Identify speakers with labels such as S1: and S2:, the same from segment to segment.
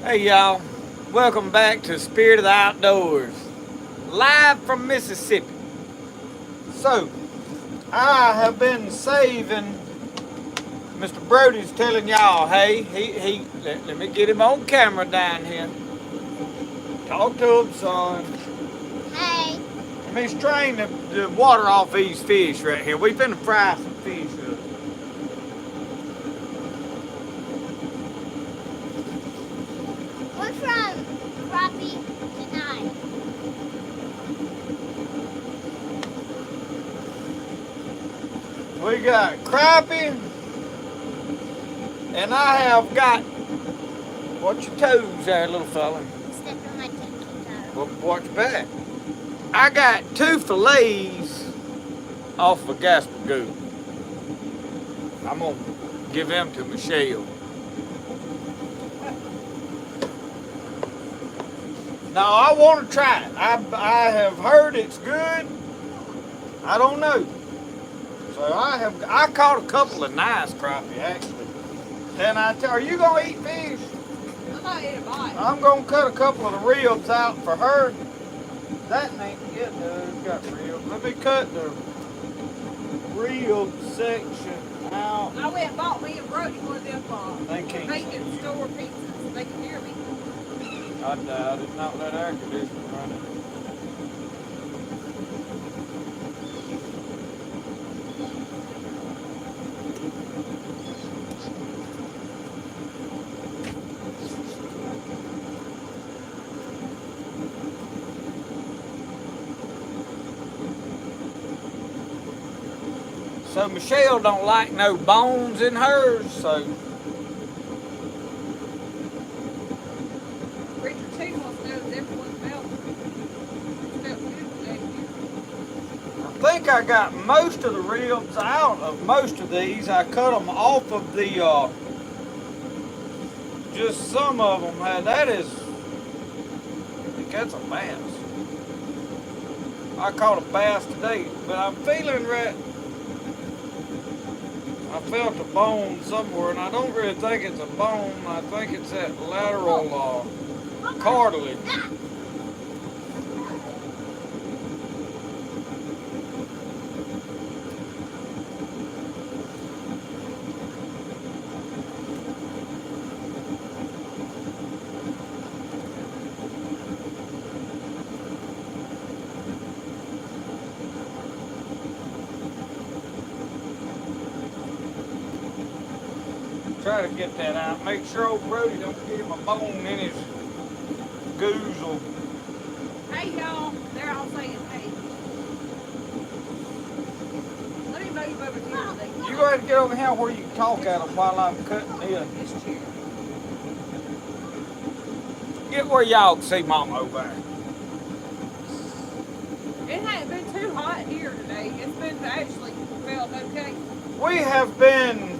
S1: Hey y'all, welcome back to Spirit of the Outdoors, live from Mississippi. So, I have been saving. Mr. Brody's telling y'all, hey, let me get him on camera down here. Talk to him, son.
S2: Hey.
S1: Let me strain the water off these fish right here. We finna fry some fish up.
S2: We're from Crappie tonight.
S1: We got crappie, and I have got, watch your toes there, little fella.
S2: Step on my tippy toe.
S1: Watch back. I got two fillets off of Gasper goose. I'm gonna give them to Michelle. Now I want to try it. I have heard it's good. I don't know. So I caught a couple of nice crappie actually. Then are you gonna eat fish?
S3: I'm gonna eat a bite.
S1: I'm gonna cut a couple of the ribs out for her. That ain't it, it's got ribs. Let me cut the rib section out.
S3: I went and bought me and Brody one of them
S1: They can't
S3: bacon store pizzas. They can hear me.
S1: I died. It's not that air conditioner running. So Michelle don't like no bones in hers, so
S3: Richard too wants to know if everyone felt good today.
S1: I think I got most of the ribs out of most of these. I cut them off of the, just some of them. That is, I think that's a bass. I caught a bass today, but I'm feeling right. I felt a bone somewhere, and I don't really think it's a bone. I think it's that lateral cartilage. Try to get that out. Make sure old Brody don't get him a bone in his goozle.
S3: Hey y'all, they're all saying hey. Let me move over here.
S1: You go ahead and get over here where you can talk at them while I'm cutting in.
S3: This chair.
S1: Get where y'all can see Mama over there.
S3: It hasn't been too hot here today. It's been actually felt okay.
S1: We have been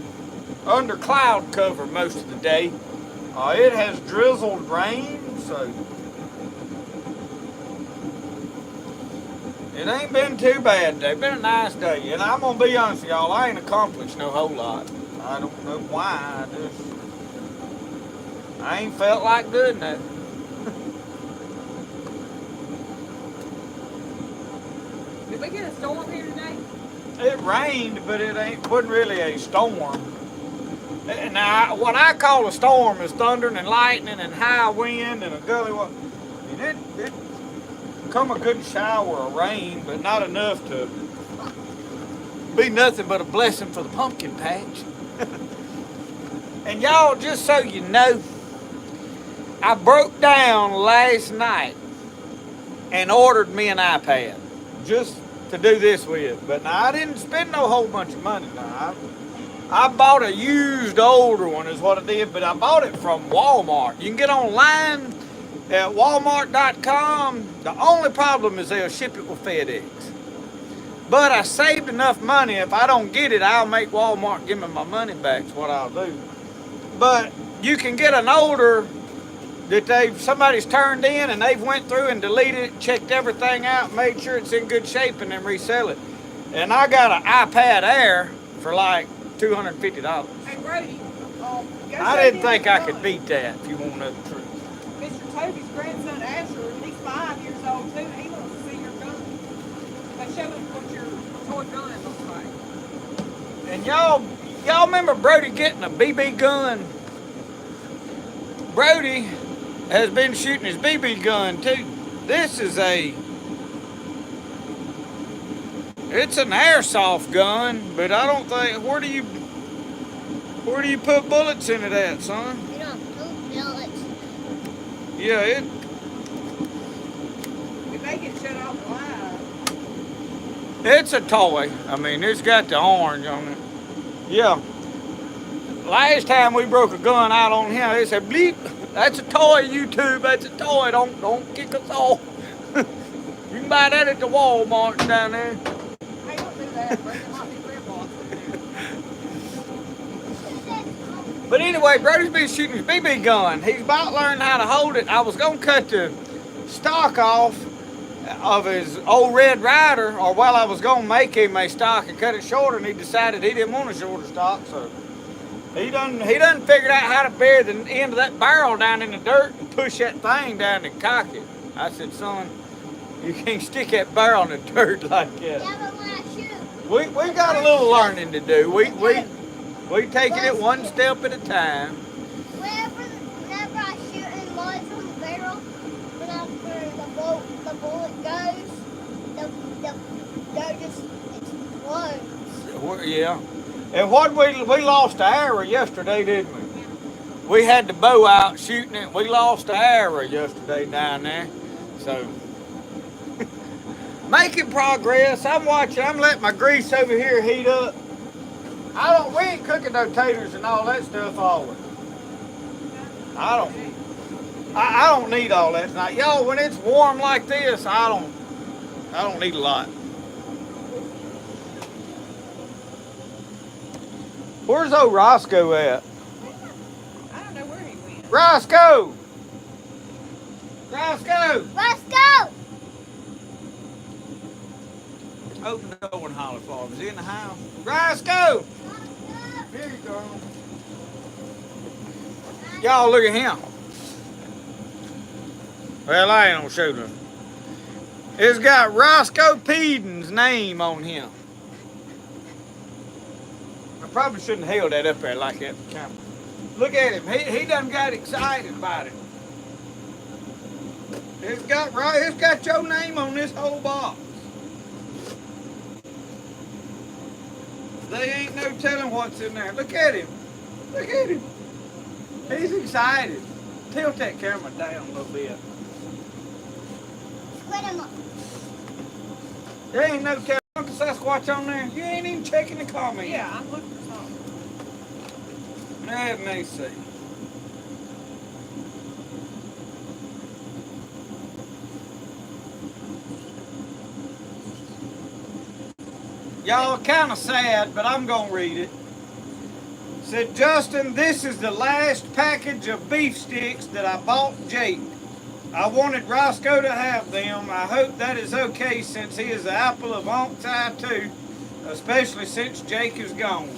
S1: under cloud cover most of the day. It has drizzled rain, so it ain't been too bad today. It's been a nice day, and I'm gonna be honest with y'all, I ain't accomplished no whole lot. I don't know why. I ain't felt like doing that.
S3: Did we get a storm here today?
S1: It rained, but wasn't really a storm. Now, what I call a storm is thundering and lightning and high wind and a gully. It come a good shower of rain, but not enough to be nothing but a blessing for the pumpkin patch. And y'all, just so you know, I broke down last night and ordered me an iPad just to do this with. But now I didn't spend no whole bunch of money. Now I bought a used older one is what I did, but I bought it from Walmart. You can get online at walmart.com. The only problem is they'll ship it with FedEx. But I saved enough money. If I don't get it, I'll make Walmart give me my money back. Is what I'll do. But you can get an older that somebody's turned in and they've went through and deleted it, checked everything out, made sure it's in good shape, and then resell it. And I got an iPad Air for like $250.
S3: Hey Brody,
S1: I didn't think I could beat that, if you want to know the truth.
S3: Toby's grandson Asher, he's 5 years old too. He wants to see your gun. They show him what your toy gun looks like.
S1: And y'all remember Brody getting a BB gun? Brody has been shooting his BB gun too. This is it's an airsoft gun, but I don't think, where do you put bullets in it at, son?
S2: You don't do bullets.
S1: Yeah,
S3: If they get shut off alive.
S1: it's a toy. I mean, it's got the orange on it. Yeah. Last time we broke a gun out on him, they said, bleep, that's a toy, YouTube, that's a toy, don't kick us off. You can buy that at the Walmart down there.
S3: Hey, don't do that, bro. There might be red balls in there.
S1: But anyway, Brody's been shooting his BB gun. He's about learning how to hold it. I was going to cut the stock off of his old Red Ryder, or while I was going to make him a stock and cut it shorter, and he decided he didn't want a shorter stock, so he done figured out how to bury the end of that barrel down in the dirt and push that thing down and cock it. I said, son, you can't stick that barrel in the dirt like that.
S2: Yeah, but when I shoot,
S1: We got a little learning to do. We taking it one step at a time.
S2: whenever I shoot and launch from the barrel, whenever the bullet goes, the dirt just explodes.
S1: Yeah. And what we lost the arrow yesterday, didn't we? We had the bow out shooting it. We lost the arrow yesterday down there. So making progress. I'm watching. I'm letting my grease over here heat up. We ain't cooking no taters and all that stuff always. I don't need all that tonight. Y'all, when it's warm like this, I don't need a lot. Where's old Rosco at?
S3: I don't know where he went.
S1: Rosco! Rosco!
S2: Let's go!
S1: Open the door and holler for him. Is he in the house? Rosco! Here you go. Y'all look at him. Well, I ain't gonna show them. It's got Rosco Peden's name on him. I probably shouldn't have held that up there like that. Look at him. He done got excited about it. It's got your name on this whole box. They ain't no telling what's in there. Look at him. Look at him. He's excited. Tilt that camera down a little bit.
S2: Split him up.
S1: There ain't no telling Uncle Sasquatch on there. You ain't even checking the comments.
S3: Yeah, I'm looking for something.
S1: Let me see. Y'all kind of sad, but I'm going to read it. Said, Justin, this is the last package of beef sticks that I bought Jake. I wanted Rosco to have them. I hope that is okay since he is the apple of Unc's eye too, especially since Jake is gone.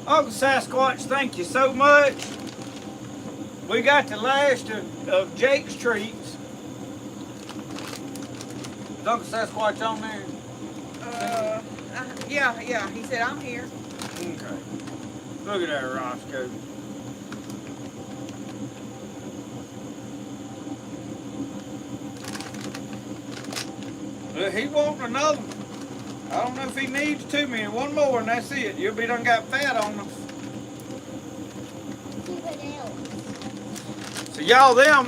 S1: Uncle Sasquatch, thank you so much. We got the last of Jake's treats. Is Uncle Sasquatch on there?
S3: Yeah. He said, I'm here.
S1: Okay. Look at that Rosco. Look, he wants another one. I don't know if he needs two men. One more and that's it. You'll be done got fat on us. So y'all, them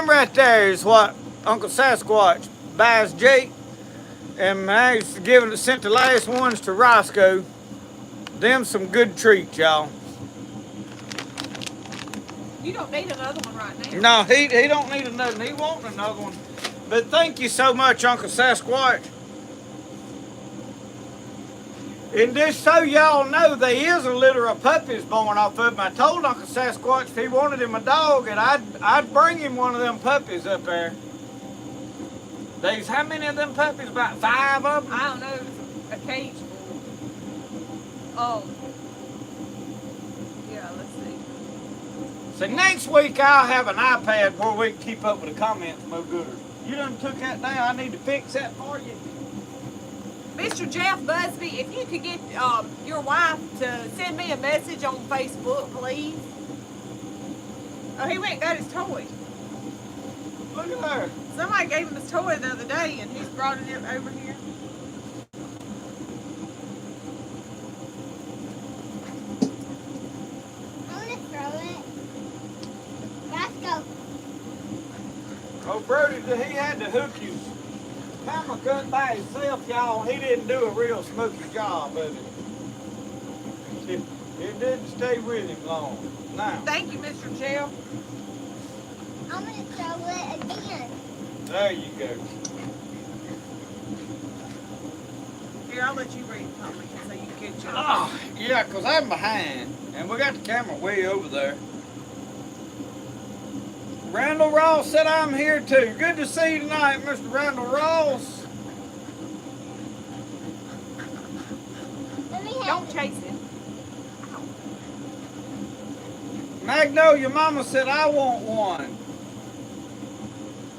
S1: right there is what Uncle Sasquatch buys Jake. And I sent the last ones to Rosco. Them some good treats, y'all.
S3: You don't need another one right now.
S1: No, he don't need another one. He wants another one. But thank you so much, Uncle Sasquatch. And just so y'all know, there is a litter of puppies born off of him. I told Uncle Sasquatch if he wanted him a dog, and I'd bring him one of them puppies up there. There's how many of them puppies? About 5 of them?
S3: I don't know. A cage full. Oh. Yeah, let's see.
S1: So next week I'll have an iPad where we can keep up with the comments no gooder. You done took that down. I need to fix that for you.
S3: Mr. Jeff Busby, if you could get your wife to send me a message on Facebook, please. Oh, he went and got his toy.
S1: Look at there.
S3: Somebody gave him his toy the other day, and he's brought it over here.
S2: I'm gonna throw it. Rosco.
S1: Oh, Brody, he had to hook his camera cut by himself, y'all. He didn't do a real smoky job of it. It didn't stay with him long. Now,
S3: Thank you, Mr. Jeff.
S2: I'm gonna throw it again.
S1: there you go.
S3: Here, I'll let you read the comments so you can catch up.
S1: Oh, yeah, because I'm behind. And we got the camera way over there. Randall Ross said I'm here too. Good to see you tonight, Mr. Randall Ross.
S2: Let me have
S3: Don't
S2: it.
S3: chase it.
S1: Magnolia Mama said I want one.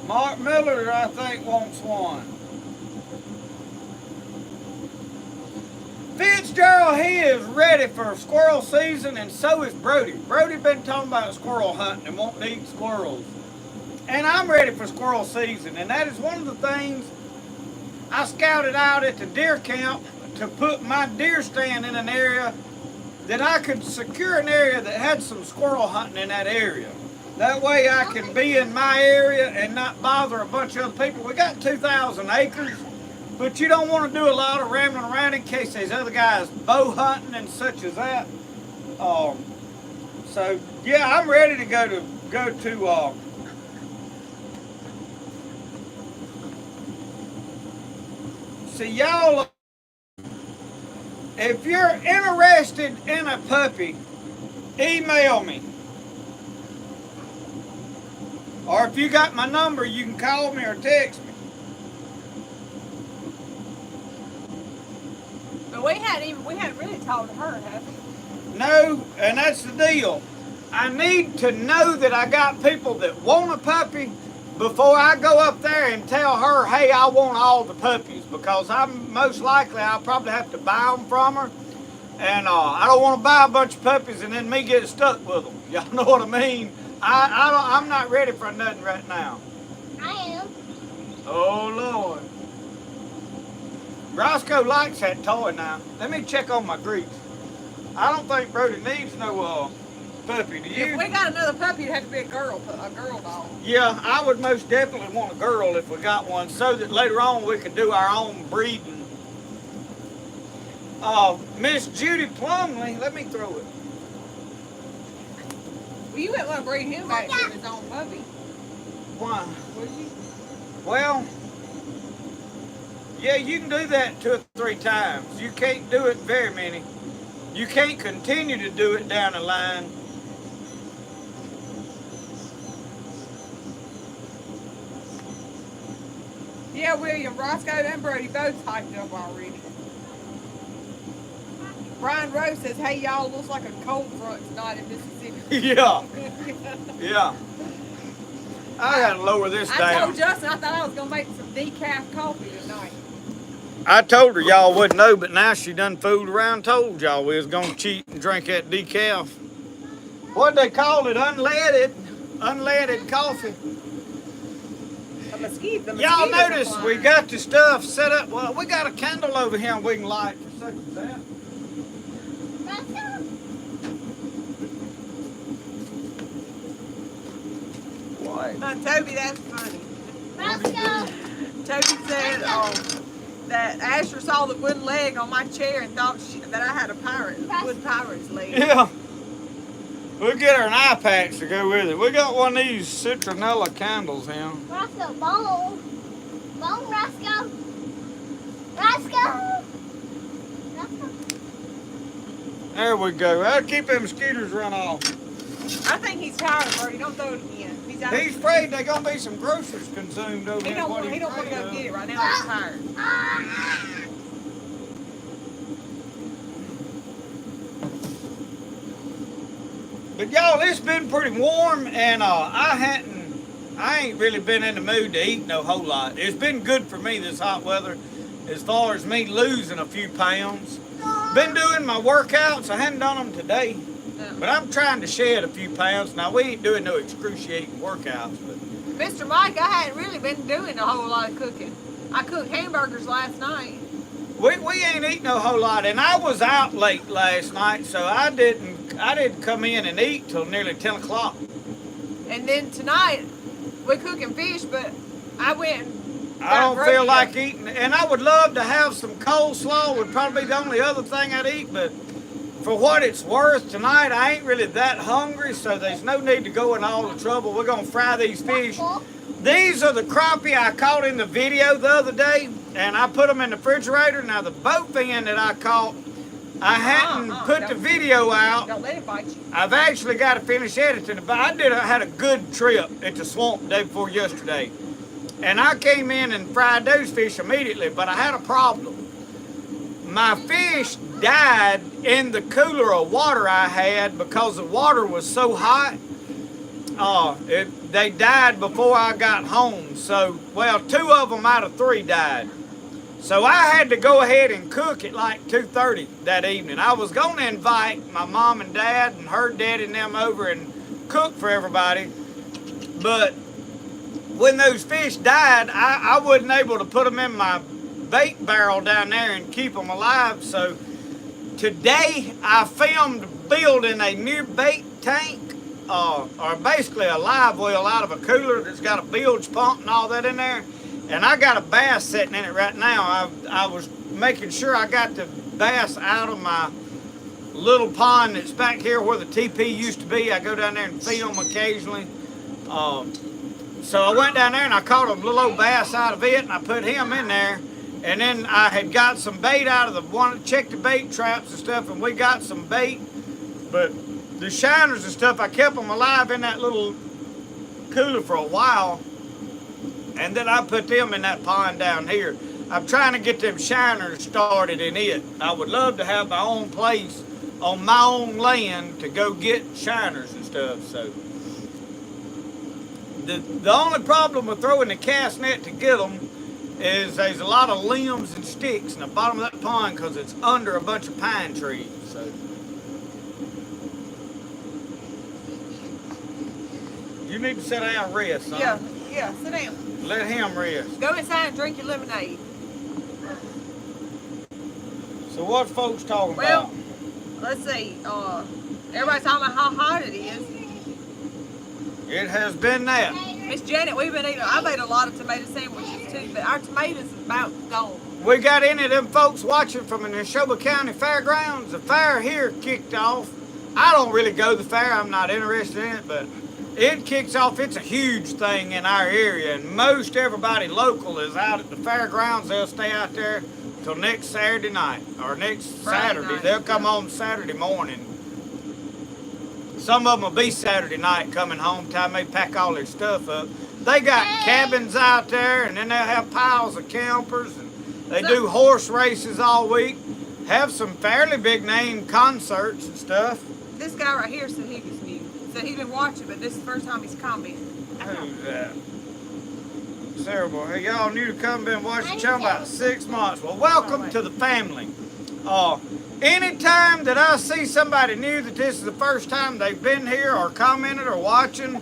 S1: Mark Miller, I think, wants one. Fitzgerald, he is ready for squirrel season, and so is Brody. Brody been talking about squirrel hunting and wanting to eat squirrels. And I'm ready for squirrel season, and that is one of the things I scouted out at the deer camp to put my deer stand in an area that I could secure an area that had some squirrel hunting in that area. That way I can be in my area and not bother a bunch of other people. We got 2,000 acres. But you don't want to do a lot of rambling around in case there's other guys bow hunting and such as that. So yeah, I'm ready to go to. See y'all. If you're interested in a puppy, email me. Or if you got my number, you can call me or text me.
S3: But we hadn't really talked to her, have we?
S1: No, and that's the deal. I need to know that I got people that want a puppy before I go up there and tell her, hey, I want all the puppies, because I'm most likely I'll probably have to buy them from her. And I don't want to buy a bunch of puppies and then me get stuck with them. Y'all know what I mean? I'm not ready for nothing right now.
S2: I am.
S1: Oh, Lord. Rosco likes that toy now. Let me check on my grease. I don't think Brody needs no puppy. Do you?
S3: If we got another puppy, it'd have to be a girl dog.
S1: Yeah, I would most definitely want a girl if we got one, so that later on we could do our own breeding. Miss Judy Plumley, let me throw it.
S3: Well, you wouldn't want to breed him back to his own puppy,
S1: Why?
S3: would you?
S1: Well, yeah, you can do that 2 or 3 times. You can't do it very many. You can't continue to do it down the line.
S3: Yeah, William, Rosco and Brody both typed up already. Brian Rose says, hey, y'all, looks like a cold front tonight in Mississippi.
S1: Yeah, yeah. I gotta lower this
S3: I
S1: down.
S3: told Justin I thought I was going to make some decaf coffee tonight.
S1: I told her y'all wouldn't know, but now she done fooled around, told y'all we was gonna cheat and drink that decaf. What'd they call it? Unleaded coffee.
S3: The mosquito
S1: Y'all notice we got the stuff set up. Well, we got a candle over here we can light for such as that.
S2: Rosco.
S1: What?
S3: Toby, that's funny.
S2: Rosco.
S3: Toby said that Asher saw the wooden leg on my chair and thought that I had a wood pirate's leg.
S1: Yeah. We'll get her an eye patch to go with it. We got one of these citronella candles here.
S2: Rosco, bone. Bone, Rosco. Rosco. Rosco.
S1: There we go. That'll keep them mosquitoes run off.
S3: I think he's tired, Brody. Don't throw it again.
S1: He's afraid there's gonna be some groceries consumed over
S3: He
S1: here.
S3: don't want to go get it right now. He's tired.
S1: But y'all, it's been pretty warm, and I ain't really been in the mood to eat no whole lot. It's been good for me this hot weather, as far as me losing a few pounds. Been doing my workouts. I hadn't done them today, but I'm trying to shed a few pounds. Now we ain't doing no excruciating workouts, but
S3: Mr. Mike, I hadn't really been doing a whole lot of cooking. I cooked hamburgers last night.
S1: we ain't eating a whole lot. And I was out late last night, so I didn't come in and eat till nearly 10 o'clock.
S3: And then tonight, we're cooking fish, but I went and
S1: I don't
S3: got
S1: feel
S3: rodeo.
S1: like eating, and I would love to have some coleslaw. Would probably be the only other thing I'd eat, but for what it's worth, tonight I ain't really that hungry, so there's no need to go in all the trouble. We're gonna fry these fish. These are the crappie I caught in the video the other day, and I put them in the refrigerator. Now the bowfin that I caught, I hadn't put the video out.
S3: Don't let it bite you.
S1: I've actually got to finish editing it, but I had a good trip at the swamp the day before yesterday. And I came in and fried those fish immediately, but I had a problem. My fish died in the cooler of water I had because the water was so hot. They died before I got home. So, well, 2 of them out of 3 died. So I had to go ahead and cook at like 2:30 that evening. I was going to invite my mom and dad and her daddy and them over and cook for everybody. But when those fish died, I wasn't able to put them in my bait barrel down there and keep them alive. So today I filmed building a new bait tank, or basically a live well out of a cooler that's got a bilge pump and all that in there. And I got a bass sitting in it right now. I was making sure I got the bass out of my little pond that's back here where the TP used to be. I go down there and feed them occasionally. So I went down there and I caught a little old bass out of it, and I put him in there. And then I had got some bait out of the one, checked the bait traps and stuff, and we got some bait. But the shiners and stuff, I kept them alive in that little cooler for a while. And then I put them in that pond down here. I'm trying to get them shiners started in it. I would love to have my own place on my own land to go get shiners and stuff. So the only problem with throwing the cast net to get them is there's a lot of limbs and sticks in the bottom of that pond because it's under a bunch of pine trees. So you need to sit down and rest, son.
S3: Yeah, sit down.
S1: Let him rest.
S3: Go inside and drink your lemonade.
S1: So what folks talking
S3: Well,
S1: about?
S3: let's see. Everybody's talking about how hot it is.
S1: It has been that.
S3: Miss Janet, I've ate a lot of tomato sandwiches too, but our tomatoes is about gone.
S1: We got any of them folks watching from the Neshoba County Fairgrounds. The fair here kicked off. I don't really go to the fair. I'm not interested in it, but it kicks off. It's a huge thing in our area, and most everybody local is out at the fairgrounds. They'll stay out there till next Saturday night or next
S3: Friday
S1: Saturday.
S3: night.
S1: They'll come home Saturday morning. Some of them will be Saturday night coming home time they pack all their stuff up. They got cabins out there, and then they'll have piles of campers, and they do horse races all week. Have some fairly big name concerts and stuff.
S3: This guy right here said he was new. Said he's been watching, but this is the first time he's commented.
S1: Who's that? Sarah boy. Hey, y'all new to come, been watching the channel about 6 months. Well, welcome to the family. Anytime that I see somebody new that this is the first time they've been here or commented or watching,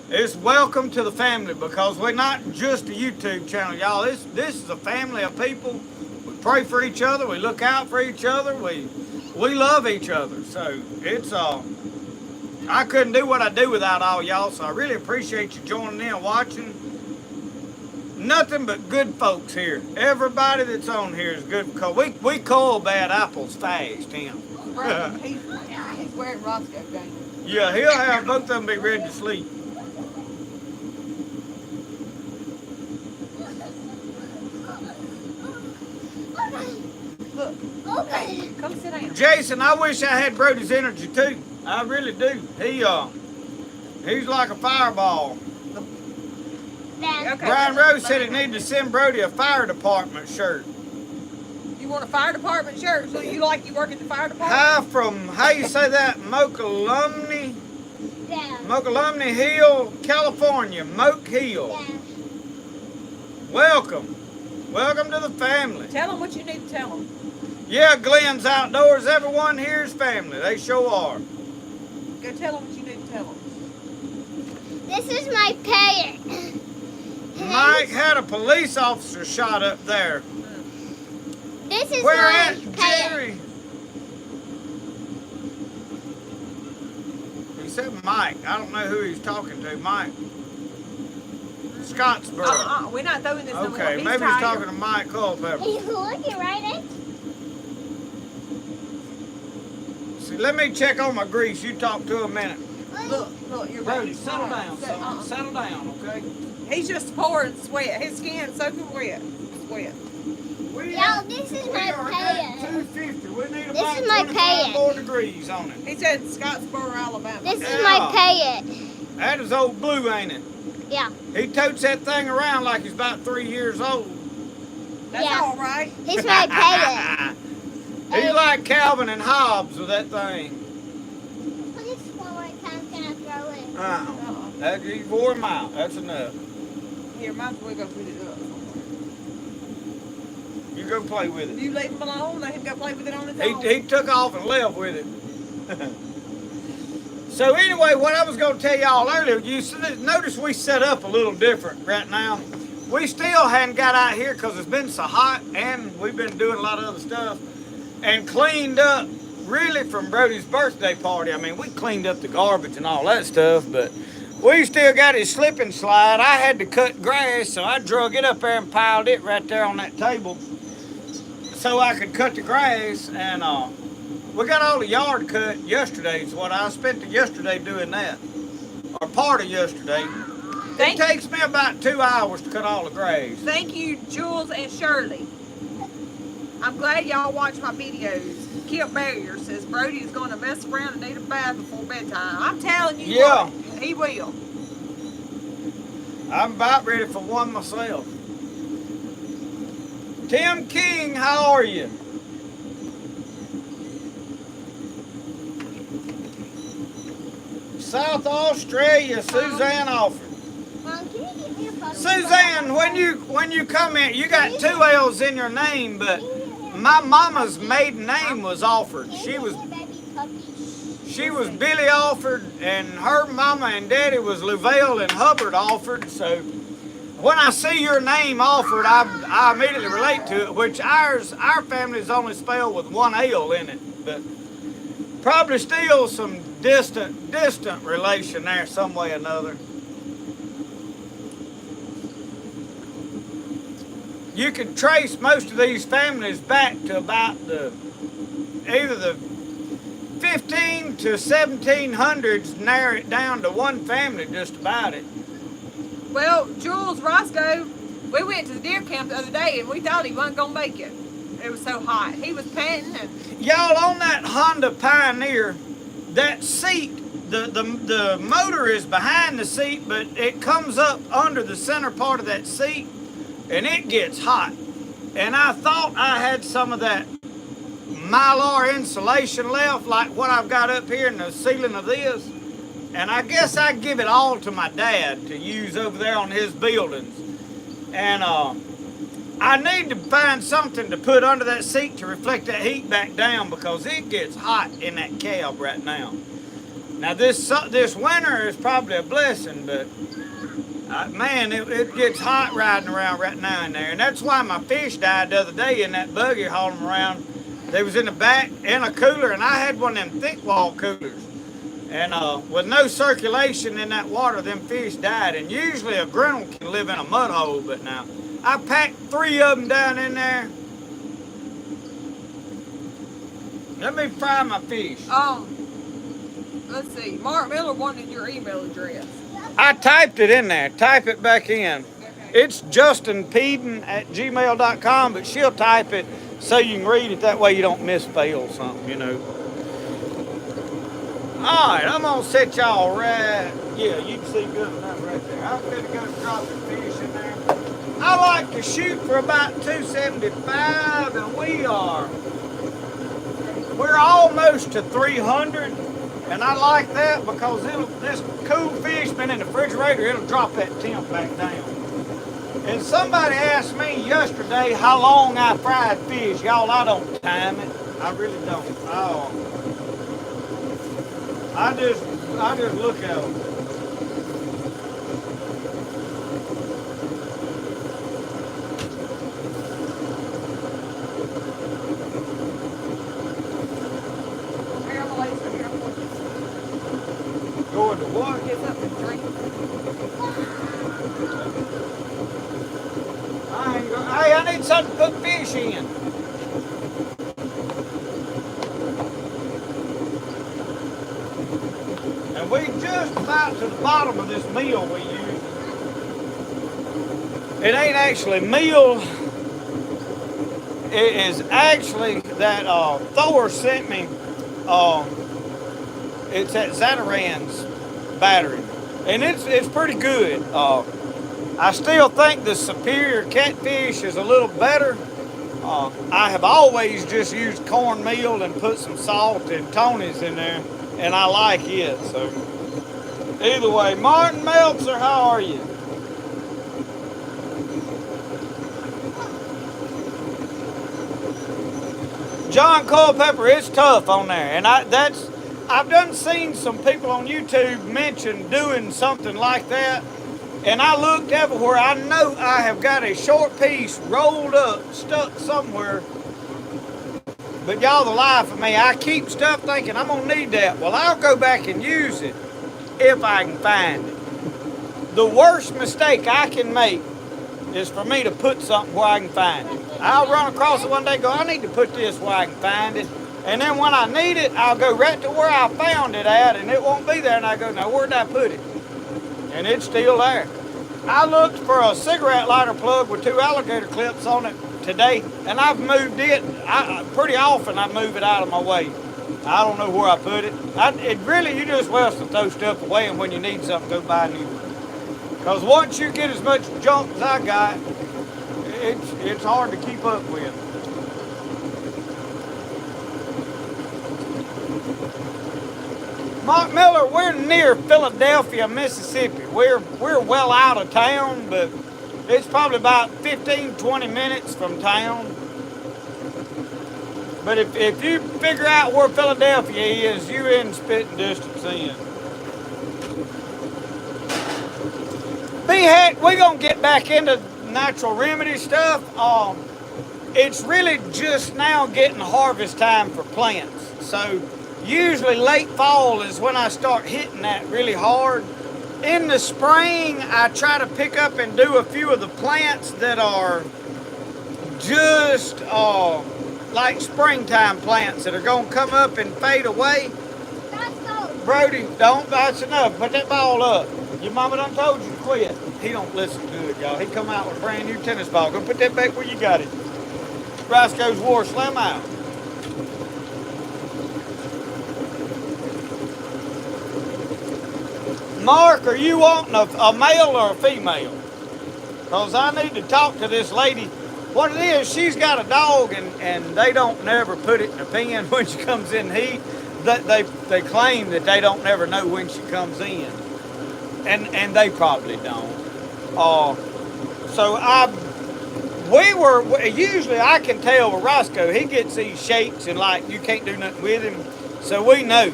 S1: it's welcome to the family, because we're not just a YouTube channel, y'all. This is a family of people. We pray for each other. We look out for each other. We love each other. So it's I couldn't do what I do without all y'all. So I really appreciate you joining in and watching. Nothing but good folks here. Everybody that's on here is good, because we cull bad apples fast, Tim.
S3: Right, he's wearing Rosco game.
S1: Yeah, he'll have both of them be ready to sleep.
S3: Look, come sit down.
S1: Jason, I wish I had Brody's energy too. I really do. He's like a fireball.
S3: Okay.
S1: Brian Rose said he needed to send Brody a fire department shirt.
S3: You want a fire department shirt? So you work at the fire department?
S1: How you say that, Mocha alumni? Mokelumne Hill, California, Moke Hill.
S2: Yeah.
S1: Welcome. Welcome to the family.
S3: Tell them what you need to tell them.
S1: Yeah, Glenn's Outdoors. Everyone here is family. They sure are.
S3: Go tell them what you need to tell them.
S2: This is my parrot.
S1: Mike had a police officer shot up there.
S2: This is
S1: Where
S2: my
S1: at,
S2: parrot.
S1: Jerry? He said Mike. I don't know who he's talking to. Mike. Scottsboro.
S3: We're not throwing this no more.
S1: Okay, maybe he's talking to Mike Culpepper.
S2: He's looking right at you.
S1: See, let me check on my grease. You talk to him a minute.
S3: Look, you're
S1: Brody,
S3: right.
S1: settle down, son. Settle down, okay?
S3: He's just pouring sweat. His skin's soaking wet. Sweat.
S2: Y'all, this is my
S1: parrot.
S2: parrot.
S1: 250. We need
S2: This
S1: about
S2: is my
S1: 25
S2: parrot.
S1: more degrees on it.
S3: He said Scottsboro, Alabama.
S2: This
S1: Yeah.
S2: is my parrot.
S1: That is old Blue, ain't it?
S2: Yeah.
S1: He totes that thing around like he's about 3 years old.
S3: That's
S2: Yeah.
S3: all right.
S2: He's my parrot.
S1: He's like Calvin and Hobbes with that thing.
S2: Put this one more time. Can I throw it?
S1: That, he wore him out. That's enough.
S3: Here, might as well go put it up.
S1: You go play with it.
S3: You leave him alone, let him go play with it on his own.
S1: He took off and left with it. So anyway, what I was going to tell y'all earlier, you notice we set up a little different right now. We still hadn't got out here because it's been so hot, and we've been doing a lot of other stuff, and cleaned up really from Brody's birthday party. I mean, we cleaned up the garbage and all that stuff, but we still got his slip and slide. I had to cut grass, so I drug it up there and piled it right there on that table so I could cut the grass, and we got all the yard cut yesterday. Is what I spent yesterday doing that, or part of yesterday. It takes me about 2 hours to cut all the grass.
S3: Thank you, Jules and Shirley. I'm glad y'all watch my videos. Kip Barrier says Brody is going to mess around and need a bath before bedtime. I'm telling you
S1: Yeah.
S3: what, he will.
S1: I'm about ready for one myself. Tim King, how are you? South Australia, Suzanne Alford.
S2: Mom, can you give me a bottle?
S1: Suzanne, when you come in, you got 2 L's in your name, but my mama's maiden name was Alford. She was Billy Alford, and her mama and daddy was Lavelle and Hubbard Alford. So when I see your name Alford, I immediately relate to it. Which our family is only spelled with 1 L in it, but probably still some distant relation there, some way or another. You can trace most of these families back to about either the 15 to 1700s, narrow it down to one family just about it.
S3: Well, Jules, Rosco, we went to the deer camp the other day and we thought he wasn't going to make it. It was so hot. He was panting. And
S1: Y'all, on that Honda Pioneer, that seat, the motor is behind the seat, but it comes up under the center part of that seat, and it gets hot. And I thought I had some of that Mylar insulation left, like what I've got up here in the ceiling of this. And I guess I'd give it all to my dad to use over there on his buildings. And I need to find something to put under that seat to reflect that heat back down, because it gets hot in that cab right now. Now this winter is probably a blessing, but man, it gets hot riding around right now in there. And that's why my fish died the other day in that buggy hauling them around. They was in the back in a cooler, and I had one of them thick wall coolers. And with no circulation in that water, them fish died. And usually a grinnell can live in a mud hole, but now I packed 3 of them down in there. Let me fry my fish.
S3: Let's see. Mark Miller wanted your email address.
S1: I typed it in there. Type it back in. It's justinpeden@gmail.com, but she'll type it so you can read it. That way you don't misspell something, you know. All right, I'm going to set y'all right. Yeah, you can see good enough right there. I'm going to go drop the fish in there. I like to shoot for about 275, and we're almost to 300. And I like that because this cool fish been in the refrigerator, it'll drop that temp back down. And somebody asked me yesterday how long I fried fish. Y'all, I don't time it. I really don't. I just look at them. Going to what?
S3: Get something to drink.
S1: Hey, I need something to put fish in. And we just about to the bottom of this meal we use. It ain't actually meal. It is actually that Thor sent me. It's at Zataran's battery, and it's pretty good. I still think the Superior Catfish is a little better. I have always just used cornmeal and put some salt and Tony's in there, and I like it. So either way, Martin Meltzer, how are you? John Culpepper, it's tough on there, and I've done seen some people on YouTube mention doing something like that, and I looked everywhere. I know I have got a short piece rolled up, stuck somewhere, but y'all, the life of me, I keep stuff thinking I'm gonna need that. Well, I'll go back and use it if I can find it. The worst mistake I can make is for me to put something where I can find it. I'll run across it one day and go, I need to put this where I can find it. And then when I need it, I'll go right to where I found it at, and it won't be there. And I go, now where did I put it? And it's still there. I looked for a cigarette lighter plug with 2 alligator clips on it today, and I've moved it. Pretty often I move it out of my way. I don't know where I put it. It really, you just well to throw stuff away, and when you need something, go buy a new one. Because once you get as much junk as I got, it's hard to keep up with. Mark Miller, we're near Philadelphia, Mississippi. We're well out of town, but it's probably about 15, 20 minutes from town. But if you figure out where Philadelphia is, you're in spitting distance in. B-Heck, we're going to get back into natural remedy stuff. It's really just now getting harvest time for plants. So usually late fall is when I start hitting that really hard. In the spring, I try to pick up and do a few of the plants that are just like springtime plants that are going to come up and fade away. Brody, that's enough. Put that ball up. Your mama done told you to quit. He don't listen to it, y'all. He come out with a brand new tennis ball. Go put that back where you got it. Rosco's War, slam out. Mark, are you wanting a male or a female? Because I need to talk to this lady. What it is, she's got a dog, and they don't never put it in a pen when she comes in heat. They claim that they don't never know when she comes in. And they probably don't. Usually I can tell with Rosco, he gets these shakes and like you can't do nothing with him. So we know.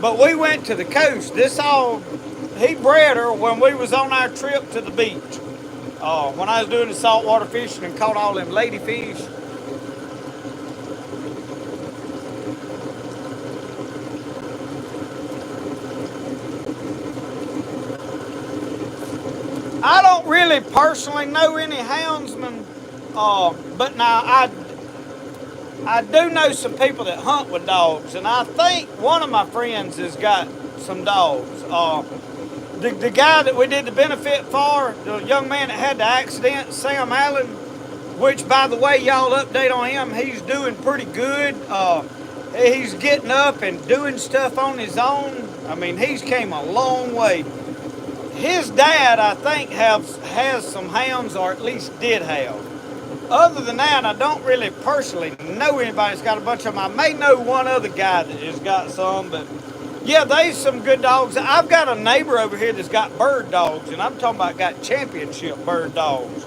S1: But we went to the coast. He bred her when we was on our trip to the beach. When I was doing the saltwater fishing and caught all them ladyfish. I don't really personally know any houndsmen, but now I do know some people that hunt with dogs, and I think one of my friends has got some dogs. The guy that we did the benefit for, the young man that had the accident, Sam Allen, which, by the way, y'all update on him, he's doing pretty good. He's getting up and doing stuff on his own. I mean, he's came a long way. His dad, I think, has some hounds, or at least did have. Other than that, I don't really personally know anybody that's got a bunch of them. I may know one other guy that has got some, but yeah, there's some good dogs. I've got a neighbor over here that's got bird dogs, and I'm talking about got championship bird dogs.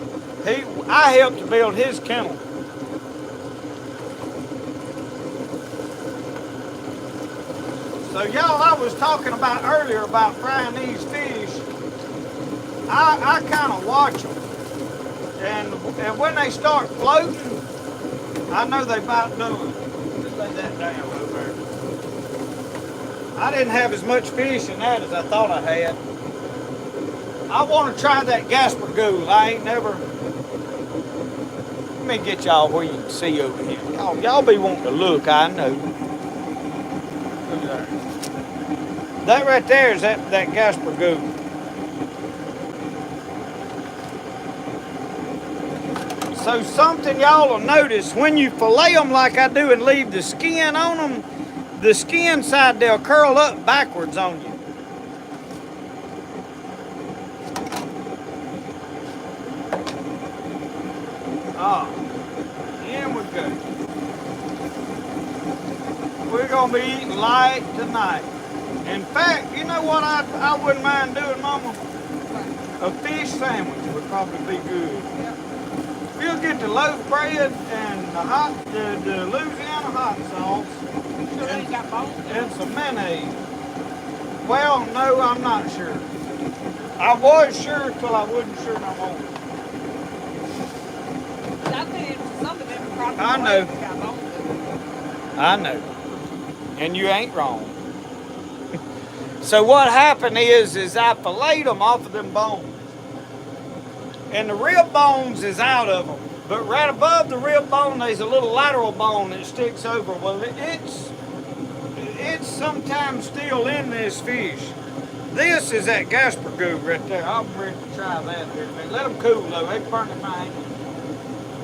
S1: I helped to build his kennel. So y'all, I was talking about earlier about frying these fish. I kind of watch them. And when they start floating, I know they about done. Just lay that down over there. I didn't have as much fish in that as I thought I had. I want to try that Gasper goose. I ain't never. Let me get y'all where you can see over here. Y'all be wanting to look, I know. Look there. That right there is that Gasper goose. So something y'all will notice when you fillet them like I do and leave the skin on them, the skin side, they'll curl up backwards on you. Ah, in we go. We're going to be eating light tonight. In fact, you know what I wouldn't mind doing, Mama? A fish sandwich would probably be good. We'll get the loaf bread and the Louisiana hot sauce and some mayonnaise. Well, no, I'm not sure. I was sure till I wasn't sure no more. I know. I know. And you ain't wrong. So what happened is I filleted them off of them bones. And the rib bones is out of them. But right above the rib bone, there's a little lateral bone that sticks over. Well, it's sometimes still in this fish. This is that Gasper goose right there. I'm ready to try that here. Let them cool though. They burning my hand.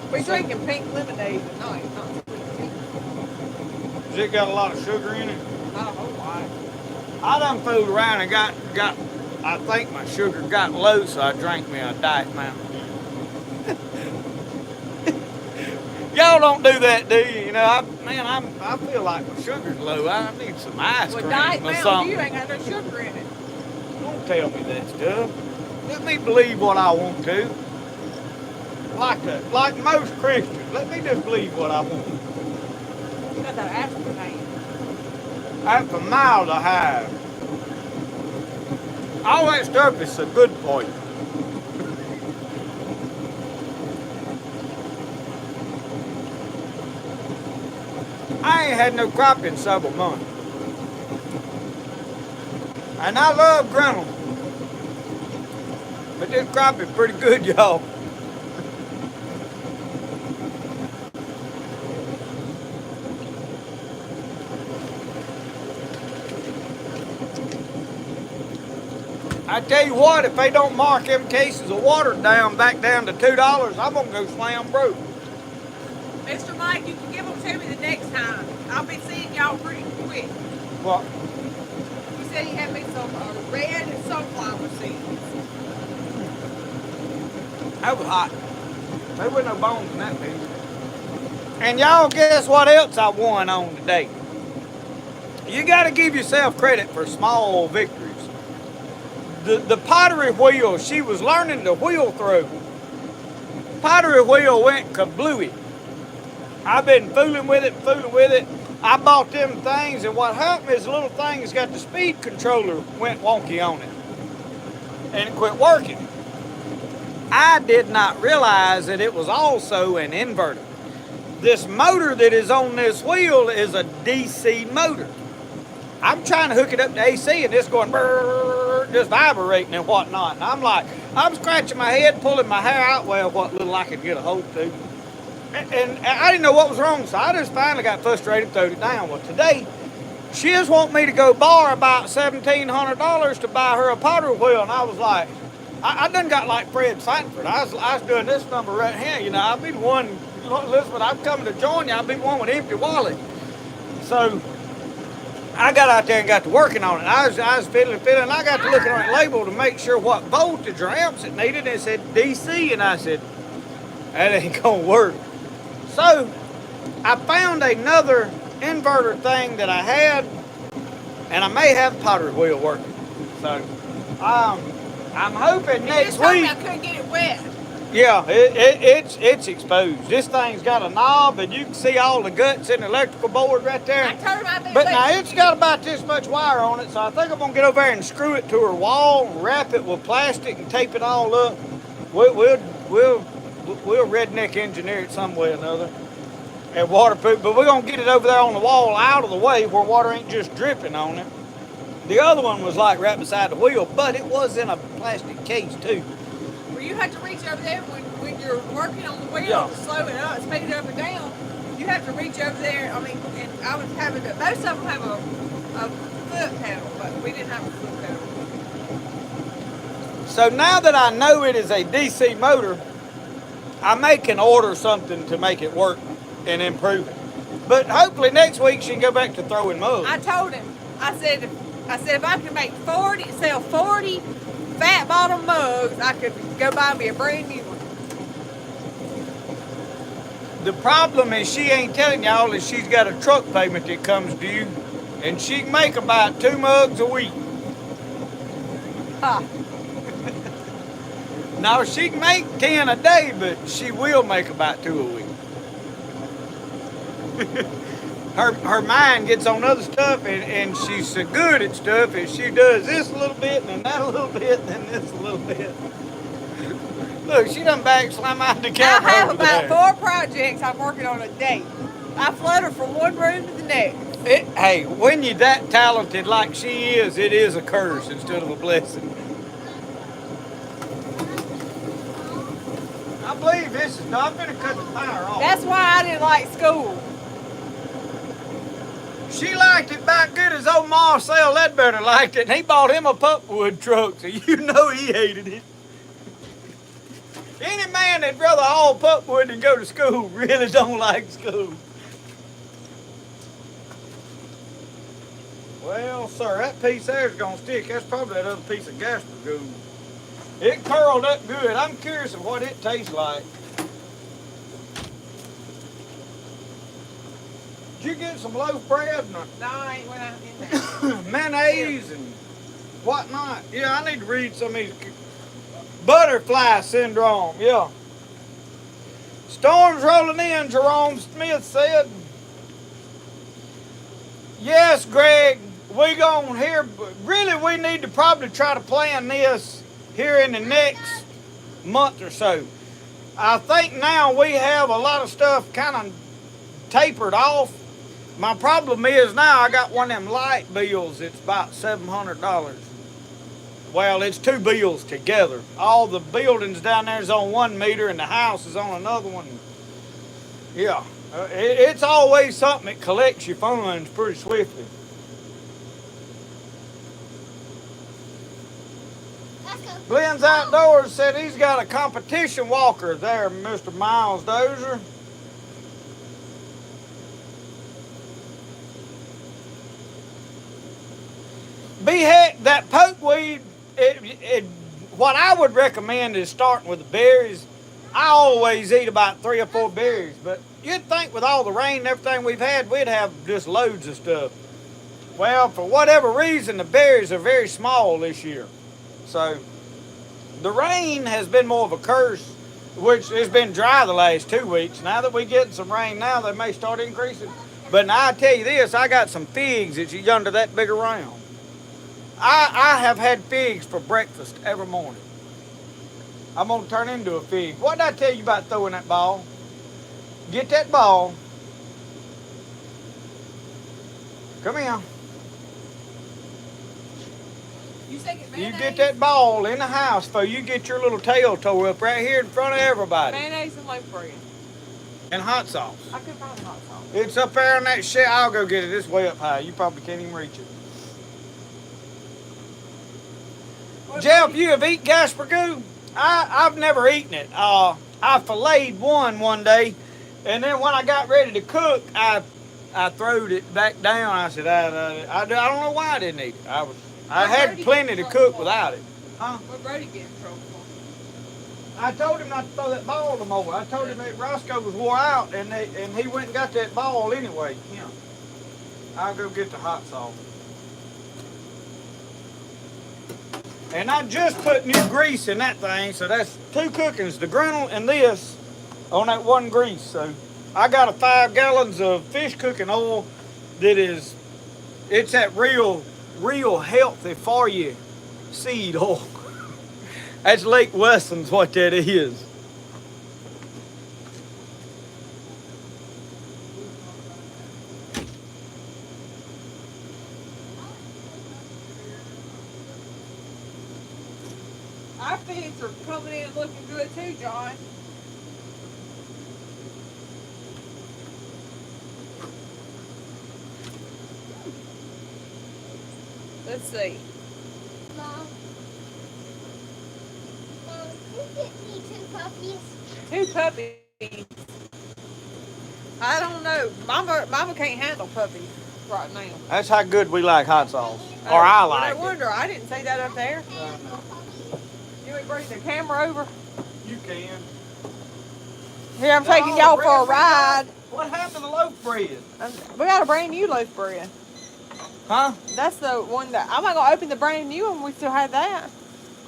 S3: We're drinking pink lemonade tonight.
S1: Has it got a lot of sugar in it?
S3: I don't know why.
S1: I done fooled around and got I think my sugar got low, so I drank me a Diet Mountain. Y'all don't do that, do you? You know, I feel like my sugar's low. I need some ice cream
S3: Diet
S1: or
S3: Mountain,
S1: something.
S3: you ain't got no sugar in it.
S1: Don't tell me that stuff. Let me believe what I want to. Like most Christians, let me just believe what I want.
S3: You got that aspartame.
S1: That's a mile to have. All that stuff is so good for you. I ain't had no crop in several months. And I love growing them. But this crop is pretty good, y'all. I tell you what, if they don't mark them cases of water back down to $2, I'm gonna go slam broke.
S3: Mr. Mike, you can give them to me the next time. I'll be seeing y'all pretty quick.
S1: What?
S3: You said you had me some red and sunflower seeds.
S1: That was hot. There wasn't no bones in that piece. And y'all guess what else I won on today? You gotta give yourself credit for small victories. The pottery wheel, she was learning to wheel through. Pottery wheel went kablooey. I've been fooling with it. I bought them things, and what happened is the little thing's got the speed controller went wonky on it. And it quit working. I did not realize that it was also an inverter. This motor that is on this wheel is a DC motor. I'm trying to hook it up to AC, and it's going brrr, just vibrating and whatnot. And I'm scratching my head, pulling my hair out, well, what little I could get a hold to. And I didn't know what was wrong, so I just finally got frustrated and throwed it down. Well, today, she just want me to go borrow about $1,700 to buy her a pottery wheel, and I was like, I done got like Fred Sanford. I was doing this number right here, you know. I'll be the one, Elizabeth, I'm coming to join you. I'll be the one with an empty wallet. So I got out there and got to working on it. I was fiddling, and I got to looking on the label to make sure what voltage or amps it needed. And it said DC, and I said, That ain't gonna work. So I found another inverter thing that I had, and I may have the pottery wheel working. So I'm hoping
S3: You
S1: next
S3: just told me
S1: week.
S3: I couldn't get it wet.
S1: Yeah, it's exposed. This thing's got a knob, and you can see all the guts in the electrical board right there.
S3: I told him I'd be
S1: But
S3: late.
S1: now it's got about this much wire on it, so I think I'm gonna get over there and screw it to her wall, and wrap it with plastic, and tape it all up. We'll redneck engineer it some way or another, and waterproof. But we're gonna get it over there on the wall, out of the way, where water ain't just dripping on it. The other one was like right beside the wheel, but it was in a plastic case too.
S3: Well, you have to reach over there when you're working on the wheel
S1: Yeah.
S3: to slow it up, speed it up and down. You have to reach over there. I mean, and I was having to, most of them have a foot pedal, but we didn't have a foot pedal.
S1: So now that I know it is a DC motor, I may can order something to make it work and improve it. But hopefully next week she can go back to throwing mugs.
S3: I told him, I said if I could make sell 40 fat bottom mugs, I could go buy me a brand new one.
S1: The problem is she ain't telling y'all that she's got a truck payment that comes due, and she can make about 2 mugs a week.
S3: Ha.
S1: Now she can make 10 a day, but she will make about 2 a week. Her mind gets on other stuff, and she's so good at stuff, and she does this a little bit, and then that a little bit, and then this a little bit. Look, she done backslam out the
S3: I
S1: camera
S3: have
S1: over
S3: about
S1: there.
S3: 4 projects I'm working on a day. I flutter from one room to the next.
S1: Hey, when you're that talented like she is, it is a curse instead of a blessing. I believe this is not going to cut the power off.
S3: That's why I didn't like school.
S1: She liked it about good as old Marcel Ledbetter liked it, and he bought him a pulpwood truck, so you know he hated it. Any man that'd rather haul pulpwood than go to school really don't like school. Well, sir, that piece there's gonna stick. That's probably that other piece of Gasper goo. It curled up good. I'm curious of what it tastes like. Did you get some loaf bread and
S3: No, I ain't went out in there.
S1: mayonnaise and whatnot? Yeah, I need to read some of these. Butterfly syndrome, yeah. Storms rolling in, Jerome Smith said. Yes, Greg, we gonna hear. Really, we need to probably try to plan this here in the next month or so. I think now we have a lot of stuff kind of tapered off. My problem is now I got one of them light bills. It's about $700. Well, it's 2 bills together. All the buildings down there is on 1 meter, and the house is on another one. Yeah, it's always something that collects your funds pretty swiftly. Glenn's Outdoors said he's got a competition walker there, Mr. Miles Dozier. Heck, that pokeweed, what I would recommend is starting with the berries. I always eat about 3 or 4 berries, but you'd think with all the rain and everything we've had, we'd have just loads of stuff. Well, for whatever reason, the berries are very small this year. So the rain has been more of a curse, which has been dry the last 2 weeks. Now that we're getting some rain now, they may start increasing. But now I tell you this, I got some figs that's under that big around. I have had figs for breakfast every morning. I'm going to turn into a fig. What did I tell you about throwing that ball? Get that ball. Come here.
S3: You say get
S1: You
S3: mayonnaise?
S1: get that ball in the house before you get your little tail tore up right here in front of everybody.
S3: Mayonnaise and loaf bread.
S1: And hot sauce.
S3: I could find hot sauce.
S1: It's up there in that shed. I'll go get it. It's way up high. You probably can't even reach it. Jeff, you have eaten Gasper goo? I've never eaten it. I filleted one day, and then when I got ready to cook, I throwed it back down. I said, I don't know why I didn't eat it. I had plenty to cook without it. Huh?
S3: What Brody get in trouble for?
S1: I told him not to throw that ball no more. I told him that Rosco was wore out, and he went and got that ball anyway. Yeah. I'll go get the hot sauce. And I just put new grease in that thing, so that's 2 cookings, the griddle and this, on that 1 grease. So I got a 5 gallons of fish cooking oil that is, it's that real healthy for you seed oil. That's Lake Weston's what that is.
S3: Our fish are coming in looking good too, John. Let's see.
S2: Mom. Mom, you get me 2 puppies?
S3: 2 puppies. I don't know. Mama can't handle puppies right now.
S1: That's how good we like hot sauce. Or I like
S3: I wonder. I didn't say that up there. You would bring the camera over.
S1: You can.
S3: Here, I'm taking y'all for a ride.
S1: What happened to loaf bread?
S3: We got a brand new loaf bread.
S1: Huh?
S3: That's the one that I'm not gonna open the brand new one. We still have that.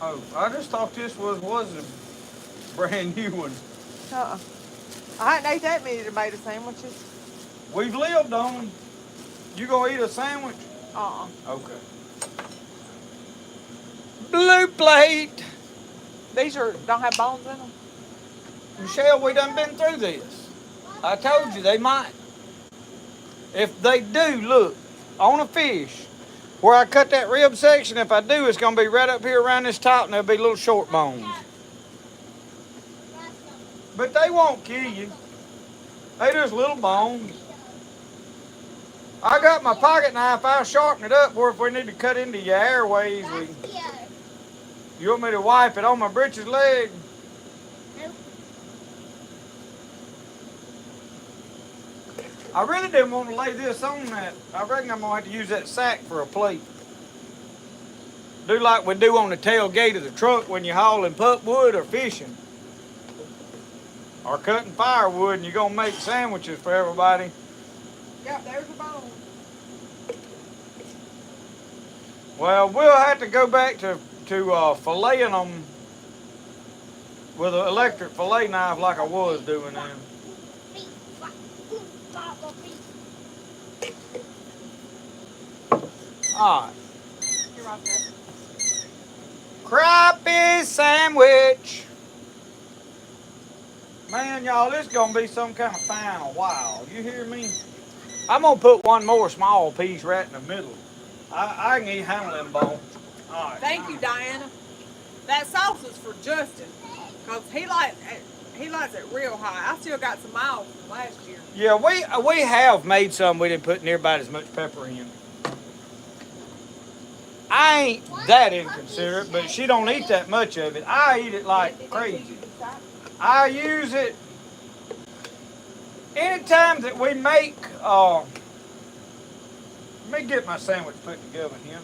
S1: Oh, I just thought this was a brand new one.
S3: I hadn't ate that many tomato sandwiches.
S1: We've lived on them. You gonna eat a sandwich? Okay. Blue plate.
S3: These don't have bones in them.
S1: Michelle, we done been through this. I told you they might. If they do, look, on a fish, where I cut that rib section, if I do, it's gonna be right up here around this top, and there'll be little short bones. But they won't kill you. They just little bones. I got my pocket knife. I'll sharpen it up where if we need to cut into your airways. You want me to wipe it on my britches leg? I really didn't want to lay this on that. I reckon I'm going to have to use that sack for a plate. Do like we do on the tailgate of the truck when you're hauling pulpwood or fishing. Or cutting firewood and you're going to make sandwiches for everybody.
S3: Yeah, there's a bone.
S1: Well, we'll have to go back to filleting them with an electric fillet knife like I was doing then. Alright.
S3: You're right there.
S1: Crappie sandwich. Man, y'all, this is going to be some kind of final wow. You hear me? I'm going to put 1 more small piece right in the middle. I can eat handle them bones. All right.
S3: Thank you, Diana. That sauce is for Justin, because he likes it real high. I still got some miles from last year.
S1: Yeah, we have made some we didn't put near about as much pepper in. I ain't that inconsiderate, but she don't eat that much of it. I eat it like crazy. I use it anytime that we make. Let me get my sandwich put together here.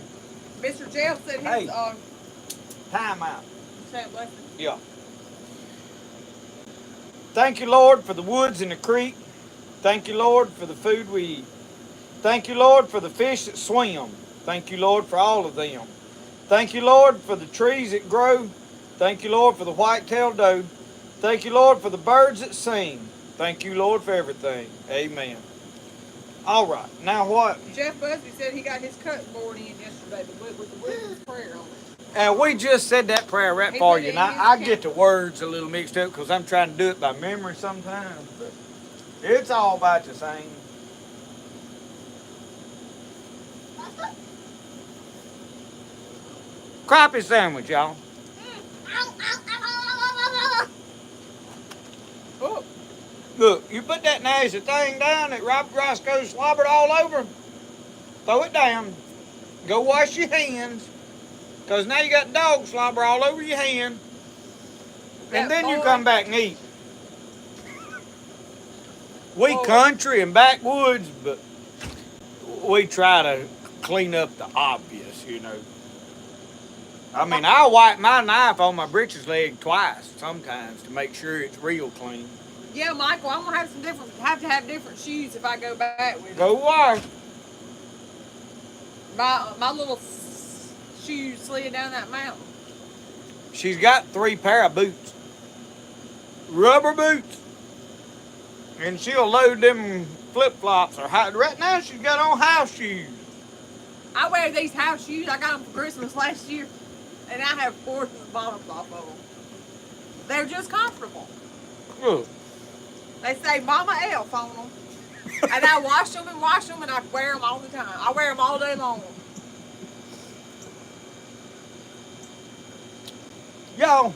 S3: Mr. Jeff said his
S1: Hey. Time out.
S3: said blessing.
S1: Yeah. Thank you, Lord, for the woods and the creek. Thank you, Lord, for the food we eat. Thank you, Lord, for the fish that swim. Thank you, Lord, for all of them. Thank you, Lord, for the trees that grow. Thank you, Lord, for the white-tailed doe. Thank you, Lord, for the birds that sing. Thank you, Lord, for everything. Amen. All right. Now what?
S3: Jeff Busby said he got his cutting board in yesterday with the women's prayer on it.
S1: And we just said that prayer right
S3: He
S1: for
S3: put
S1: you.
S3: it
S1: Now,
S3: in his
S1: I
S3: account.
S1: get the words a little mixed up because I'm trying to do it by memory sometimes. But it's all about the same. Crappie sandwich, y'all.
S3: Oh,
S1: Look, you put that nasty thing down that Robert Rosco slobbered all over. Throw it down. Go wash your hands. Because now you got dog slobber all over your hand. And then you
S3: boy.
S1: come back and eat. We
S3: Boy.
S1: country and backwoods, but we try to clean up the obvious, you know. I mean, I'll wipe my knife on my britches leg twice sometimes to make sure it's real clean.
S3: Yeah, Michael, I'm gonna have to have different shoes if I go back with it.
S1: Go wash.
S3: My little shoes slid down that mountain.
S1: She's got 3 pair of boots. Rubber boots. And she'll load them flip-flops or right now she's got on house shoes.
S3: I wear these house shoes. I got them for Christmas last year, and I have fourth and bottoms off of them. They're just comfortable.
S1: Ugh.
S3: They say Mama Elf on them. And I wash them, and I wear them all the time. I wear them all day long.
S1: Y'all,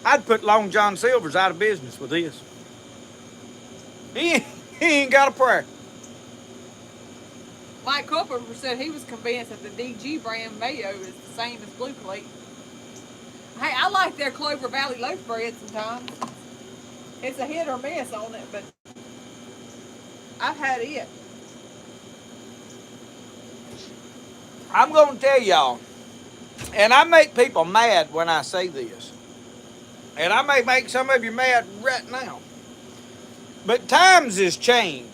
S1: I'd put Long John Silver's out of business with this. He ain't got a prayer.
S3: Mike Cooper said he was convinced that the DG brand mayo is the same as Blue Plate. Hey, I like their Clover Valley loaf bread sometimes. It's a hit or miss on it, but I've had it.
S1: I'm going to tell y'all, and I make people mad when I say this, and I may make some of you mad right now, but times has changed.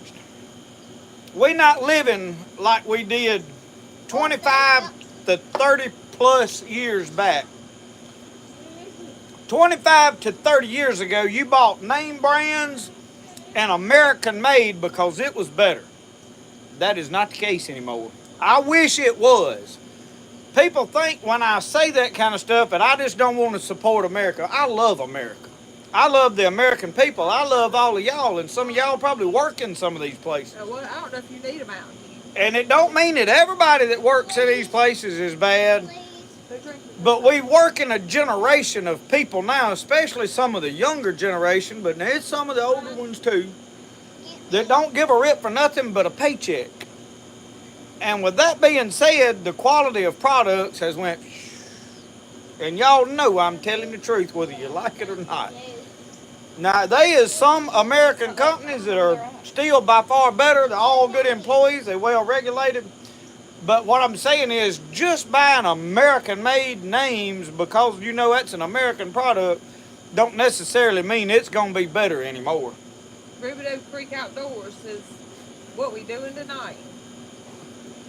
S1: We're not living like we did 25 to 30 plus years back. 25 to 30 years ago, you bought name brands and American made because it was better. That is not the case anymore. I wish it was. People think when I say that kind of stuff that I just don't want to support America. I love America. I love the American people. I love all of y'all, and some of y'all probably work in some of these places.
S3: Well, I don't know if you need a Mountain Dew.
S1: And it don't mean that everybody that works in these places is bad. But we work in a generation of people now, especially some of the younger generation, but there's some of the older ones too, that don't give a rip for nothing but a paycheck. And with that being said, the quality of products has went, and y'all know I'm telling the truth whether you like it or not. Now, there is some American companies that are still by far better. They're all good employees. They're well regulated. But what I'm saying is just buying American-made names because you know that's an American product don't necessarily mean it's going to be better anymore.
S3: Rubidoux Creek Outdoors says, what we doing tonight?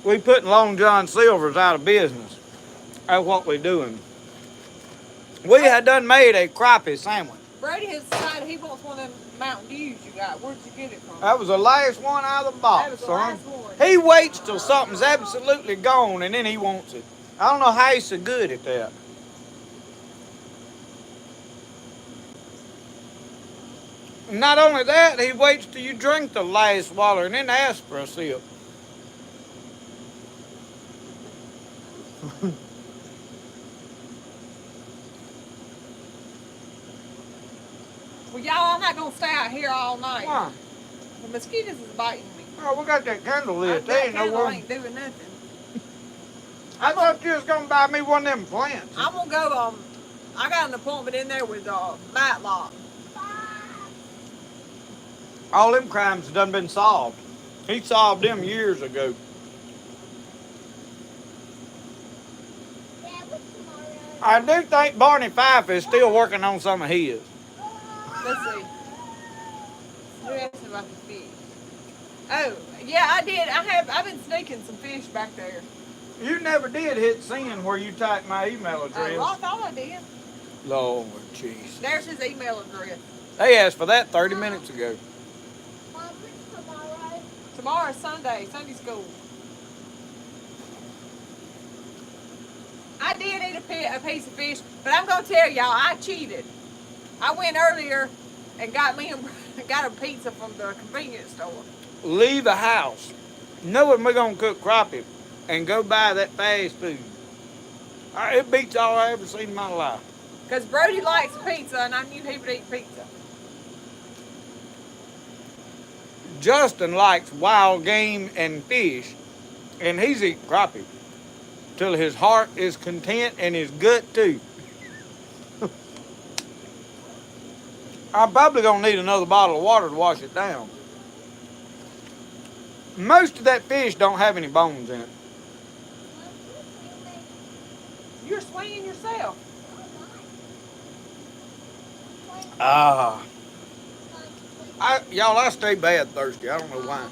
S1: We putting Long John Silver's out of business. That's what we doing. We had done made a crappie sandwich.
S3: Brady has decided he wants one of them Mountain Dews you got. Where'd you get it from?
S1: That was the last one out of the box,
S3: That was the
S1: son.
S3: last one.
S1: He waits till something's absolutely gone and then he wants it. I don't know how he's so good at that. Not only that, he waits till you drink the last water and then ask for a sip.
S3: Well, y'all, I'm not going to stay out here all night.
S1: Why?
S3: The mosquitoes is biting me.
S1: Oh, we got that candle lit. There
S3: That
S1: ain't no
S3: candle
S1: one.
S3: ain't doing nothing.
S1: I thought you was gonna buy me one of them plants.
S3: I'm going to go, I got an appointment in there with Matlock.
S1: All them crimes have done been solved. He solved them years ago. I do think Barney Fife is still working on some of his.
S3: Let's see. Who asked about the fish? Oh, yeah, I did. I've been sneaking some fish back there.
S1: You never did hit send where you typed my email address.
S3: Well, I thought I did.
S1: Lord jeez.
S3: There's his email address.
S1: They asked for that 30 minutes ago.
S3: Tomorrow's Sunday, Sunday school. I did eat a piece of fish, but I'm going to tell y'all, I cheated. I went earlier and got a pizza from the convenience store.
S1: Leave the house knowing we're gonna cook crappie and go buy that fast food. It beats all I ever seen in my life.
S3: Because Brody likes pizza, and I knew he would eat pizza.
S1: Justin likes wild game and fish, and he's eating crappie till his heart is content and his gut too. I'm probably gonna need another bottle of water to wash it down. Most of that fish don't have any bones in it.
S3: You're swinging yourself.
S1: Y'all, I stay bad thirsty. I don't know why.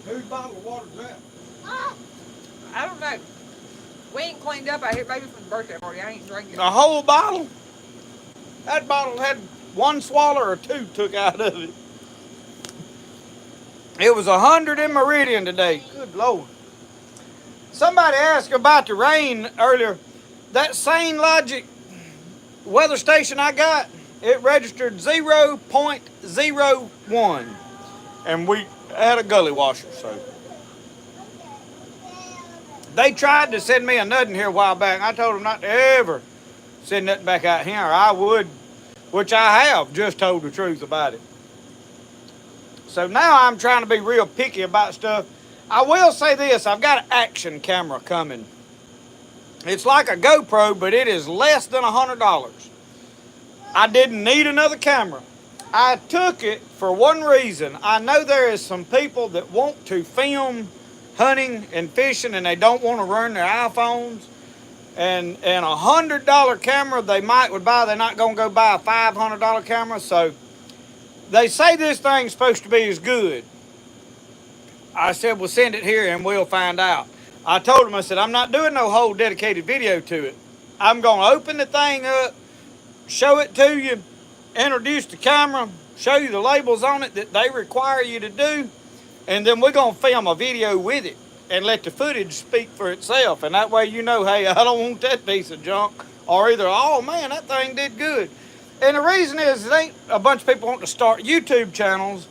S1: Whose bottle of water's that?
S3: I don't know. We ain't cleaned up out here. Maybe from the birthday party. I ain't drinking.
S1: A whole bottle? That bottle had one swallow or two took out of it. It was 100 in Meridian today. Good Lord. Somebody asked about the rain earlier. That same Logic weather station I got, it registered 0.01. And we had a gully washer, so. They tried to send me a nut in here a while back. I told them not to ever send nothing back out here. I would, which I have just told the truth about it. So now I'm trying to be real picky about stuff. I will say this, I've got an action camera coming. It's like a GoPro, but it is less than $100. I didn't need another camera. I took it for one reason. I know there is some people that want to film hunting and fishing and they don't want to run their iPhones. And $100 camera they would buy, they're not going to go buy a $500 camera. So they say this thing's supposed to be as good. I said, well, send it here and we'll find out. I told them, I said, I'm not doing no whole dedicated video to it. I'm going to open the thing up, show it to you, introduce the camera, show you the labels on it that they require you to do, and then we're going to film a video with it and let the footage speak for itself. And that way you know, hey, I don't want that piece of junk, or either, oh man, that thing did good. And the reason is, it ain't a bunch of people want to start YouTube channels.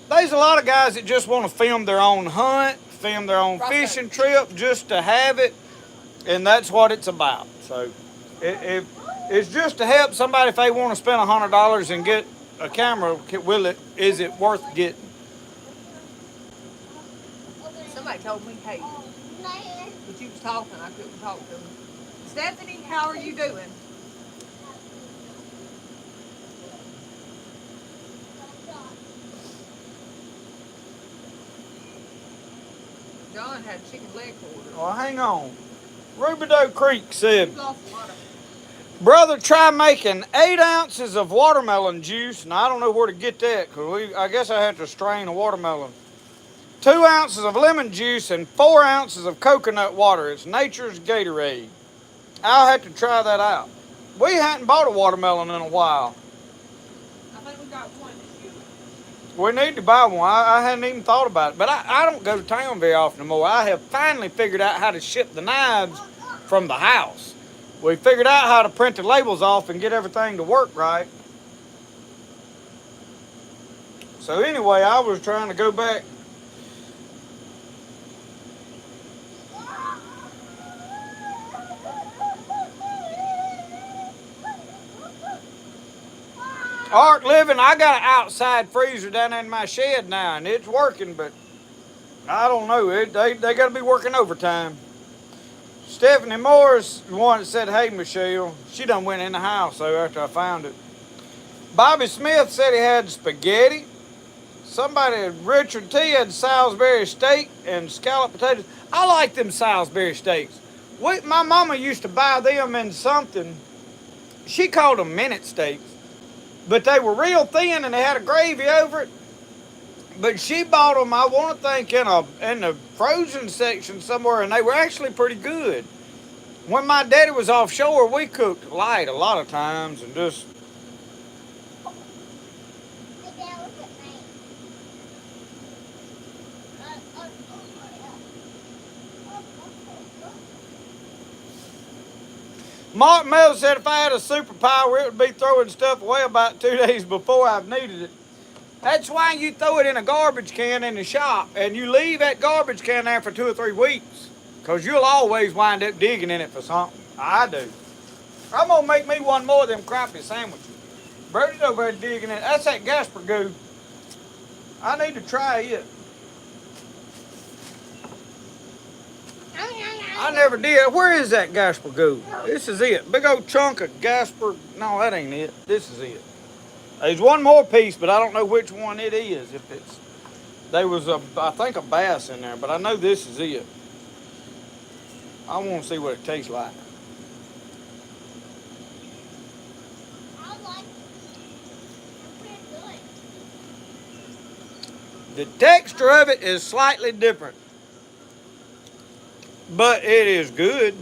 S1: There's a lot of guys that just want to film their own hunt, film their own fishing trip just to have it, and that's what it's about. So it's just to help somebody if they want to spend $100 and get a camera. Is it worth getting?
S3: Somebody told me, hey, but you was talking, I couldn't talk to them. Stephanie, how are you doing? John had chicken leg quarters.
S1: Well, hang on. Rubidoux Creek said,
S3: You lost a lot of
S1: brother, try making 8 ounces of watermelon juice. Now, I don't know where to get that, because I guess I have to strain a watermelon. 2 ounces of lemon juice and 4 ounces of coconut water. It's nature's Gatorade. I'll have to try that out. We hadn't bought a watermelon in a while.
S3: I think we got one this year.
S1: We need to buy one. I hadn't even thought about it. But I don't go to town very often anymore. I have finally figured out how to ship the knives from the house. We figured out how to print the labels off and get everything to work right. So anyway, I was trying to go back. Art Living, I got an outside freezer down in my shed now, and it's working, but I don't know. They got to be working overtime. Stephanie Morris, the one that said, hey, Michelle, she done went in the house, though, after I found it. Bobby Smith said he had spaghetti. Richard T had Salisbury steak and scalloped potatoes. I like them Salisbury steaks. My mama used to buy them in something. She called them minute steaks. But they were real thin and they had a gravy over it. But she bought them, I want to think, in the frozen section somewhere, and they were actually pretty good. When my daddy was offshore, we cooked light a lot of times and just... Mark Mills said if I had a superpower, it would be throwing stuff away about 2 days before I've needed it. That's why you throw it in a garbage can in the shop, and you leave that garbage can there for 2 or 3 weeks, because you'll always wind up digging in it for something. I do. I'm going to make me one more of them crappy sandwiches. Brody's over there digging in it. That's that Gasper goo. I need to try it. I never did. Where is that Gasper goo? This is it. Big old chunk of Gasper. No, that ain't it. This is it. There's one more piece, but I don't know which one it is. If it's There was I think a bass in there, but I know this is it. I want to see what it tastes like.
S2: I like it. Pretty good.
S1: The texture of it is slightly different, but it is good.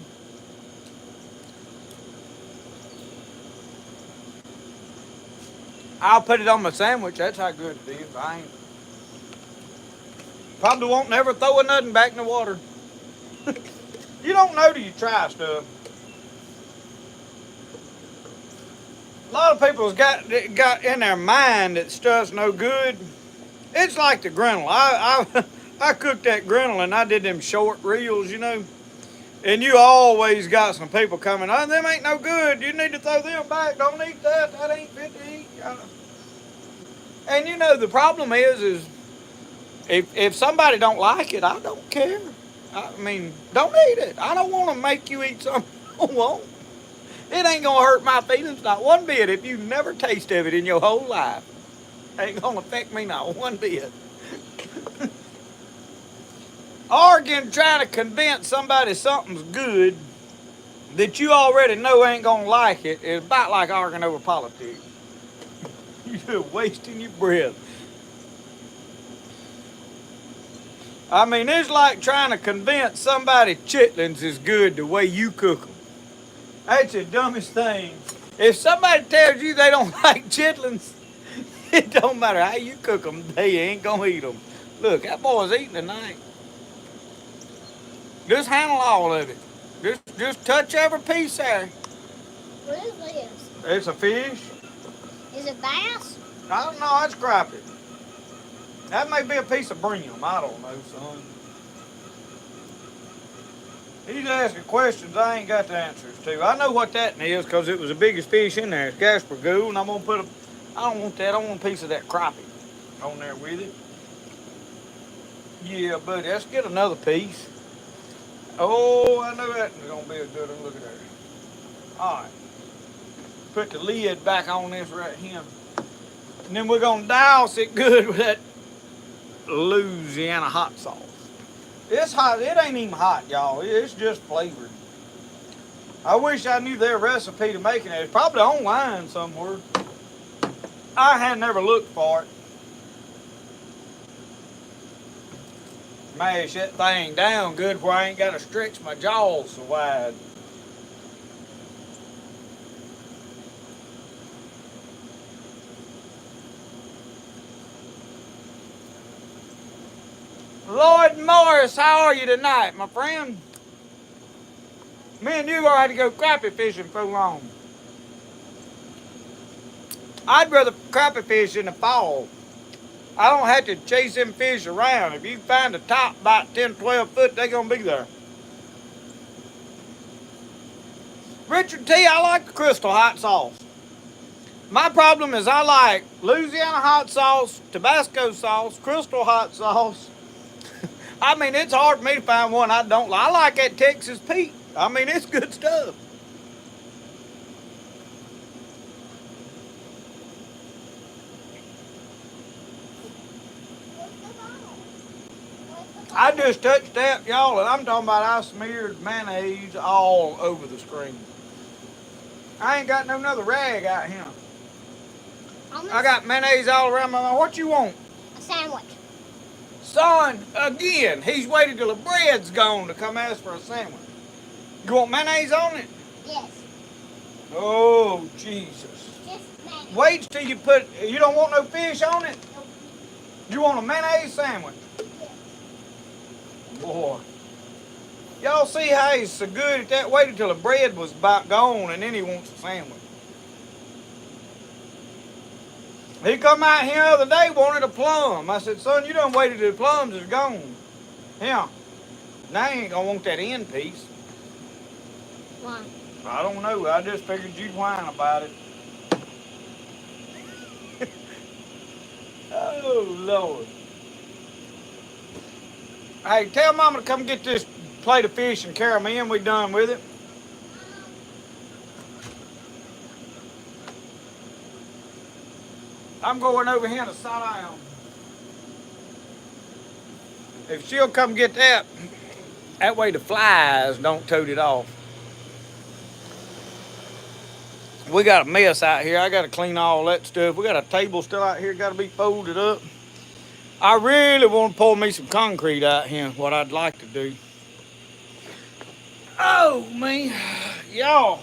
S1: I'll put it on my sandwich. That's how good it is. I ain't probably won't never throw nothing back in the water. You don't know till you try stuff. A lot of people's got in their mind that stuff's no good. It's like the grinnell. I cooked that grinnell and I did them short reels, you know. And you always got some people coming, oh, them ain't no good. You need to throw them back. Don't eat that. That ain't fit to eat. And you know, the problem is if somebody don't like it, I don't care. I mean, don't eat it. I don't want to make you eat something you don't want. It ain't going to hurt my feelings not one bit if you never tasted it in your whole life. It ain't going to affect me not one bit. Arguing, trying to convince somebody something's good that you already know ain't going to like it is about like arguing over politics. You're wasting your breath. I mean, it's like trying to convince somebody chitlins is good the way you cook them. That's the dumbest thing. If somebody tells you they don't like chitlins, it don't matter how you cook them, they ain't gonna eat them. Look, that boy's eating tonight. Just handle all of it. Just touch every piece there.
S2: What is this?
S1: It's a fish.
S2: Is it bass?
S1: I don't know, that's crappie. That may be a piece of brim. I don't know, son. He's asking questions I ain't got the answers to. I know what that is because it was the biggest fish in there. It's Gasper goo, and I'm going to put I don't want that. I want a piece of that crappie on there with it. Yeah, buddy, let's get another piece. Oh, I know that's going to be a good one. Look at that. All right. Put the lid back on this right here. And then we're going to douse it good with that Louisiana hot sauce. It's hot. It ain't even hot, y'all. It's just flavored. I wish I knew their recipe to making it. It's probably online somewhere. I had never looked for it. Mash that thing down good where I ain't got to stretch my jaws so wide. Lloyd Morris, how are you tonight, my friend? Me and you had to go crappie fishing for long. I'd rather crappie fish in the fall. I don't have to chase them fish around. If you find a top about 10, 12 foot, they're going to be there. Richard T, I like the Crystal hot sauce. My problem is I like Louisiana hot sauce, Tabasco sauce, Crystal hot sauce. I mean, it's hard for me to find one I don't like. I like that Texas Pete. I mean, it's good stuff. I just touched that, y'all, and I'm talking about I smeared mayonnaise all over the screen. I ain't got no another rag out here. I got mayonnaise all around my mouth. What you want?
S2: A sandwich.
S1: Son, again, he's waited till the bread's gone to come ask for a sandwich. You want mayonnaise on it?
S2: Yes.
S1: Oh, Jesus.
S2: Just mayonnaise.
S1: Wait till you put, you don't want no fish on it?
S2: Nope.
S1: You want a mayonnaise sandwich?
S2: Yes.
S1: Boy. Y'all see how he's so good at that? Waited till the bread was about gone and then he wants a sandwich. He come out here the other day, wanted a plum. I said, son, you done waited till the plums is gone. Yeah. Now you ain't gonna want that end piece.
S2: Why?
S1: I don't know. I just figured you'd whine about it. Oh, Lord. Hey, tell Mama to come get this plate of fish and carry me in. We done with it. I'm going over here to sit down. If she'll come get that, that way the flies don't tote it off. We got a mess out here. I got to clean all that stuff. We got a table still out here, got to be folded up. I really want to pour me some concrete out here, what I'd like to do. Oh, man. Y'all.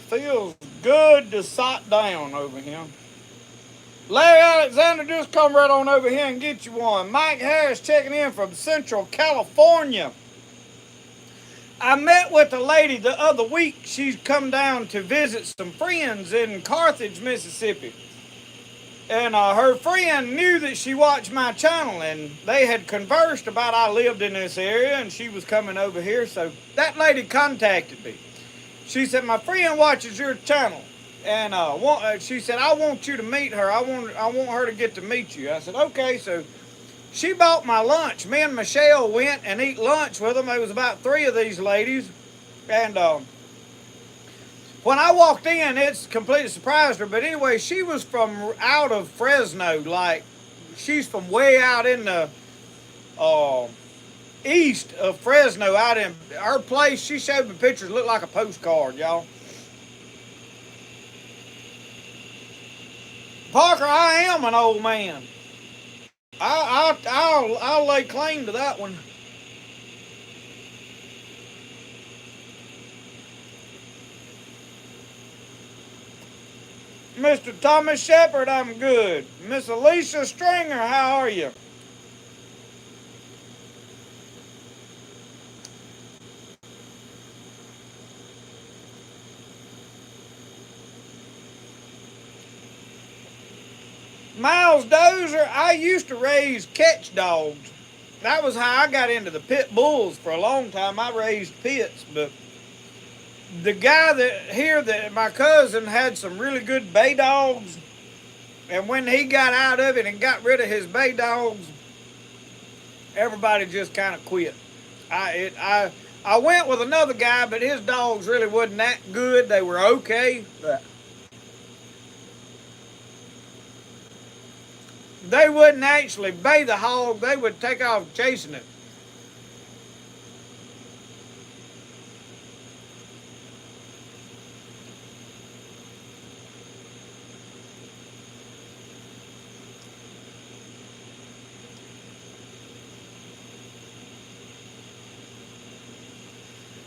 S1: Feels good to sit down over here. Larry Alexander, just come right on over here and get you one. Mike Harris checking in from Central California. I met with a lady the other week. She's come down to visit some friends in Carthage, Mississippi. And her friend knew that she watched my channel, and they had conversed about I lived in this area and she was coming over here. So that lady contacted me. She said, my friend watches your channel. And she said, I want you to meet her. I want her to get to meet you. I said, okay. So she bought my lunch. Me and Michelle went and eat lunch with them. There was about 3 of these ladies. And when I walked in, it's completely surprised her. But anyway, she was from out of Fresno. Like, she's from way out in the east of Fresno. Out in her place, she showed me pictures. Looked like a postcard, y'all. Parker, I am an old man. I'll lay claim to that one. Mr. Thomas Shepard, I'm good. Miss Alicia Stringer, how are you? Miles Dozer, I used to raise catch dogs. That was how I got into the pit bulls for a long time. I raised pits, but the guy that my cousin had some really good bay dogs, and when he got out of it and got rid of his bay dogs, everybody just kind of quit. I went with another guy, but his dogs really wasn't that good. They were okay, but they wouldn't actually bay the hog. They would take off chasing it.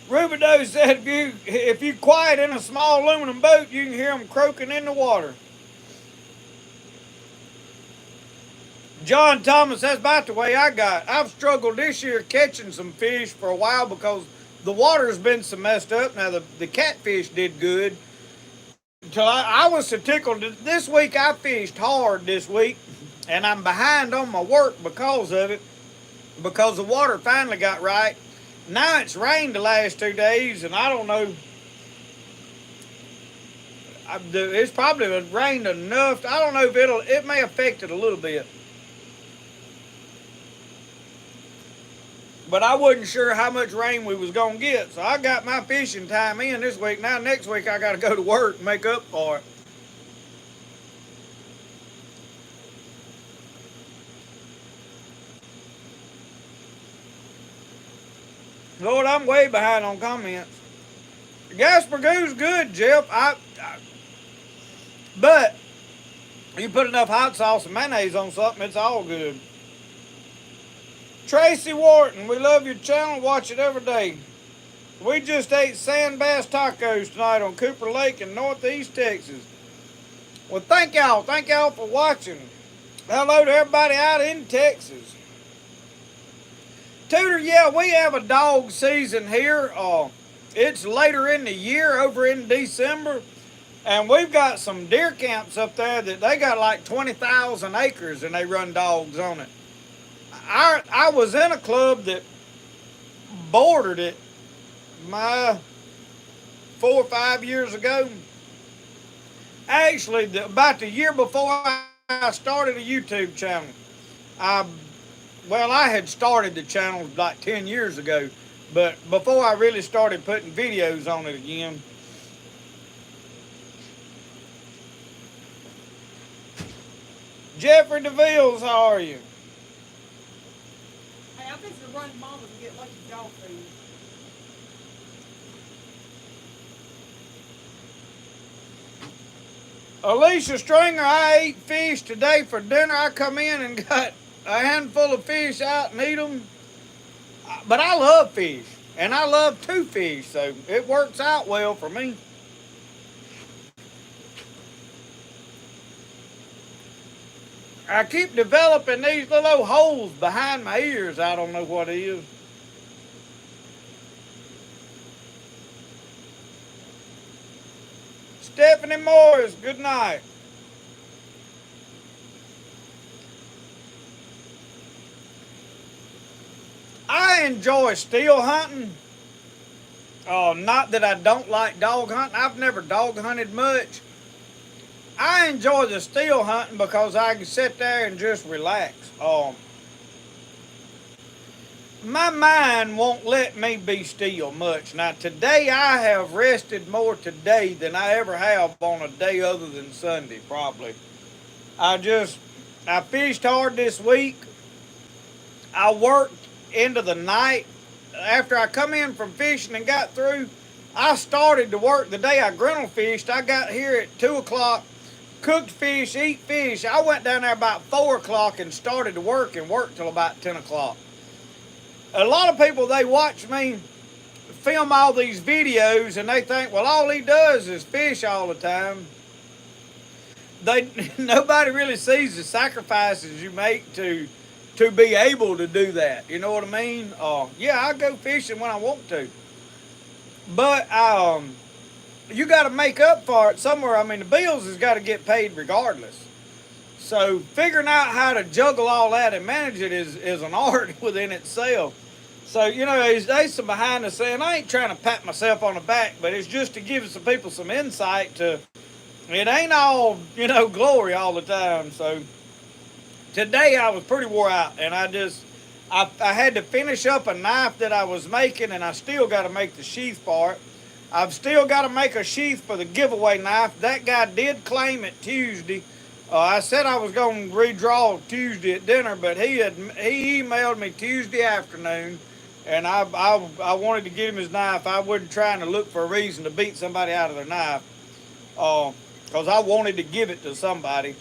S1: Rubidoux said if you quiet in a small aluminum boat, you can hear them croaking in the water. John Thomas, that's about the way I got. I've struggled this year catching some fish for a while because the water's been so messed up. Now, the catfish did good. Until I was so tickled. This week I fished hard this week, and I'm behind on my work because of it, because the water finally got right. Now it's rained the last 2 days, and I don't know. It's probably rained enough. I don't know if it may affect it a little bit. But I wasn't sure how much rain we was going to get. So I got my fishing time in this week. Now next week I got to go to work and make up for it. Lord, I'm way behind on comments. Gasper goes good, Jeff. But you put enough hot sauce and mayonnaise on something, it's all good. Tracy Wharton, we love your channel. Watch it every day. We just ate sand bass tacos tonight on Cooper Lake in Northeast Texas. Well, thank y'all. Thank y'all for watching. Hello to everybody out in Texas. Tudor, yeah, we have a dog season here. It's later in the year, over in December. And we've got some deer camps up there that they got like 20,000 acres and they run dogs on it. I was in a club that bordered it 4 or 5 years ago. Actually, about the year before I started a YouTube channel. I had started the channel like 10 years ago, but before I really started putting videos on it again. Jeffrey DeVilles, how are you?
S3: run to Mama's and get Lucky dog food.
S1: Alicia Stringer, I ate fish today for dinner. I come in and got a handful of fish out and eat them. But I love fish, and I love to fish, so it works out well for me. I keep developing these little holes behind my ears. I don't know what it is. Stephanie Morris, good night. I enjoy steel hunting. Not that I don't like dog hunting. I've never dog hunted much. I enjoy the steel hunting because I can sit there and just relax. My mind won't let me be still much. Now today I have rested more today than I ever have on a day other than Sunday, probably. I fished hard this week. I worked into the night. After I come in from fishing and got through, I started to work the day I griddle fished. I got here at 2 o'clock, cooked fish, eat fish. I went down there about 4 o'clock and started to work and worked till about 10 o'clock. A lot of people, they watch me film all these videos and they think, well, all he does is fish all the time. Nobody really sees the sacrifices you make to be able to do that. You know what I mean? Yeah, I go fishing when I want to. But you got to make up for it somewhere. I mean, the bills has got to get paid regardless. So figuring out how to juggle all that and manage it is an art within itself. So, you know, there's some behind the scenes. I ain't trying to pat myself on the back, but it's just to give some people some insight to, it ain't all, you know, glory all the time. So today I was pretty wore out, and I had to finish up a knife that I was making, and I still got to make the sheath part. I've still got to make a sheath for the giveaway knife. That guy did claim it Tuesday. I said I was going to redraw Tuesday at dinner, but he emailed me Tuesday afternoon, and I wanted to get him his knife. I wasn't trying to look for a reason to beat somebody out of their knife, because I wanted to give it to somebody.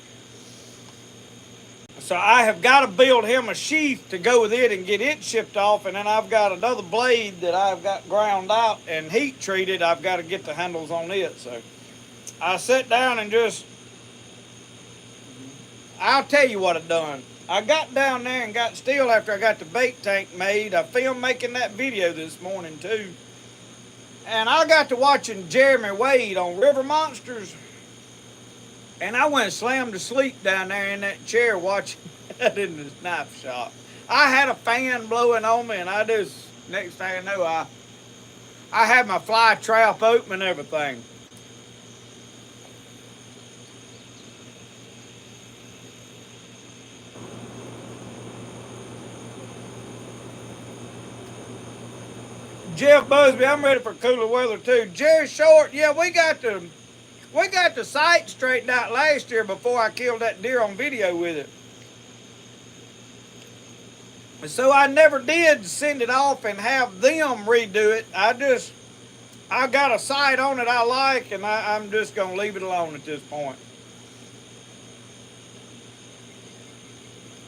S1: So I have got to build him a sheath to go with it and get it shipped off, and then I've got another blade that I've got ground out and heat treated. I've got to get the handles on it. So I sat down and I'll tell you what I done. I got down there and got still after I got the bait tank made. I filmed making that video this morning too. And I got to watching Jeremy Wade on River Monsters. And I went and slammed to sleep down there in that chair watching that in the knife shop. I had a fan blowing on me, and next thing I know, I had my fly trap open and everything. Jeff Busby, I'm ready for cooler weather too. Jerry Short, yeah, we got the sight straightened out last year before I killed that deer on video with it. So I never did send it off and have them redo it. I got a sight on it I like, and I'm just going to leave it alone at this point.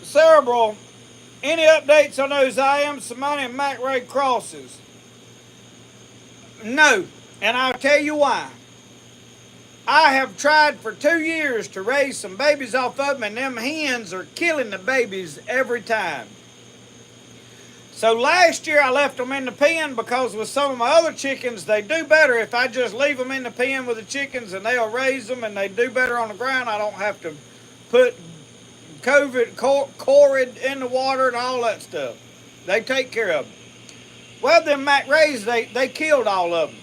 S1: Cerebral, any updates on those I Am Simone and Mac Ray crosses? No, and I'll tell you why. I have tried for 2 years to raise some babies off of them, and them hens are killing the babies every time. So last year I left them in the pen because with some of my other chickens, they do better if I just leave them in the pen with the chickens, and they'll raise them and they do better on the ground. I don't have to put Corid in the water and all that stuff. They take care of them. Well, them Mac Rays, they killed all of them.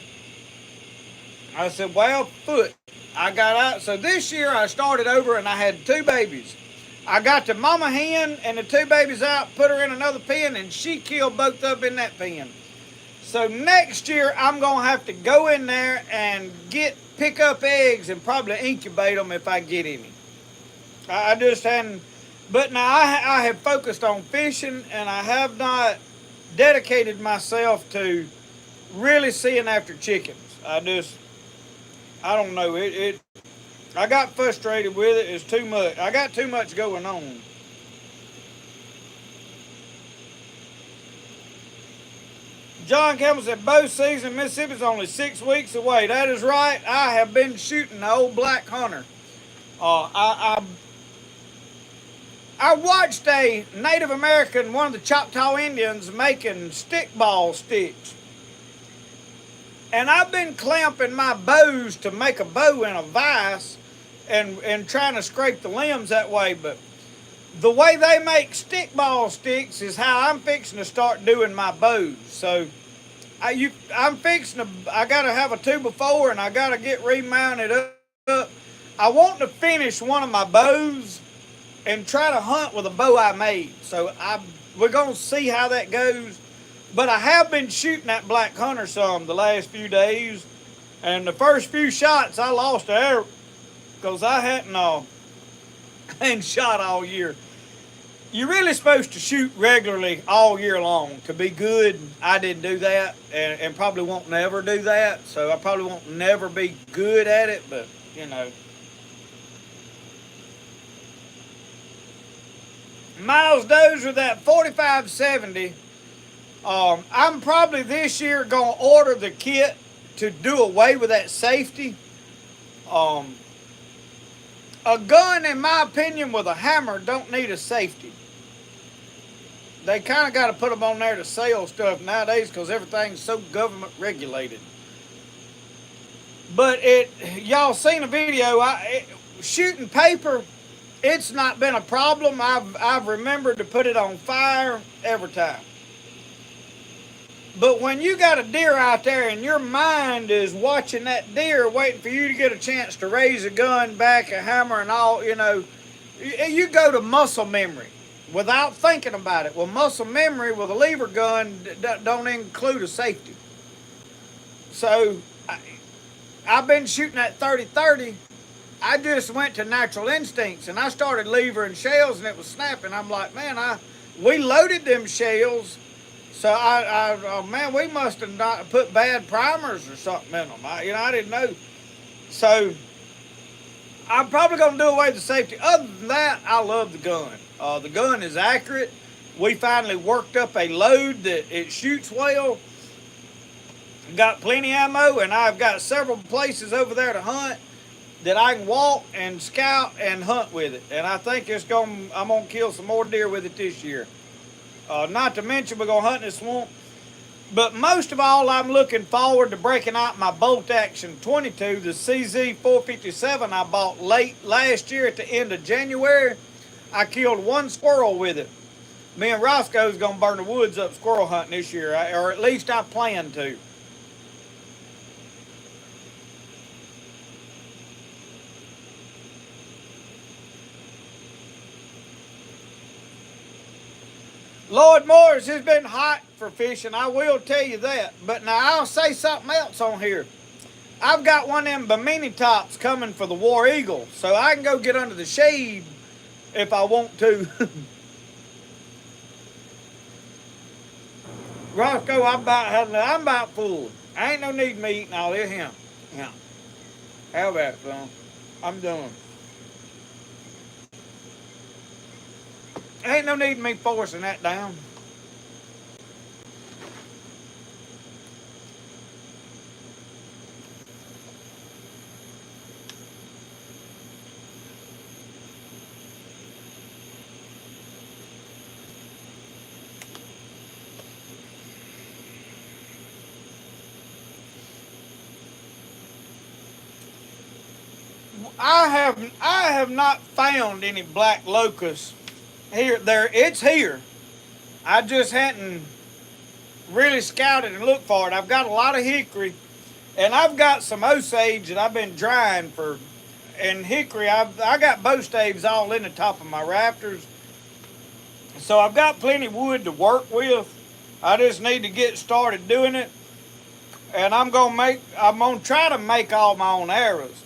S1: I said, well, foot. I got out. So this year I started over and I had 2 babies. I got the mama hen and the 2 babies out, put her in another pen, and she killed both of them in that pen. So next year I'm going to have to go in there and pick up eggs and probably incubate them if I get any. I just hadn't. But now I have focused on fishing, and I have not dedicated myself to really seeing after chickens. I don't know, I got frustrated with it. It's too much. I got too much going on. John Campbell said, bow season Mississippi's only 6 weeks away. That is right. I have been shooting the old black hunter. I watched a Native American, one of the Choctaw Indians, making stickball sticks. And I've been clamping my bows to make a bow in a vise and trying to scrape the limbs that way. But the way they make stickball sticks is how I'm fixing to start doing my bows. So I got to have a 2x4 and I got to get remounted up. I want to finish one of my bows and try to hunt with a bow I made. So we're going to see how that goes. But I have been shooting that black hunter some the last few days. And the first few shots, I lost an arrow because I hadn't shot all year. You're really supposed to shoot regularly all year long to be good. I didn't do that and probably won't never do that. So I probably won't never be good at it, but you know. Miles Dozier, that 4570, I'm probably this year going to order the kit to do away with that safety. A gun, in my opinion, with a hammer don't need a safety. They kind of got to put them on there to sell stuff nowadays because everything's so government regulated. But y'all seen a video, shooting paper, it's not been a problem. I've remembered to put it on fire every time. But when you got a deer out there and your mind is watching that deer, waiting for you to get a chance to raise a gun, back a hammer and all, you know, you go to muscle memory without thinking about it. Well, muscle memory with a lever gun don't include a safety. So I've been shooting that 30-30. I just went to natural instincts and I started levering shells and it was snapping. I'm like, man, we loaded them shells. So man, we must have not put bad primers or something in them. I didn't know. So I'm probably going to do away with the safety. Other than that, I love the gun. The gun is accurate. We finally worked up a load that it shoots well. Got plenty of ammo, and I've got several places over there to hunt that I can walk and scout and hunt with it. And I think I'm going to kill some more deer with it this year. Not to mention we're going to hunt in the swamp. But most of all, I'm looking forward to breaking out my bolt action 22, the CZ 457 I bought late last year at the end of January. I killed one squirrel with it. Me and Rosco's going to burn the woods up squirrel hunting this year, or at least I plan to. Lord Morris has been hot for fishing, I will tell you that. But now I'll say something else on here. I've got one of them Bimini tops coming for the War Eagle, so I can go get under the shade if I want to. Roscoe, I'm about full. I ain't no need me eating all this him. Yeah. How about it, son? I'm done. Ain't no need me forcing that down. I have not found any black locust there. It's here. I just hadn't really scouted and looked for it. I've got a lot of hickory, and I've got some Osage that I've been drying for. And hickory, I got bow staves all in the top of my rafters, so I've got plenty of wood to work with. I just need to get started doing it, and I'm gonna try to make all my own arrows.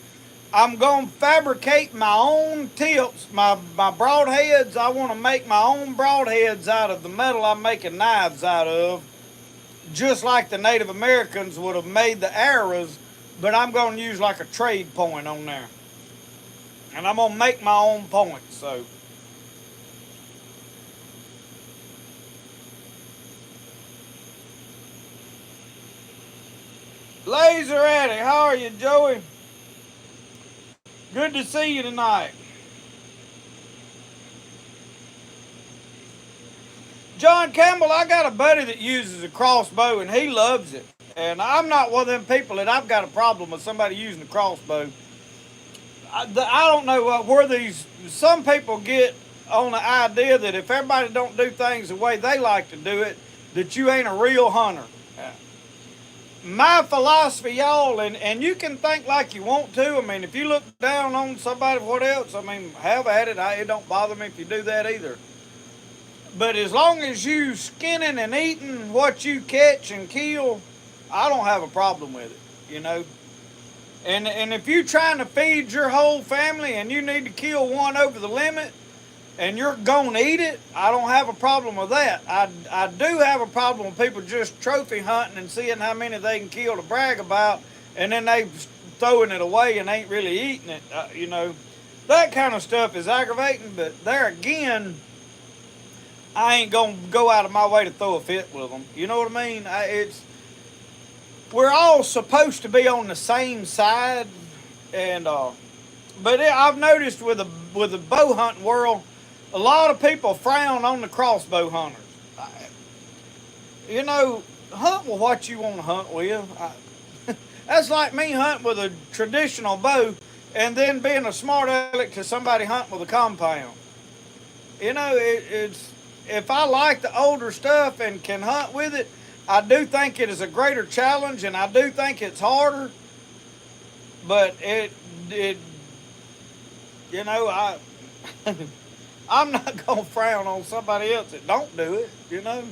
S1: I'm going to fabricate my own tips, my broadheads. I want to make my own broadheads out of the metal I'm making knives out of, just like the Native Americans would have made the arrows, but I'm going to use like a trade point on there. And I'm going to make my own points, so. Laser Addy, how are you, Joey? Good to see you tonight. John Campbell, I got a buddy that uses a crossbow and he loves it. And I'm not one of them people that I've got a problem with somebody using a crossbow. I don't know where some people get on the idea that if everybody don't do things the way they like to do it, that you ain't a real hunter. My philosophy, y'all, and you can think like you want to. I mean, if you look down on somebody, what else? I mean, have at it. It don't bother me if you do that either. But as long as you skinning and eating what you catch and kill, I don't have a problem with it, you know. And if you're trying to feed your whole family and you need to kill one over the limit and you're going to eat it, I don't have a problem with that. I do have a problem with people just trophy hunting and seeing how many they can kill to brag about, and then they throwing it away and ain't really eating it. You know, that kind of stuff is aggravating, but there again, I ain't going to go out of my way to throw a fit with them. You know what I mean? We're all supposed to be on the same side, and I've noticed with the bow hunting world, a lot of people frown on the crossbow hunters. You know, hunt with what you want to hunt with. That's like me hunting with a traditional bow and then being a smart aleck to somebody hunting with a compound. You know, it's if I like the older stuff and can hunt with it, I do think it is a greater challenge, and I do think it's harder. But you know, I'm not going to frown on somebody else that don't do it, you know.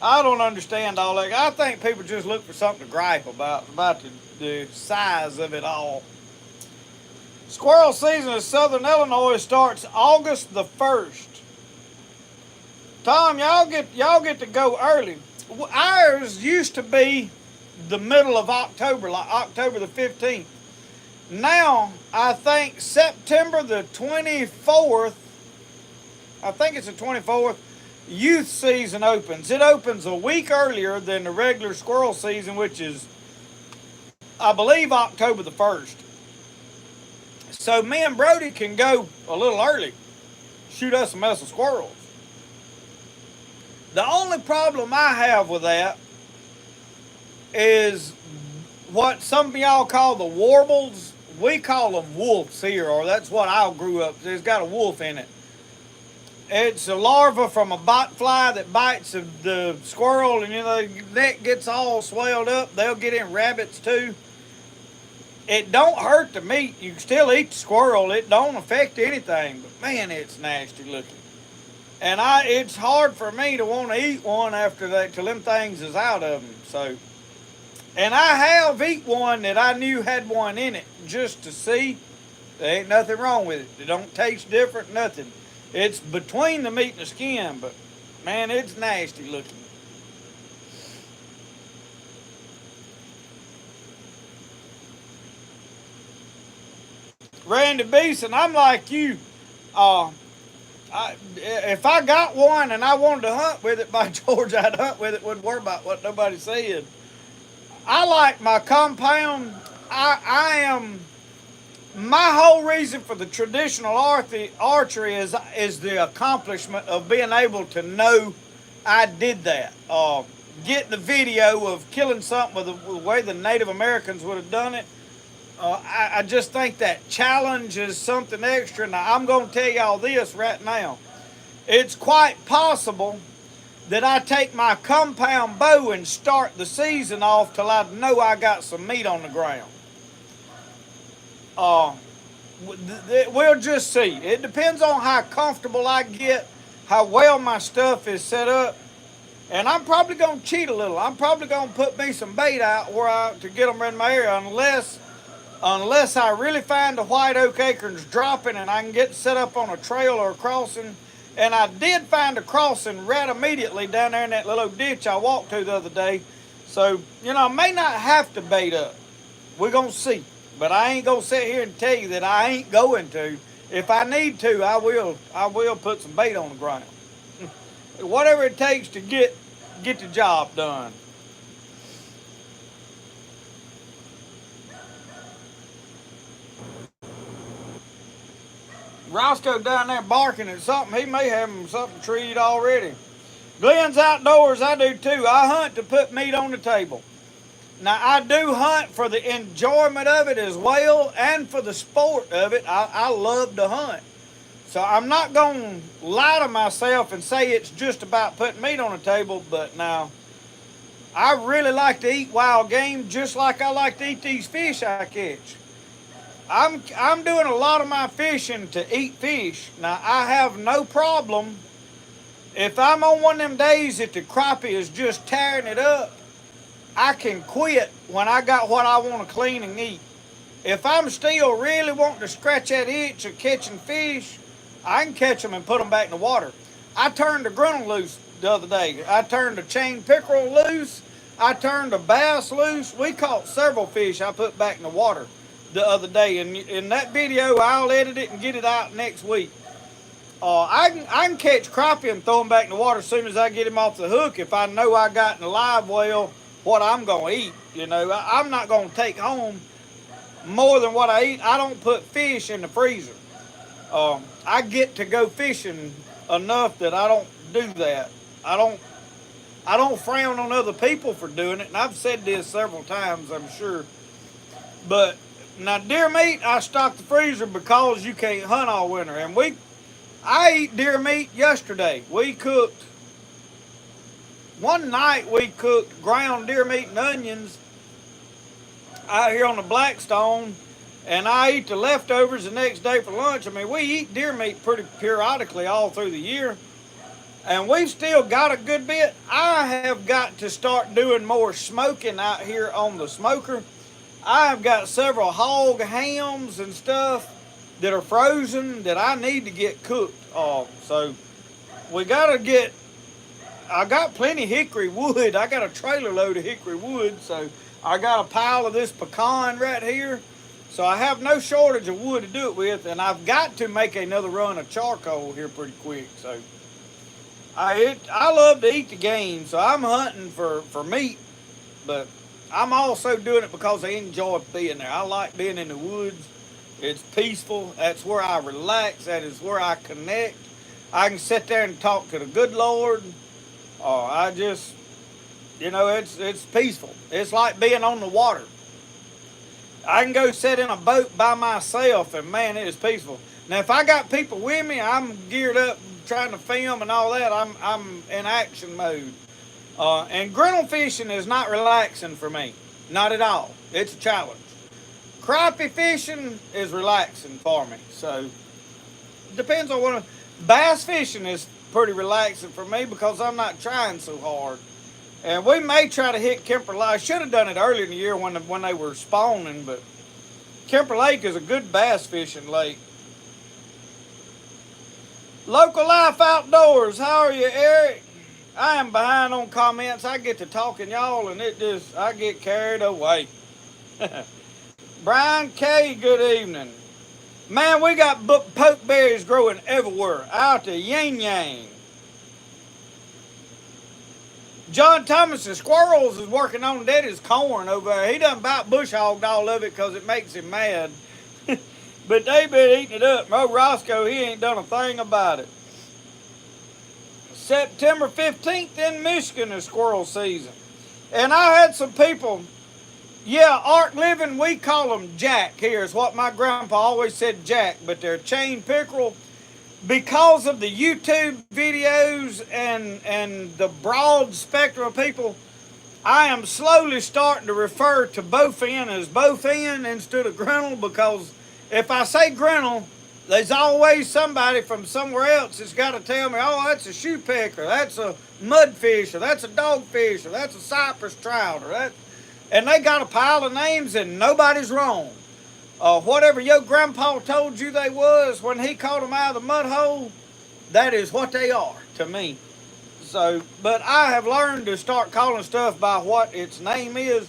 S1: I don't understand all that. I think people just look for something to gripe about the size of it all. Squirrel season in Southern Illinois starts August the 1st. Tom, y'all get to go early. Ours used to be the middle of October, like October the 15th. Now, I think September the 24th, I think it's the 24th, youth season opens. It opens a week earlier than the regular squirrel season, which is, I believe, October the 1st. So me and Brody can go a little early, shoot us a mess of squirrels. The only problem I have with that is what some of y'all call the warbles. We call them wolves here, or that's what I grew up. It's got a wolf in it. It's a larva from a bot fly that bites the squirrel, and you know, the neck gets all swelled up. They'll get in rabbits too. It don't hurt the meat. You can still eat the squirrel. It don't affect anything, but man, it's nasty looking. And it's hard for me to want to eat one after that till them things is out of them. So, and I have eat one that I knew had one in it just to see. There ain't nothing wrong with it. It don't taste different, nothing. It's between the meat and the skin, but man, it's nasty looking. Randy Beeson, I'm like you. If I got one and I wanted to hunt with it, by George, I'd hunt with it. Wouldn't worry about what nobody said. I like my compound. My whole reason for the traditional archery is the accomplishment of being able to know I did that. Getting the video of killing something with the way the Native Americans would have done it. I just think that challenge is something extra. Now, I'm going to tell y'all this right now. It's quite possible that I take my compound bow and start the season off till I know I got some meat on the ground. We'll just see. It depends on how comfortable I get, how well my stuff is set up. And I'm probably going to cheat a little. I'm probably going to put me some bait out to get them in my area, unless unless I really find the white oak acorns dropping and I can get set up on a trail or a crossing. And I did find a crossing right immediately down there in that little ditch I walked to the other day. So, you know, I may not have to bait up. We're going to see. But I ain't going to sit here and tell you that I ain't going to. If I need to, I will put some bait on the ground. Whatever it takes to get the job done. Rosco down there barking at something. He may have something treed already. Glenn's outdoors. I do too. I hunt to put meat on the table. Now, I do hunt for the enjoyment of it as well and for the sport of it. I love to hunt. So I'm not going to lie to myself and say it's just about putting meat on the table, but now, I really like to eat wild game just like I like to eat these fish I catch. I'm doing a lot of my fishing to eat fish. Now, I have no problem if I'm on one of them days that the crappie is just tearing it up. I can quit when I got what I want to clean and eat. If I'm still really wanting to scratch that itch of catching fish, I can catch them and put them back in the water. I turned the grinnell loose the other day. I turned the chain pickerel loose. I turned the bass loose. We caught several fish I put back in the water the other day. And in that video, I'll edit it and get it out next week. I can catch crappie and throw them back in the water as soon as I get him off the hook if I know I got in the live well what I'm going to eat. You know, I'm not going to take home more than what I eat. I don't put fish in the freezer. I get to go fishing enough that I don't do that. I don't frown on other people for doing it, and I've said this several times, I'm sure. But now deer meat, I stock the freezer because you can't hunt all winter. And I ate deer meat yesterday. One night we cooked ground deer meat and onions out here on the Blackstone, and I eat the leftovers the next day for lunch. I mean, we eat deer meat pretty periodically all through the year, and we've still got a good bit. I have got to start doing more smoking out here on the smoker. I have got several hog hams and stuff that are frozen that I need to get cooked. So we got to get, I got plenty of hickory wood. I got a trailer load of hickory wood, so I got a pile of this pecan right here. So I have no shortage of wood to do it with, and I've got to make another run of charcoal here pretty quick. So I love to eat the game, so I'm hunting for meat, but I'm also doing it because I enjoy being there. I like being in the woods. It's peaceful. That's where I relax. That is where I connect. I can sit there and talk to the good Lord. I just, you know, it's peaceful. It's like being on the water. I can go sit in a boat by myself, and man, it is peaceful. Now, if I got people with me, I'm geared up trying to film and all that. I'm in action mode. And grinnell fishing is not relaxing for me. Not at all. It's a challenge. Crappie fishing is relaxing for me. So, it depends on what. Bass fishing is pretty relaxing for me because I'm not trying so hard. And we may try to hit Kemper Lake. I should have done it earlier in the year when they were spawning, but Kemper Lake is a good bass fishing lake. Local Life Outdoors, how are you, Eric? I am behind on comments. I get to talking, y'all, and I get carried away. Brian K., good evening. Man, we got pokeberries growing everywhere. Out to Yin Yang. John Thomas's squirrels is working on Daddy's corn over there. He done about bush hogged all of it because it makes him mad. But they been eating it up. Mo Rosco, he ain't done a thing about it. September 15th in Michigan is squirrel season. And I had some people, Ark Living, we call them Jack here, is what my grandpa always said, Jack, but they're chain pickerel. Because of the YouTube videos and the broad spectrum of people, I am slowly starting to refer to bowfin as bowfin instead of grinnell, because if I say grinnell, there's always somebody from somewhere else that's got to tell me, oh, that's a shoepecker, that's a mudfish, or that's a dogfish, or that's a cypress trout, and they got a pile of names and nobody's wrong. Whatever your grandpa told you they was when he caught them out of the mud hole, that is what they are to me. So, but I have learned to start calling stuff by what its name is,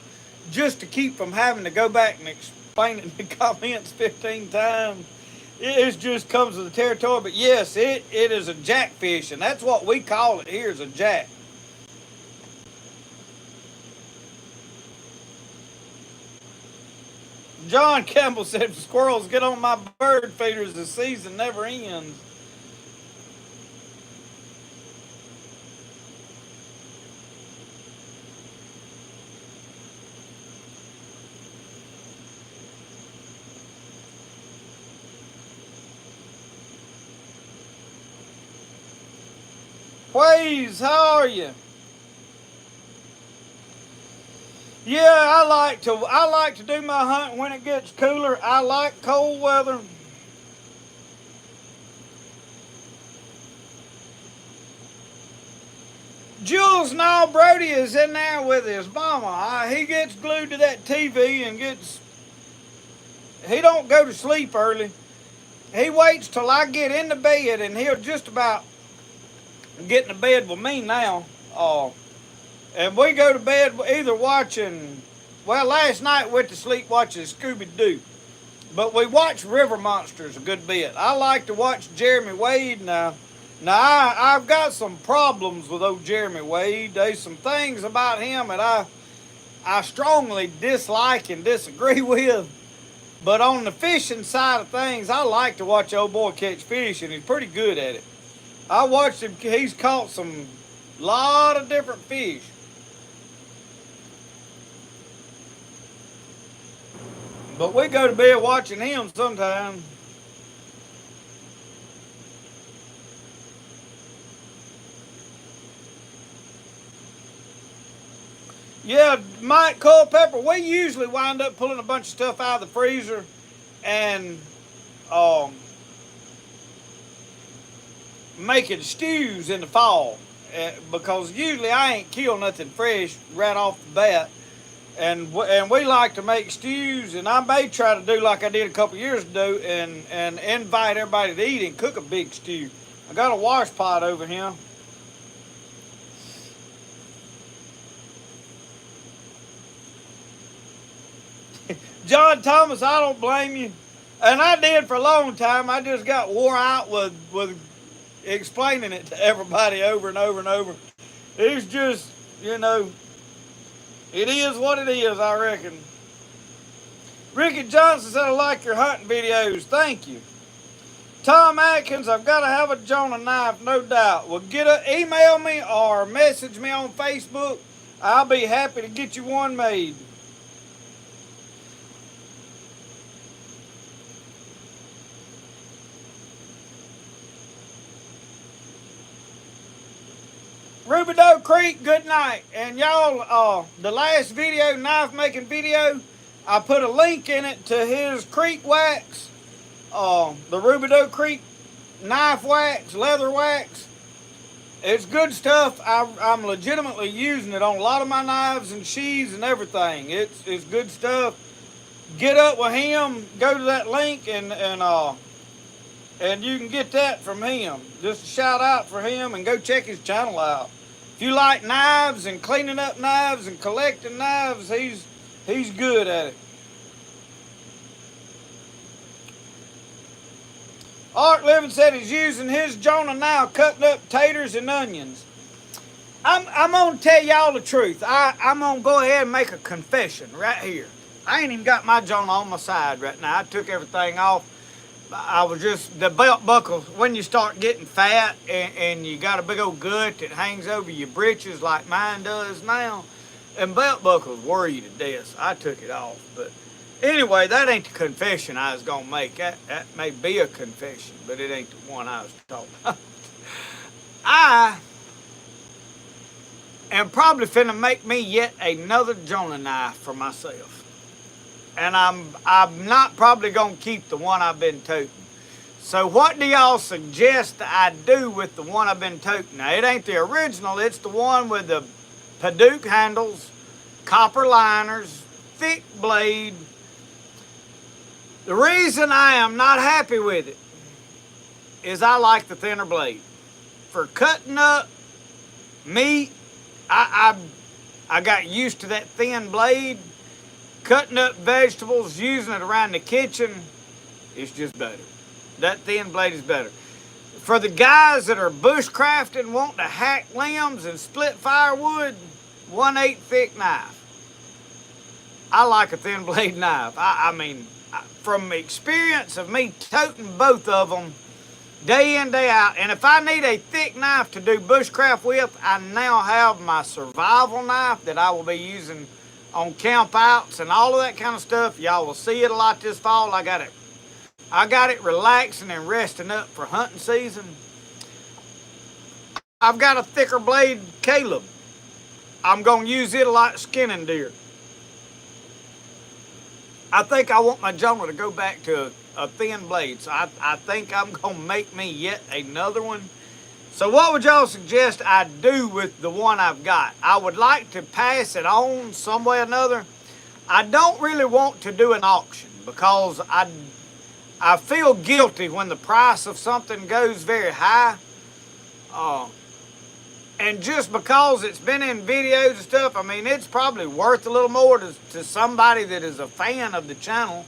S1: just to keep from having to go back and explain it in the comments 15 times. It just comes with the territory. But yes, it is a jackfish, and that's what we call it here, is a jack. John Campbell said, squirrels get on my bird feeders, the season never ends. Waze, how are you? Yeah, I like to do my hunting when it gets cooler. I like cold weather. Jules Nile Brody is in there with his mama. He gets glued to that TV and he don't go to sleep early. He waits till I get into bed, and he'll just about get into bed with me now. And we go to bed either watching, well, last night we went to sleep watching Scooby-Doo. But we watch River Monsters a good bit. I like to watch Jeremy Wade now. Now, I've got some problems with old Jeremy Wade. There's some things about him that I strongly dislike and disagree with. But on the fishing side of things, I like to watch old boy catch fish, and he's pretty good at it. I watched him, he's caught some lot of different fish. But we go to bed watching him sometimes. Yeah, Mike Culpepper, we usually wind up pulling a bunch of stuff out of the freezer and making stews in the fall. Because usually I ain't kill nothing fresh right off the bat. And we like to make stews, and I may try to do like I did a couple years ago and invite everybody to eat and cook a big stew. I got a wash pot over here. John Thomas, I don't blame you. And I did for a long time. I just got wore out with explaining it to everybody over and over and over. It's just, it is what it is, I reckon. Ricky Johnson said, I like your hunting videos. Thank you. Tom Atkins, I've got to have a Jonah knife, no doubt. Well, email me or message me on Facebook. I'll be happy to get you one made. Rubidoux Creek, good night. And y'all, the last video, knife making video, I put a link in it to his creek wax, the Rubidoux Creek knife wax, leather wax. It's good stuff. I'm legitimately using it on a lot of my knives and sheaths and everything. It's good stuff. Get up with him, go to that link, and you can get that from him. Just a shout out for him, and go check his channel out. If you like knives and cleaning up knives and collecting knives, he's good at it. Art Living said he's using his Jonah now, cutting up taters and onions. I'm gonna tell y'all the truth. I'm gonna go ahead and make a confession right here. I ain't even got my Jonah on my side right now. I took everything off. I was just, the belt buckles, when you start getting fat and you got a big old gut that hangs over your britches like mine does now, and belt buckles worry you to death. I took it off. But anyway, that ain't the confession I was going to make. That may be a confession, but it ain't the one I was talking about. I am probably finna make me yet another Jonah knife for myself. And I'm not probably going to keep the one I've been toting. So what do y'all suggest that I do with the one I've been toting? Now, it ain't the original. It's the one with the Paduke handles, copper liners, thick blade. The reason I am not happy with it is I like the thinner blade. For cutting up meat, I got used to that thin blade. Cutting up vegetables, using it around the kitchen, it's just better. That thin blade is better. For the guys that are bushcrafting, wanting to hack limbs and split firewood, 1/8 thick knife. I like a thin blade knife. I mean, from experience of me toting both of them day in, day out, and if I need a thick knife to do bushcraft with, I now have my survival knife that I will be using on camp outs and all of that kind of stuff. Y'all will see it a lot this fall. I got it relaxing and resting up for hunting season. I've got a thicker blade Caleb. I'm going to use it a lot skinning deer. I think I want my Jonah to go back to a thin blade. So I think I'm going to make me yet another one. So what would y'all suggest I do with the one I've got? I would like to pass it on some way or another. I don't really want to do an auction because I feel guilty when the price of something goes very high. And just because it's been in videos and stuff, I mean, it's probably worth a little more to somebody that is a fan of the channel.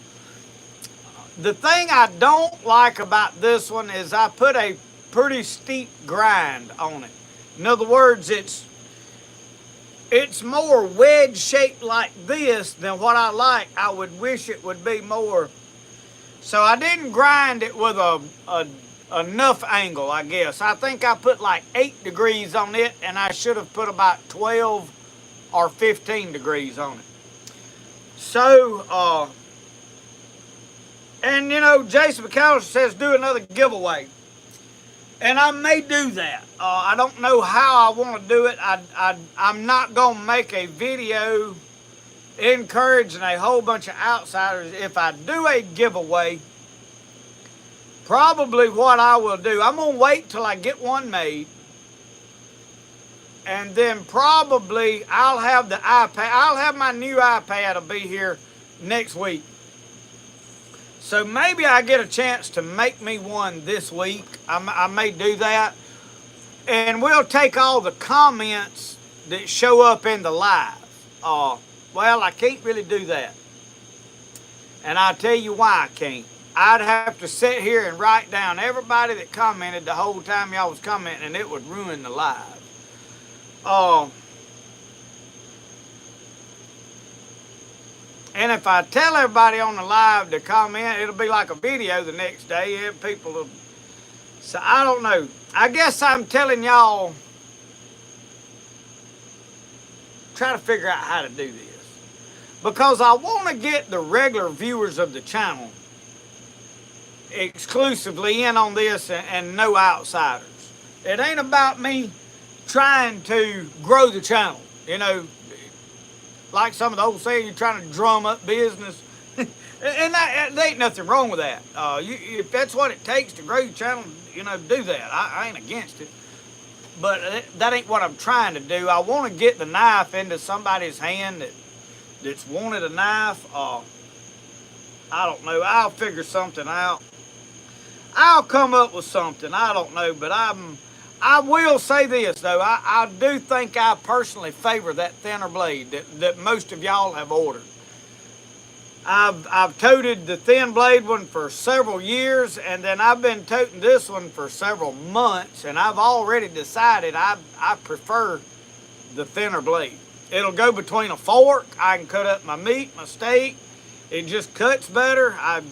S1: The thing I don't like about this one is I put a pretty steep grind on it. In other words, it's more wedge shaped like this than what I like. I would wish it would be more. So I didn't grind it with enough angle, I guess. I think I put like 8 degrees on it, and I should have put about 12 or 15 degrees on it. So, and you know, Jason McAllister says do another giveaway. And I may do that. I don't know how I want to do it. I'm not going to make a video encouraging a whole bunch of outsiders. If I do a giveaway, probably what I will do, I'm going to wait till I get one made. And then probably I'll have the iPad. I'll have my new iPad will be here next week. So maybe I get a chance to make me one this week. I may do that. And we'll take all the comments that show up in the live. Well, I can't really do that. And I'll tell you why I can't. I'd have to sit here and write down everybody that commented the whole time y'all was commenting, and it would ruin the live. And if I tell everybody on the live to comment, it'll be like a video the next day. People will. So I don't know. I guess I'm telling y'all, try to figure out how to do this. Because I want to get the regular viewers of the channel exclusively in on this and no outsiders. It ain't about me trying to grow the channel. You know, like some of the old saying, you're trying to drum up business. And there ain't nothing wrong with that. If that's what it takes to grow your channel, you know, do that. I ain't against it. But that ain't what I'm trying to do. I want to get the knife into somebody's hand that's wanted a knife. I don't know. I'll figure something out. I'll come up with something. I don't know. But I will say this, though. I do think I personally favor that thinner blade that most of y'all have ordered. I've toted the thin blade one for several years, and then I've been toting this one for several months, and I've already decided I prefer the thinner blade. It'll go between a fork. I can cut up my meat, my steak. It just cuts better. I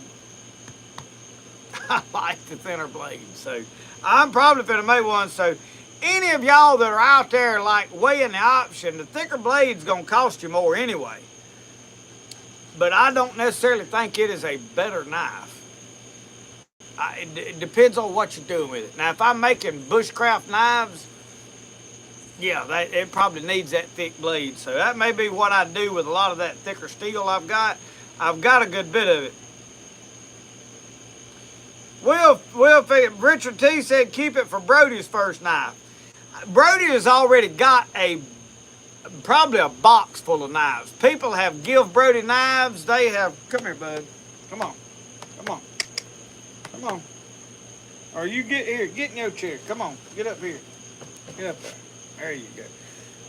S1: like the thinner blade, so I'm probably finna make one. So any of y'all that are out there like weighing the option, the thicker blade's gonna cost you more anyway. But I don't necessarily think it is a better knife. It depends on what you're doing with it. Now, if I'm making bushcraft knives, yeah, it probably needs that thick blade. So that may be what I do with a lot of that thicker steel I've got. I've got a good bit of it. Richard T said keep it for Brody's first knife. Brody has already got probably a box full of knives. People have give Brody knives. They have, come here, bud. Come on. Come on. Or you get here. Get in your chair. Come on. Get up here. Get up there. There you go.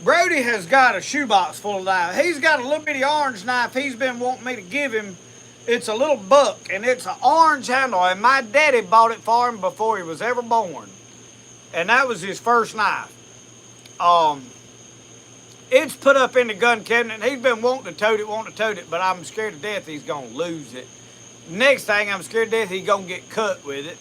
S1: Brody has got a shoebox full of knives. He's got a little bitty orange knife he's been wanting me to give him. It's a little buck, and it's an orange handle, and my daddy bought it for him before he was ever born. And that was his first knife. It's put up in the gun cabinet, and he's been wanting to tote it, but I'm scared to death he's going to lose it. Next thing, I'm scared to death he's going to get cut with it.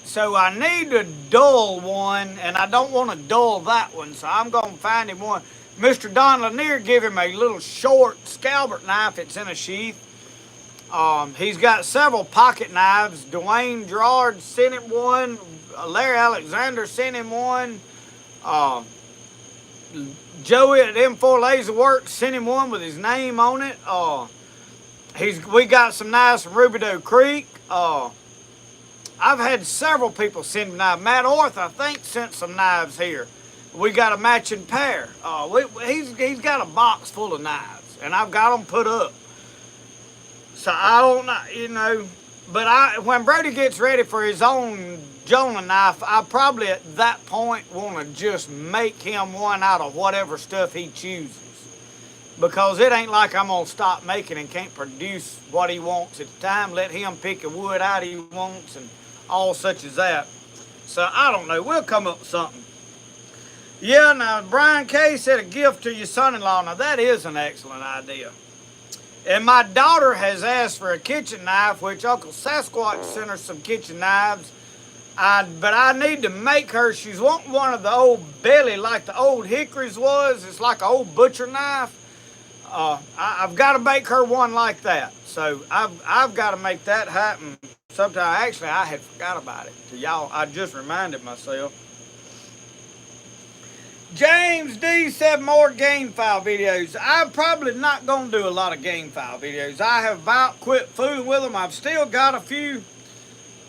S1: So I need a dull one, and I don't want to dull that one, so I'm going to find him one. Mr. Don Lanier gave him a little short scalpel knife. It's in a sheath. He's got several pocket knives. Dwayne Gerard sent him one. Larry Alexander sent him one. Joey at M4 Laser Works sent him one with his name on it. We got some knives from Rubidoux Creek. I've had several people send me knives. Matt Orth, I think, sent some knives here. We got a matching pair. He's got a box full of knives, and I've got them put up. So I don't know, you know, but when Brody gets ready for his own Jonah knife, I probably at that point want to just make him one out of whatever stuff he chooses. Because it ain't like I'm going to stop making and can't produce what he wants at the time. Let him pick the wood out he wants and all such as that. So I don't know. We'll come up with something. Yeah, now Brian K. said a gift to your son-in-law. Now that is an excellent idea. And my daughter has asked for a kitchen knife, which Uncle Sasquatch sent her some kitchen knives. But I need to make her, she's wanting one of the old belly like the old hickories was. It's like an old butcher knife. I've got to make her one like that. So I've got to make that happen sometime. Actually, I had forgot about it. To y'all, I just reminded myself. James D said more game file videos. I'm probably not going to do a lot of game file videos. I have about quit fooling with them. I've still got a few,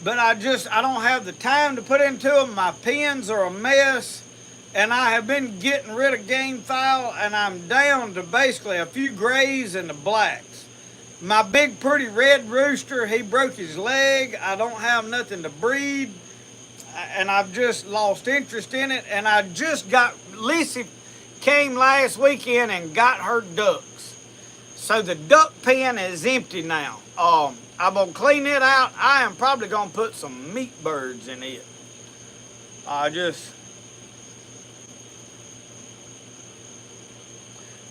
S1: but I don't have the time to put into them. My pens are a mess, and I have been getting rid of game file, and I'm down to basically a few grays and the blacks. My big pretty red rooster, he broke his leg. I don't have nothing to breed, and I've just lost interest in it. And I just got, Lissy came last weekend and got her ducks. So the duck pen is empty now. I'm going to clean it out. I am probably going to put some meat birds in it.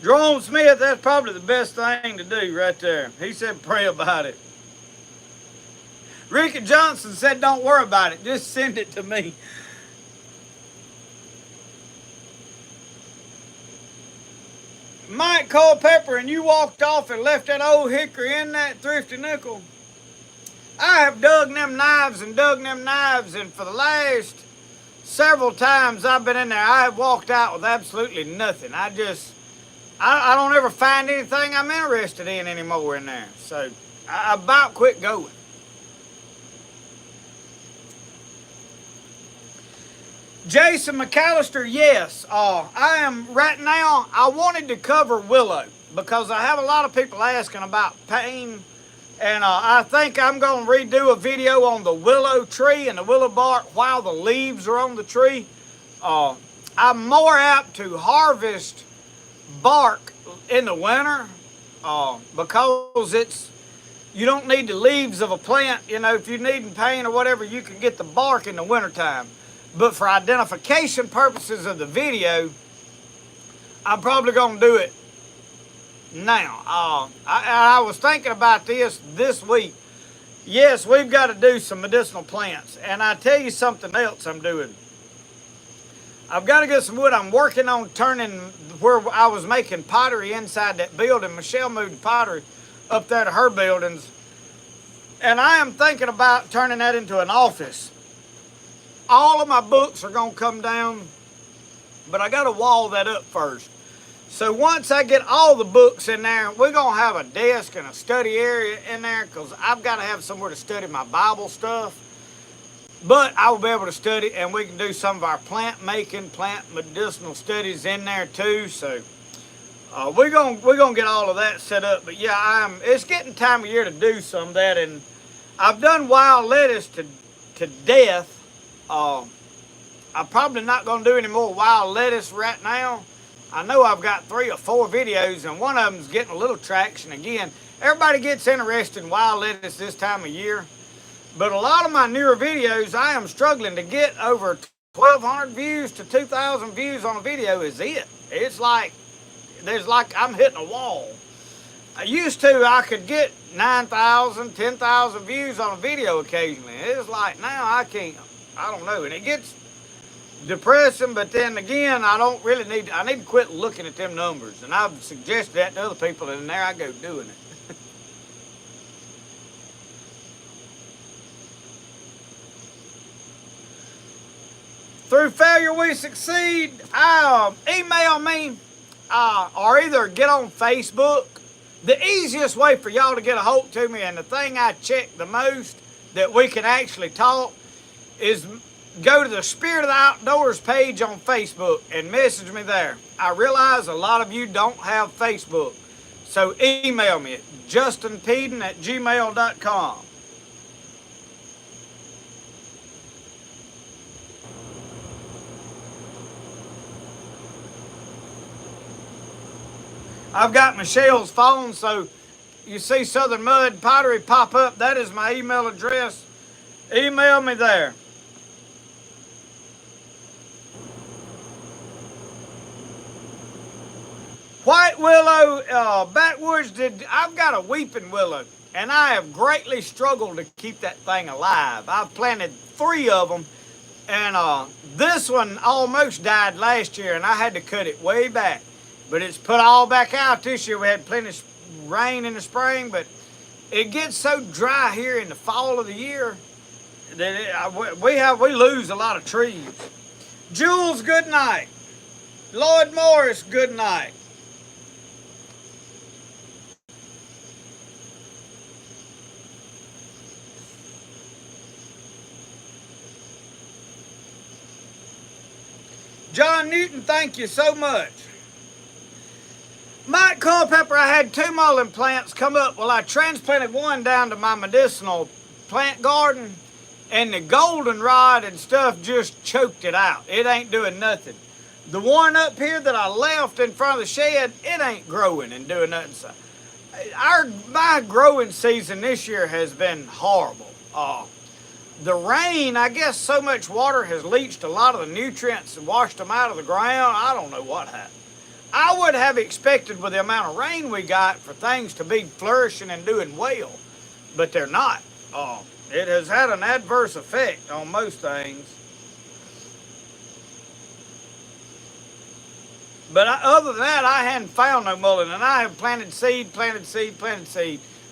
S1: Jerome Smith, that's probably the best thing to do right there. He said pray about it. Ricky Johnson said don't worry about it. Just send it to me. Mike Culpepper, and you walked off and left that old hickory in that thrifty nickel. I have dug them knives, and for the last several times I've been in there, I have walked out with absolutely nothing. I don't ever find anything I'm interested in anymore in there. So I about quit going. Jason McAllister, yes. I am right now, I wanted to cover willow because I have a lot of people asking about pain. And I think I'm going to redo a video on the willow tree and the willow bark while the leaves are on the tree. I'm more apt to harvest bark in the winter because you don't need the leaves of a plant. You know, if you're needing pain or whatever, you can get the bark in the wintertime. But for identification purposes of the video, I'm probably going to do it now. I was thinking about this week. Yes, we've got to do some medicinal plants. And I tell you something else I'm doing. I've got to get some wood. I'm working on turning where I was making pottery inside that building. Michelle moved pottery up there to her buildings. And I am thinking about turning that into an office. All of my books are going to come down, but I got to wall that up first. So once I get all the books in there, we're going to have a desk and a study area in there because I've got to have somewhere to study my Bible stuff. But I will be able to study, and we can do some of our plant making, plant medicinal studies in there too. So we're gonna get all of that set up. But yeah, it's getting time of year to do some of that, and I've done wild lettuce to death. I'm probably not going to do any more wild lettuce right now. I know I've got 3 or 4 videos, and one of them's getting a little traction again. Everybody gets interested in wild lettuce this time of year, but a lot of my newer videos, I am struggling to get over 1,200 views to 2,000 views on a video is it. It's like, I'm hitting a wall. I used to, I could get 9,000, 10,000 views on a video occasionally. It's like now I can't, I don't know, and it gets depressing, but then again, I need to quit looking at them numbers, and I've suggested that to other people, and there I go doing it. Through failure we succeed. Email me or either get on Facebook. The easiest way for y'all to get a hold to me, and the thing I check the most that we can actually talk, is go to the Spirit of the Outdoors page on Facebook and message me there. I realize a lot of you don't have Facebook, so email me at justinpeden@gmail.com. I've got Michelle's phone, so you see Southern Mud Pottery pop up. That is my email address. Email me there. White willow, backwoods, I've got a weeping willow, and I have greatly struggled to keep that thing alive. I've planted 3 of them, and this one almost died last year, and I had to cut it way back. But it's put all back out this year. We had plenty of rain in the spring, but it gets so dry here in the fall of the year that we lose a lot of trees. Jules, good night. Lloyd Morris, good night. John Newton, thank you so much. Mike Culpepper, I had 2 mullein plants come up. Well, I transplanted one down to my medicinal plant garden, and the goldenrod and stuff just choked it out. It ain't doing nothing. The one up here that I left in front of the shed, it ain't growing and doing nothing. So my growing season this year has been horrible. The rain, I guess so much water has leached a lot of the nutrients and washed them out of the ground. I don't know what happened. I would have expected with the amount of rain we got for things to be flourishing and doing well, but they're not. It has had an adverse effect on most things. But other than that, I hadn't found no mullein, and I have planted seed. This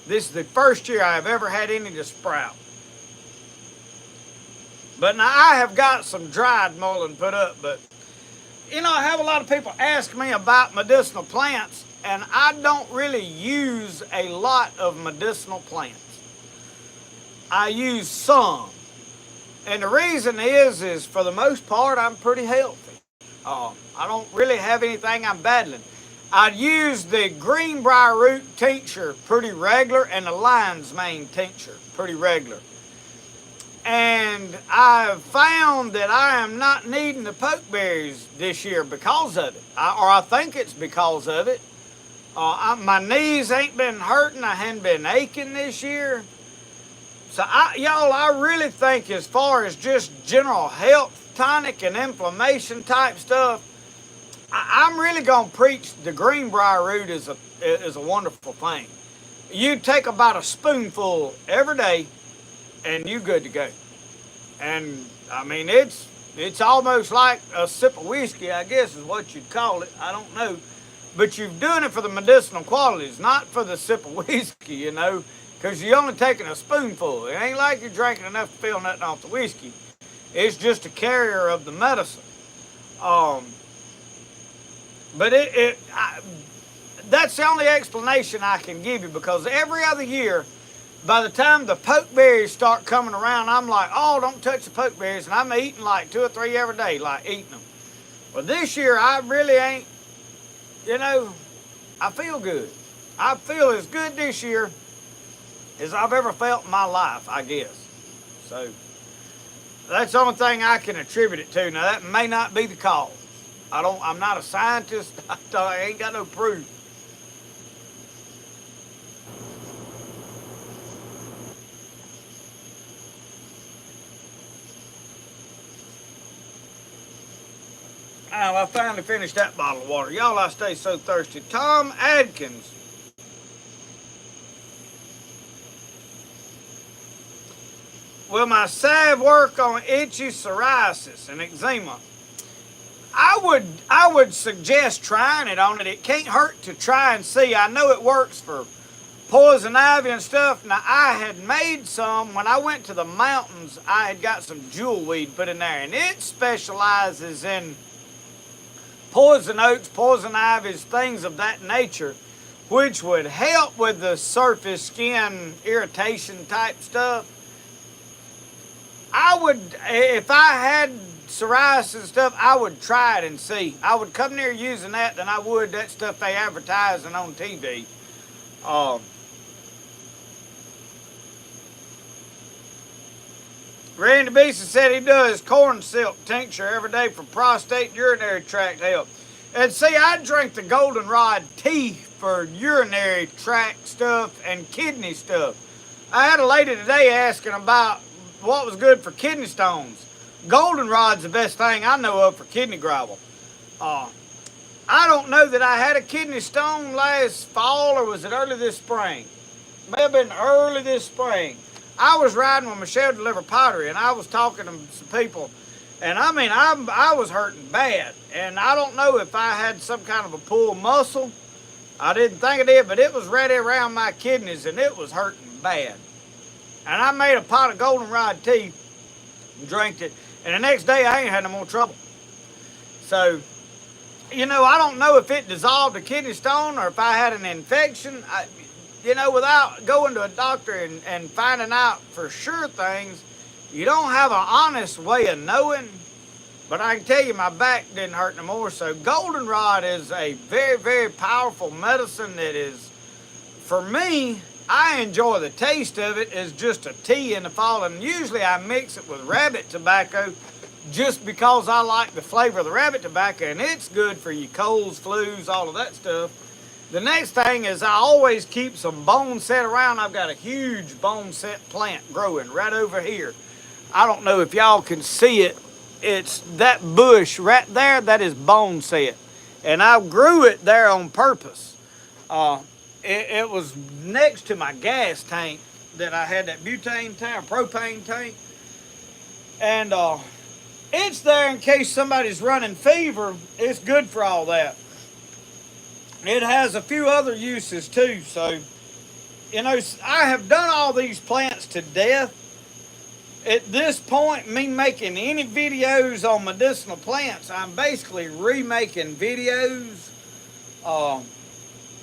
S1: is the first year I have ever had any to sprout. But now I have got some dried mullein put up, but you know, I have a lot of people ask me about medicinal plants, and I don't really use a lot of medicinal plants. I use some. And the reason is for the most part, I'm pretty healthy. I don't really have anything I'm battling. I use the greenbrier root tincture pretty regular, and the lion's mane tincture pretty regular. And I've found that I am not needing the pokeberries this year because of it. I think it's because of it. My knees ain't been hurting. I hadn't been aching this year. So, y'all, I really think as far as just general health, tonic, and inflammation type stuff, I'm really going to preach the greenbrier root is a wonderful thing. You take about a spoonful every day, and you good to go. And I mean, it's almost like a sip of whiskey, I guess is what you'd call it. I don't know. But you're doing it for the medicinal qualities, not for the sip of whiskey, you know, because you're only taking a spoonful. It ain't like you're drinking enough to feel nothing off the whiskey. It's just a carrier of the medicine. But that's the only explanation I can give you, because every other year, by the time the pokeberries start coming around, I'm like, oh, don't touch the pokeberries, and I'm eating like 2 or 3 every day, like eating them. Well, this year, I really ain't, you know, I feel good. I feel as good this year as I've ever felt in my life, I guess. So that's the only thing I can attribute it to. Now that may not be the cause. I'm not a scientist. I ain't got no proof. Oh, I finally finished that bottle of water. Y'all, I stay so thirsty. Tom Adkins. Will my salve work on itchy psoriasis and eczema? I would suggest trying it on it. It can't hurt to try and see. I know it works for poison ivy and stuff. Now, I had made some when I went to the mountains. I had got some jewelweed put in there, and it specializes in poison oaks, poison ivies, things of that nature, which would help with the surface skin irritation type stuff. I would, if I had psoriasis and stuff, I would try it and see. I would come near using that than I would that stuff they advertising on TV. Randy Beeson said he does corn silk tincture every day for prostate urinary tract health. And see, I drink the goldenrod tea for urinary tract stuff and kidney stuff. I had a lady today asking about what was good for kidney stones. Goldenrod's the best thing I know of for kidney gravel. I don't know that I had a kidney stone last fall, or was it early this spring? May have been early this spring. I was riding with Michelle to deliver pottery, and I was talking to some people, and I mean, I was hurting bad, and I don't know if I had some kind of a pull muscle. I didn't think I did, but it was right around my kidneys, and it was hurting bad. And I made a pot of goldenrod tea and drank it, and the next day I ain't had no more trouble. So, you know, I don't know if it dissolved a kidney stone or if I had an infection. You know, without going to a doctor and finding out for sure things, you don't have an honest way of knowing. But I can tell you my back didn't hurt no more. So goldenrod is a very, very powerful medicine that is, for me, I enjoy the taste of it as just a tea in the fall. And usually I mix it with rabbit tobacco just because I like the flavor of the rabbit tobacco. And it's good for your colds, flus, all of that stuff. The next thing is I always keep some bone set around. I've got a huge bone set plant growing right over here. I don't know if y'all can see it. It's that bush right there, that is bone set. And I grew it there on purpose. It was next to my gas tank that I had, that butane tank, propane tank. And it's there in case somebody's running fever. It's good for all that. It has a few other uses too. So, you know, I have done all these plants to death. At this point, me making any videos on medicinal plants, I'm basically remaking videos.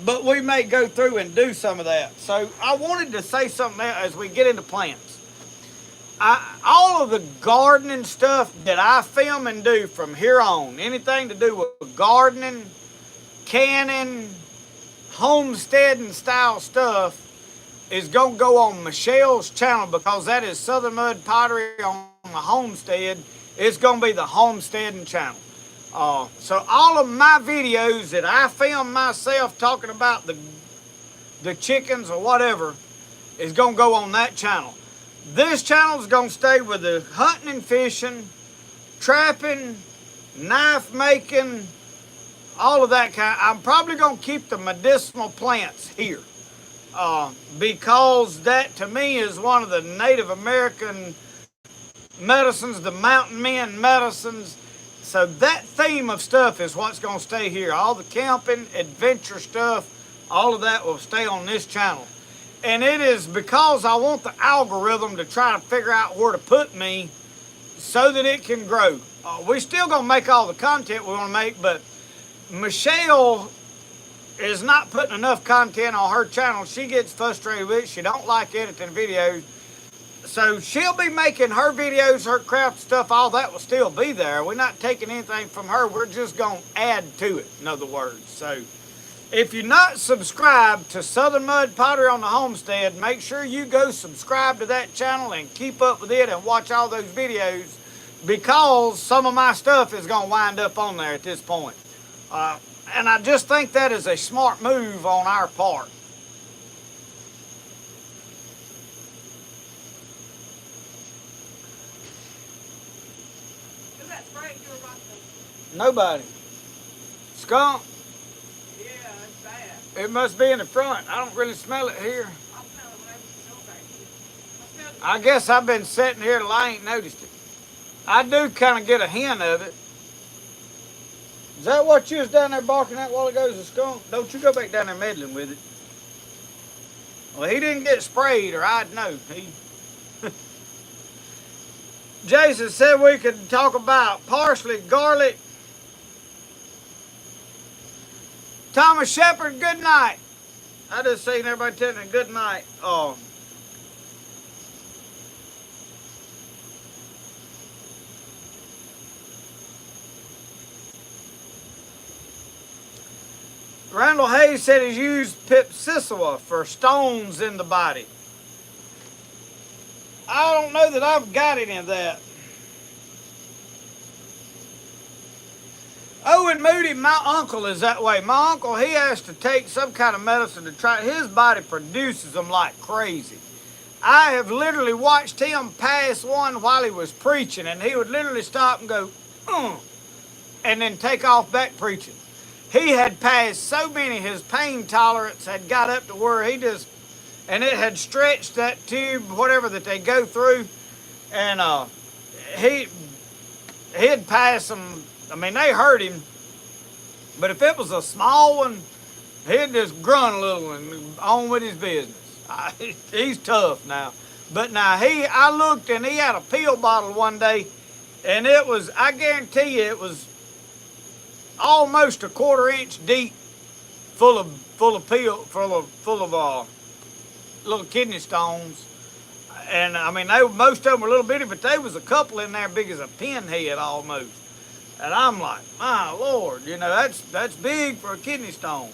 S1: But we may go through and do some of that. So I wanted to say something as we get into plants. All of the gardening stuff that I film and do from here on, anything to do with gardening, canning, homesteading style stuff, is going to go on Michelle's channel, because that is Southern Mud Pottery on the homestead. It's going to be the homesteading channel. So all of my videos that I film myself talking about the chickens or whatever is going to go on that channel. This channel is going to stay with the hunting and fishing, trapping, knife making, all of that kind. I'm probably going to keep the medicinal plants here. Because that to me is one of the Native American medicines, the mountain men medicines. So that theme of stuff is what's going to stay here. All the camping, adventure stuff, all of that will stay on this channel. And it is because I want the algorithm to try to figure out where to put me so that it can grow. We're still going to make all the content we want to make, but Michelle is not putting enough content on her channel. She gets frustrated with it. She don't like editing videos. So she'll be making her videos, her craft stuff, all that will still be there. We're not taking anything from her. We're just going to add to it, in other words. So If you're not subscribed to Southern Mud Pottery on the Homestead, make sure you go subscribe to that channel and keep up with it and watch all those videos, because some of my stuff is going to wind up on there at this point. And I just think that is a smart move on our part.
S3: Who's that spraying you or Rosco?
S1: Nobody. Skunk.
S3: Yeah, it's bad.
S1: It must be in the front. I don't really smell it here.
S3: I smell it whenever you go back here.
S1: I guess I've been sitting here till I ain't noticed it. I do kind of get a hint of it. Is that what you was down there barking at while ago, a skunk? Don't you go back down there meddling with it. Well, he didn't get sprayed, or I'd know. Jason said we could talk about parsley, garlic. Thomas Shepherd, good night. I just seen everybody telling me good night. Randall Hayes said he's used Pipsissewa for stones in the body. I don't know that I've got any of that. Owen Moody, my uncle is that way. My uncle, he has to take some kind of medicine to try. His body produces them like crazy. I have literally watched him pass one while he was preaching, and he would literally stop and go, and then take off back preaching. He had passed so many, his pain tolerance had got up to where he just, and it had stretched that tube, whatever that they go through, and he'd pass them. I mean, they hurt him, but if it was a small one, he'd just grunt a little and on with his business. He's tough now. But now I looked and he had a pill bottle one day, and it was, I guarantee you, it was almost a 1/4 inch deep, full of little kidney stones. And I mean, most of them were little bitty, but there was a couple in there big as a pinhead almost. And I'm like, my Lord, you know, that's big for a kidney stone.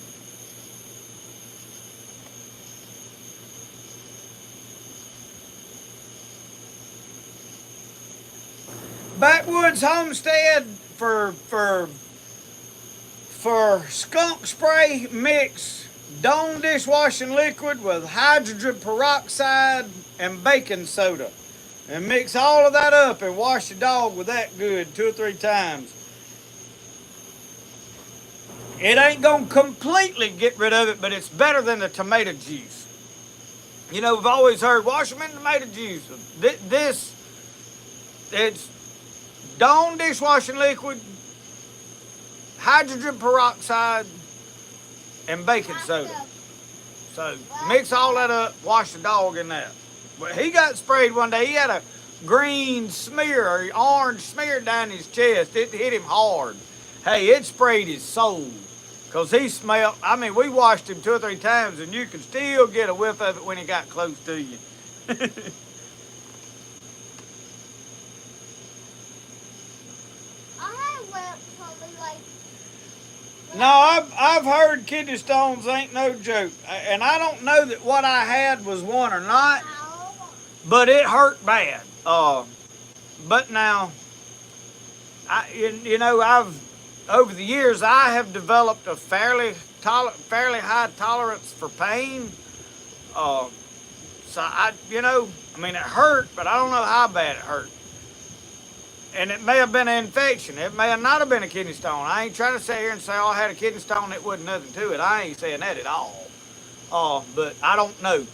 S1: Backwoods Homestead for skunk spray, mix Dawn dishwashing liquid with hydrogen peroxide and baking soda. And mix all of that up and wash the dog with that good 2 or 3 times. It ain't gonna completely get rid of it, but it's better than the tomato juice. You know, we've always heard, wash them in tomato juice. It's Dawn dishwashing liquid, hydrogen peroxide, and baking soda. So mix all that up, wash the dog in that. But he got sprayed one day. He had a green smear or orange smear down his chest. It hit him hard. Hey, it sprayed his soul. Because he smelled, I mean, we washed him 2 or 3 times and you could still get a whiff of it when he got close to you. No, I've heard kidney stones ain't no joke. And I don't know that what I had was one or not, but it hurt bad. But now, over the years, I have developed a fairly high tolerance for pain. So I mean, it hurt, but I don't know how bad it hurt. And it may have been an infection. It may have not have been a kidney stone. I ain't trying to sit here and say, I had a kidney stone, it wasn't nothing to it. I ain't saying that at all. But I don't know.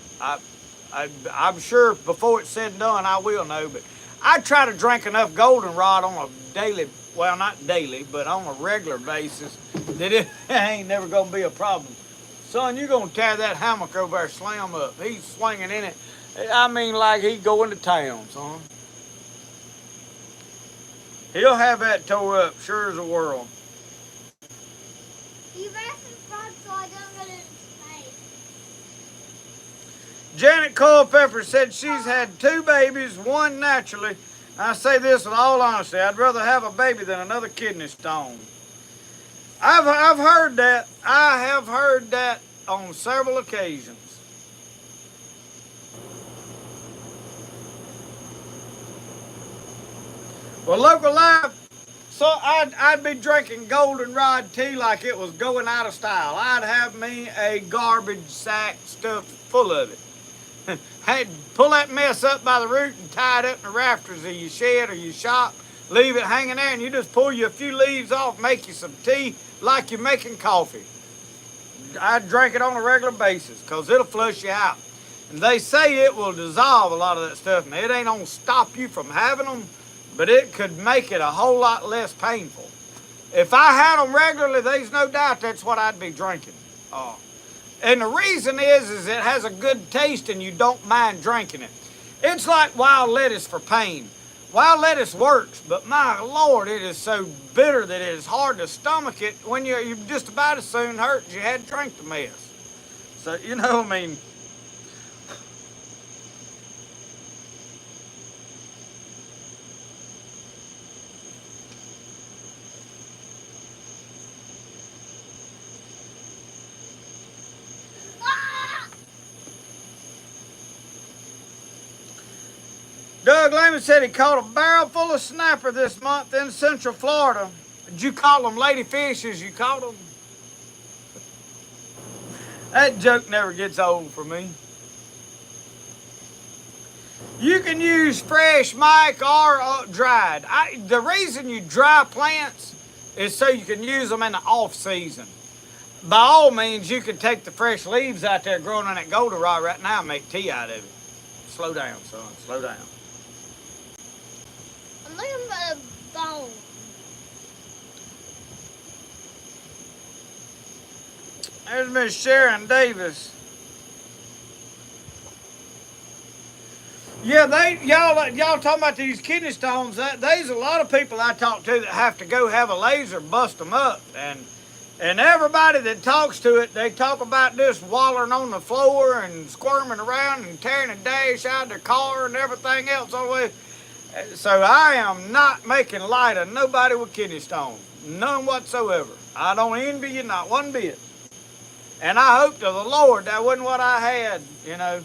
S1: I'm sure before it's said and done, I will know. But I try to drink enough goldenrod on a daily, well, not daily, but on a regular basis, that it ain't never going to be a problem. Son, you're going to tear that hammock over there, slam up. He's swinging in it. I mean, like he's going to town, son. He'll have that tore up, sure as the world.
S2: You better subscribe so I don't get it snake.
S1: Janet Culpepper said she's had 2 babies, one naturally. I say this with all honesty, I'd rather have a baby than another kidney stone. I've heard that. I have heard that on several occasions. Well, local life. So I'd be drinking goldenrod tea like it was going out of style. I'd have me a garbage sack stuffed full of it. Had to pull that mess up by the root and tie it up in the rafters of your shed or your shop. Leave it hanging there, and you just pull you a few leaves off, make you some tea like you're making coffee. I drink it on a regular basis because it'll flush you out. And they say it will dissolve a lot of that stuff. Now, it ain't gonna stop you from having them, but it could make it a whole lot less painful. If I had them regularly, there's no doubt that's what I'd be drinking. And the reason is it has a good taste and you don't mind drinking it. It's like wild lettuce for pain. Wild lettuce works, but my Lord, it is so bitter that it is hard to stomach it when you're just about as soon hurt as you had to drink the mess. So, I mean, Doug Lehman said he caught a barrel full of snapper this month in Central Florida. Did you call them ladyfish as you caught them? That joke never gets old for me. You can use fresh, Mike, or dried. The reason you dry plants is so you can use them in the off season. By all means, you can take the fresh leaves out there growing on that goldenrod right now and make tea out of it. Slow down, son. Slow down.
S2: I'm looking for a bone.
S1: There's Miss Sharon Davis. Yeah, y'all talking about these kidney stones. There's a lot of people I talk to that have to go have a laser bust them up, and everybody that talks to it, they talk about just wallowing on the floor and squirming around and tearing a dash out of their car and everything else all the way. So I am not making light of nobody with kidney stones. None whatsoever. I don't envy you, not one bit. And I hope to the Lord that wasn't what I had, I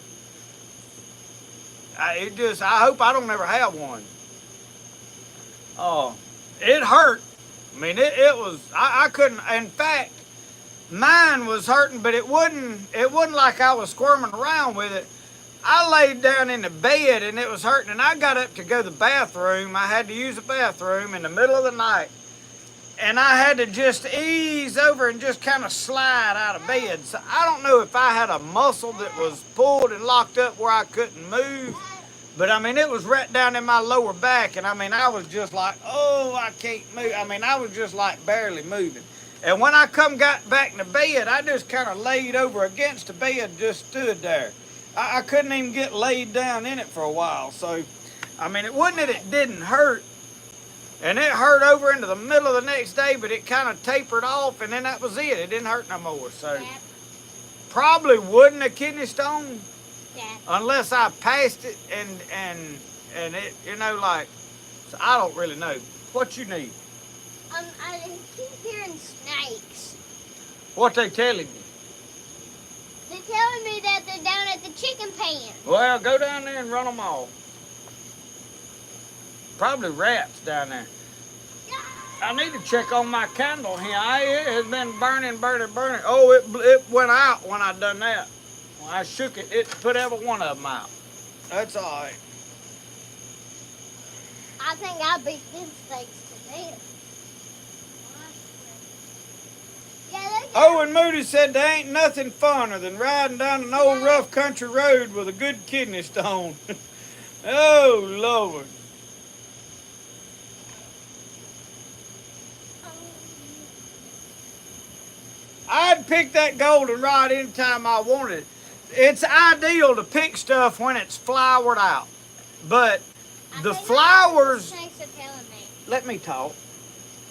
S1: hope I don't ever have one. Oh, it hurt. I mean, it was, I couldn't, in fact, mine was hurting, but it wasn't like I was squirming around with it. I laid down in the bed and it was hurting, and I got up to go to the bathroom. I had to use the bathroom in the middle of the night, and I had to just ease over and just kind of slide out of bed. So I don't know if I had a muscle that was pulled and locked up where I couldn't move, but I mean, it was right down in my lower back, and I mean, I was just like, oh, I can't move. I mean, I was just like barely moving. And when I got back in the bed, I just kind of laid over against the bed, just stood there. I couldn't even get laid down in it for a while. So, I mean, it wasn't that it didn't hurt. And it hurt over into the middle of the next day, but it kind of tapered off, and then that was it. It didn't hurt no more. So, probably wasn't a kidney stone unless I passed it and it, so I don't really know. What you need?
S2: I keep hearing snakes.
S1: What they telling you?
S2: They're telling me that they're down at the chicken pen.
S1: Well, go down there and run them off. Probably rats down there. I need to check on my candle here. It has been burning. Oh, it went out when I done that. When I shook it, it put every one of them out. That's all right.
S2: I think I beat them snakes to death.
S1: Owen Moody said there ain't nothing funner than riding down an old rough country road with a good kidney stone. Oh, Lord. I'd pick that goldenrod anytime I wanted it. It's ideal to pick stuff when it's flowered out. But the flowers... Let me talk.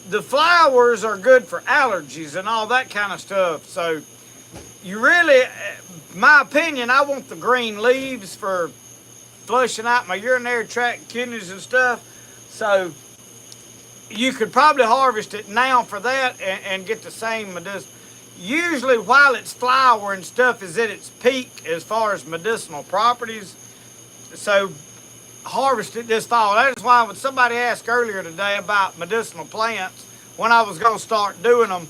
S1: The flowers are good for allergies and all that kind of stuff. So you really, my opinion, I want the green leaves for flushing out my urinary tract, kidneys and stuff. So you could probably harvest it now for that and get the same medicinal. Usually while its flower and stuff is at its peak as far as medicinal properties. So harvest it this fall. That's why when somebody asked earlier today about medicinal plants, when I was going to start doing them,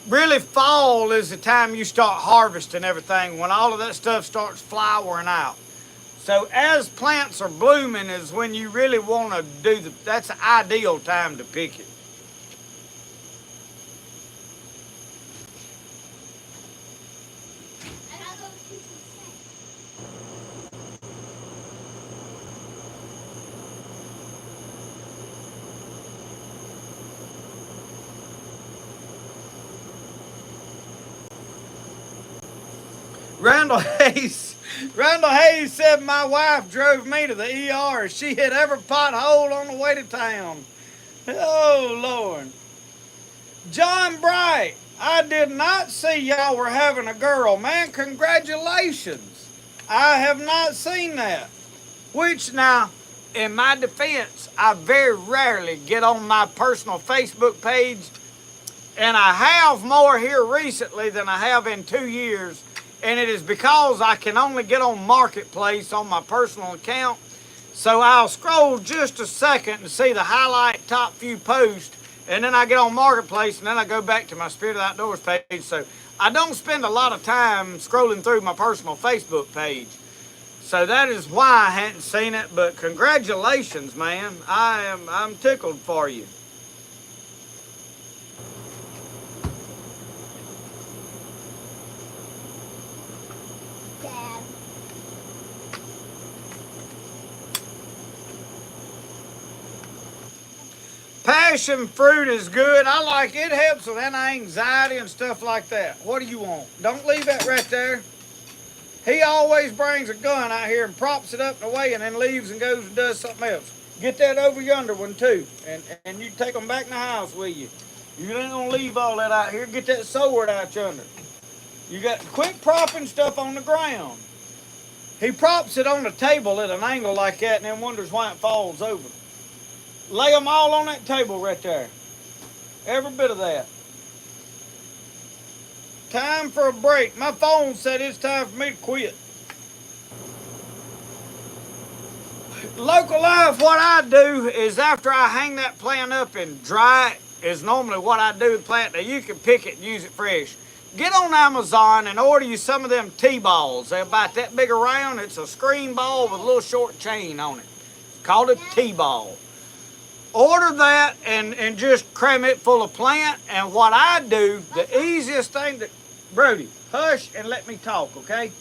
S1: really fall is the time you start harvesting everything, when all of that stuff starts flowering out. So as plants are blooming is when you really want to do that's the ideal time to pick it. Randall Hayes said my wife drove me to the ER. She hit every pothole on the way to town. Oh, Lord. John Bright, I did not see y'all were having a girl. Man, congratulations. I have not seen that. Which now, in my defense, I very rarely get on my personal Facebook page. And I have more here recently than I have in 2 years. And it is because I can only get on Marketplace on my personal account. So I'll scroll just a second and see the highlight top few posts, and then I get on Marketplace, and then I go back to my Spirit of Outdoors page. So I don't spend a lot of time scrolling through my personal Facebook page. So that is why I hadn't seen it, but congratulations, man. I'm tickled for you. Passion fruit is good. I like it. It helps with anxiety and stuff like that. What do you want? Don't leave that right there. He always brings a gun out here and props it up in the way and then leaves and goes and does something else. Get that over yonder one too. And you take them back in the house with you. You ain't gonna leave all that out here. Get that sword out yonder. You got quit propping stuff on the ground. He props it on the table at an angle like that and then wonders why it falls over. Lay them all on that table right there. Every bit of that. Time for a break. My phone said it's time for me to quit. Local Life, what I do is after I hang that plant up and dry it, is normally what I do with plant. Now you can pick it and use it fresh. Get on Amazon and order you some of them T-balls. They're about that big around. It's a screen ball with a little short chain on it. It's called a T-ball. Order that and just cram it full of plant. And what I do, the easiest thing that, Brody, hush and let me talk, okay?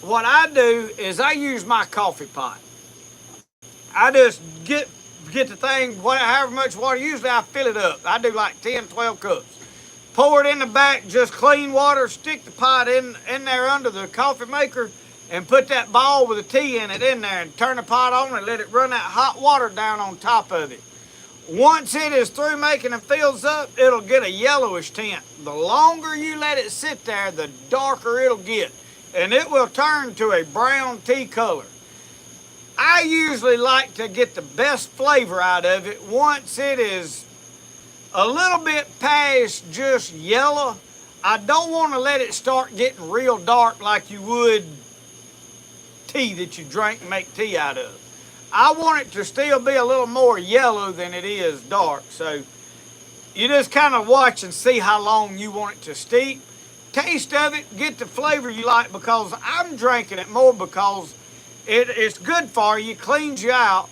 S1: What I do is I use my coffee pot. I just get the thing, however much water, usually I fill it up. I do like 10, 12 cups. Pour it in the back, just clean water, stick the pot in there under the coffee maker, and put that ball with the tea in it in there and turn the pot on and let it run that hot water down on top of it. Once it is through making and fills up, it'll get a yellowish tint. The longer you let it sit there, the darker it'll get. And it will turn to a brown tea color. I usually like to get the best flavor out of it once it is a little bit past just yellow. I don't want to let it start getting real dark like you would tea that you drink and make tea out of. I want it to still be a little more yellow than it is dark. So you just kind of watch and see how long you want it to steep. Taste of it, get the flavor you like, because I'm drinking it more because it's good for you, cleans you out,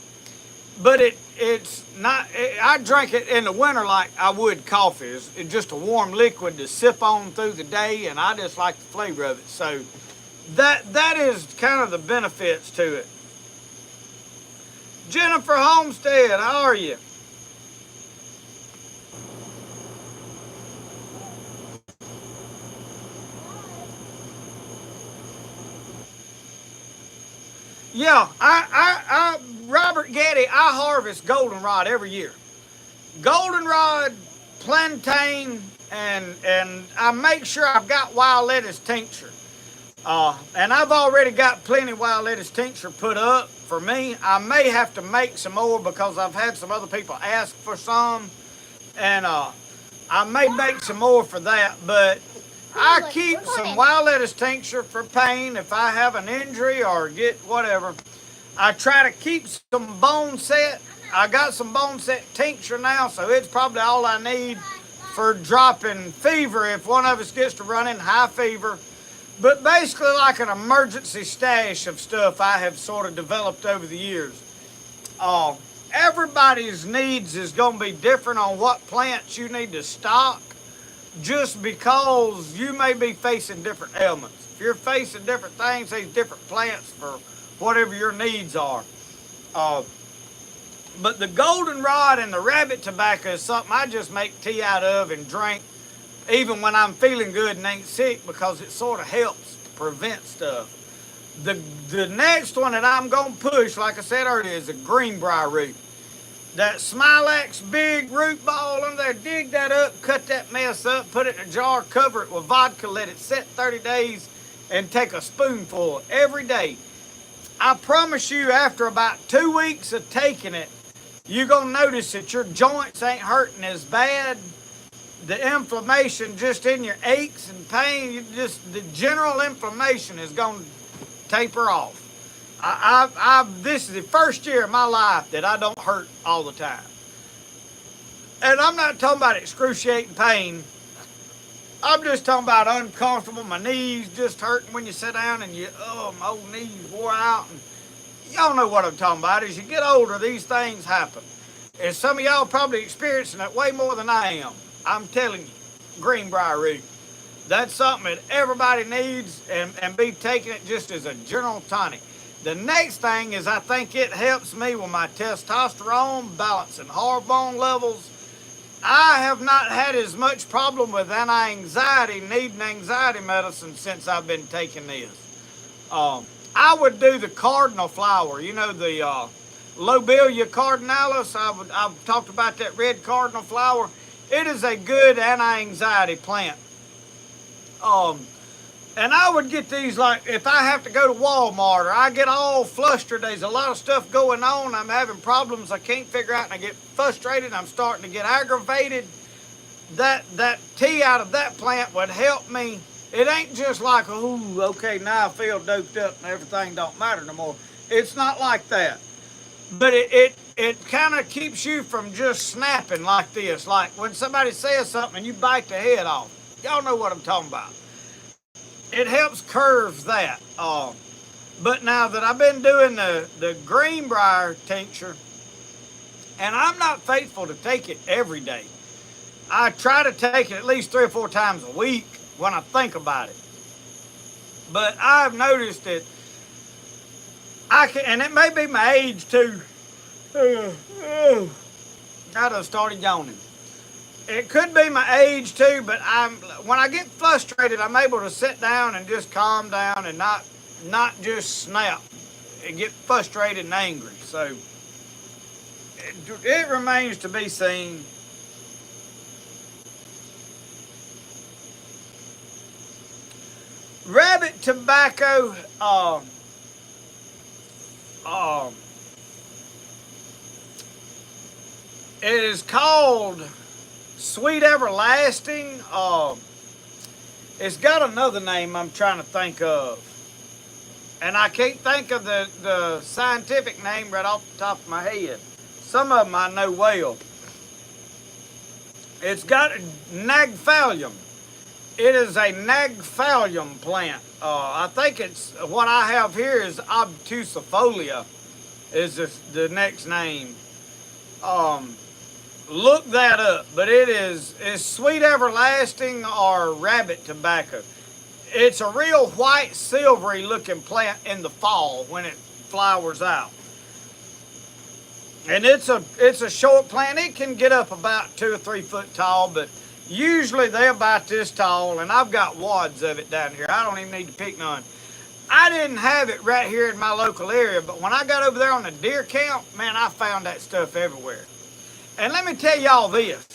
S1: but it's not, I drink it in the winter like I would coffee. It's just a warm liquid to sip on through the day, and I just like the flavor of it. So that is kind of the benefits to it. Jennifer Homestead, how are you? Yeah, Robert Getty, I harvest goldenrod every year. Goldenrod, plantain, and I make sure I've got wild lettuce tincture. And I've already got plenty wild lettuce tincture put up. for me. I may have to make some more because I've had some other people ask for some, and I may make some more for that. But I keep some wild lettuce tincture for pain if I have an injury or get whatever. I try to keep some bone set. I got some bone set tincture now, so it's probably all I need for dropping fever if one of us gets to running high fever. But basically like an emergency stash of stuff I have sort of developed over the years. Everybody's needs is going to be different on what plants you need to stock, just because you may be facing different ailments. If you're facing different things, there's different plants for whatever your needs are. But the goldenrod and the rabbit tobacco is something I just make tea out of and drink even when I'm feeling good and ain't sick, because it sort of helps prevent stuff. The next one that I'm going to push, like I said earlier, is a greenbrier root. That smilax big root ball under there, dig that up, cut that mess up, put it in a jar, cover it with vodka, let it set 30 days, and take a spoonful every day. I promise you, after about 2 weeks of taking it, you're going to notice that your joints ain't hurting as bad. The inflammation just in your aches and pain, the general inflammation is going to taper off. This is the first year of my life that I don't hurt all the time. And I'm not talking about excruciating pain. I'm just talking about uncomfortable, my knees just hurting when you sit down and my old knees wore out. And y'all know what I'm talking about. As you get older, these things happen. And some of y'all probably experiencing it way more than I am. I'm telling you, greenbrier root. That's something that everybody needs, and be taking it just as a general tonic. The next thing is I think it helps me with my testosterone, balancing hormone levels. I have not had as much problem with anti-anxiety, needing anxiety medicine since I've been taking this. I would do the cardinal flower, the Lobelia cardinalis. I've talked about that red cardinal flower. It is a good anti-anxiety plant. And I would get these, like, if I have to go to Walmart or I get all flustered, there's a lot of stuff going on, I'm having problems I can't figure out, and I get frustrated, I'm starting to get aggravated. That tea out of that plant would help me. It ain't just like, ooh, okay, now I feel doped up and everything don't matter no more. It's not like that. But it kind of keeps you from just snapping like this. Like when somebody says something and you bite the head off. Y'all know what I'm talking about. It helps curve that. But now that I've been doing the greenbrier tincture, and I'm not faithful to take it every day. I try to take it at least 3 or 4 times a week when I think about it. But I've noticed that and it may be my age too. I done started yawning. It could be my age too, but when I get frustrated, I'm able to sit down and just calm down and not just snap and get frustrated and angry. So it remains to be seen. Rabbit tobacco, it is called Sweet Everlasting. It's got another name I'm trying to think of. And I can't think of the scientific name right off the top of my head. Some of them I know well. It's got nagphalium. It is a nagphalium plant. I think it's, what I have here is obtusifolia is the next name. Look that up, but it's Sweet Everlasting or rabbit tobacco. It's a real white, silvery looking plant in the fall when it flowers out. And it's a short plant. It can get up about 2 or 3 foot tall, but usually they're about this tall, and I've got wads of it down here. I don't even need to pick none. I didn't have it right here in my local area, but when I got over there on the deer camp, man, I found that stuff everywhere. And let me tell y'all this.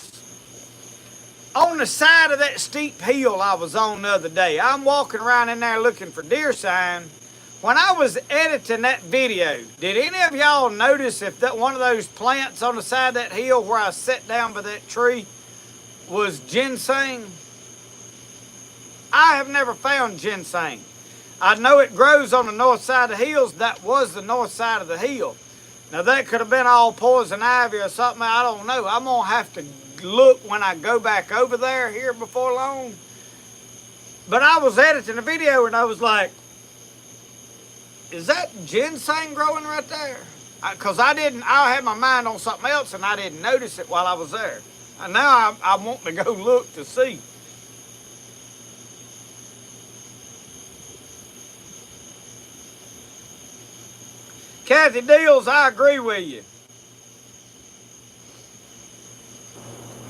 S1: On the side of that steep hill I was on the other day, I'm walking around in there looking for deer sign When I was editing that video, did any of y'all notice if that one of those plants on the side of that hill where I sat down by that tree was ginseng? I have never found ginseng. I know it grows on the north side of the hills. That was the north side of the hill. Now that could have been all poison ivy or something. I don't know. I'm going to have to look when I go back over there here before long. But I was editing a video and I was like, is that ginseng growing right there? Because I had my mind on something else and I didn't notice it while I was there. And now I want to go look to see. Kathy Deals, I agree with you.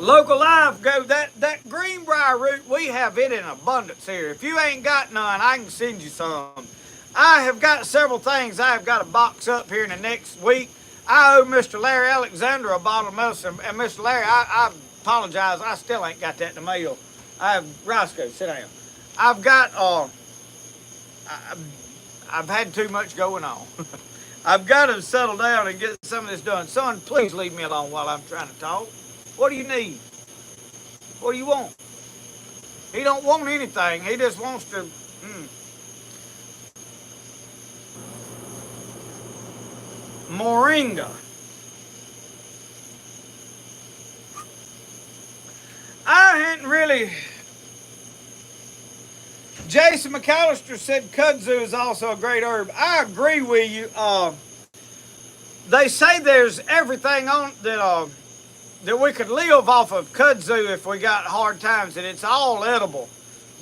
S1: Local Life Go, that greenbrier root, we have it in abundance here. If you ain't got none, I can send you some. I have got several things I have got to box up here in the next week. I owe Mr. Larry Alexander a bottle of medicine. And Mr. Larry, I apologize, I still ain't got that in the mail. Rosco, sit down. I've got, I've had too much going on. I've got to settle down and get some of this done. Son, please leave me alone while I'm trying to talk. What do you need? What do you want? He don't want anything. He just wants to... Moringa. I hadn't really... Jason McAllister said kudzu is also a great herb. I agree with you. They say there's everything on that we could live off of kudzu if we got hard times, and it's all edible.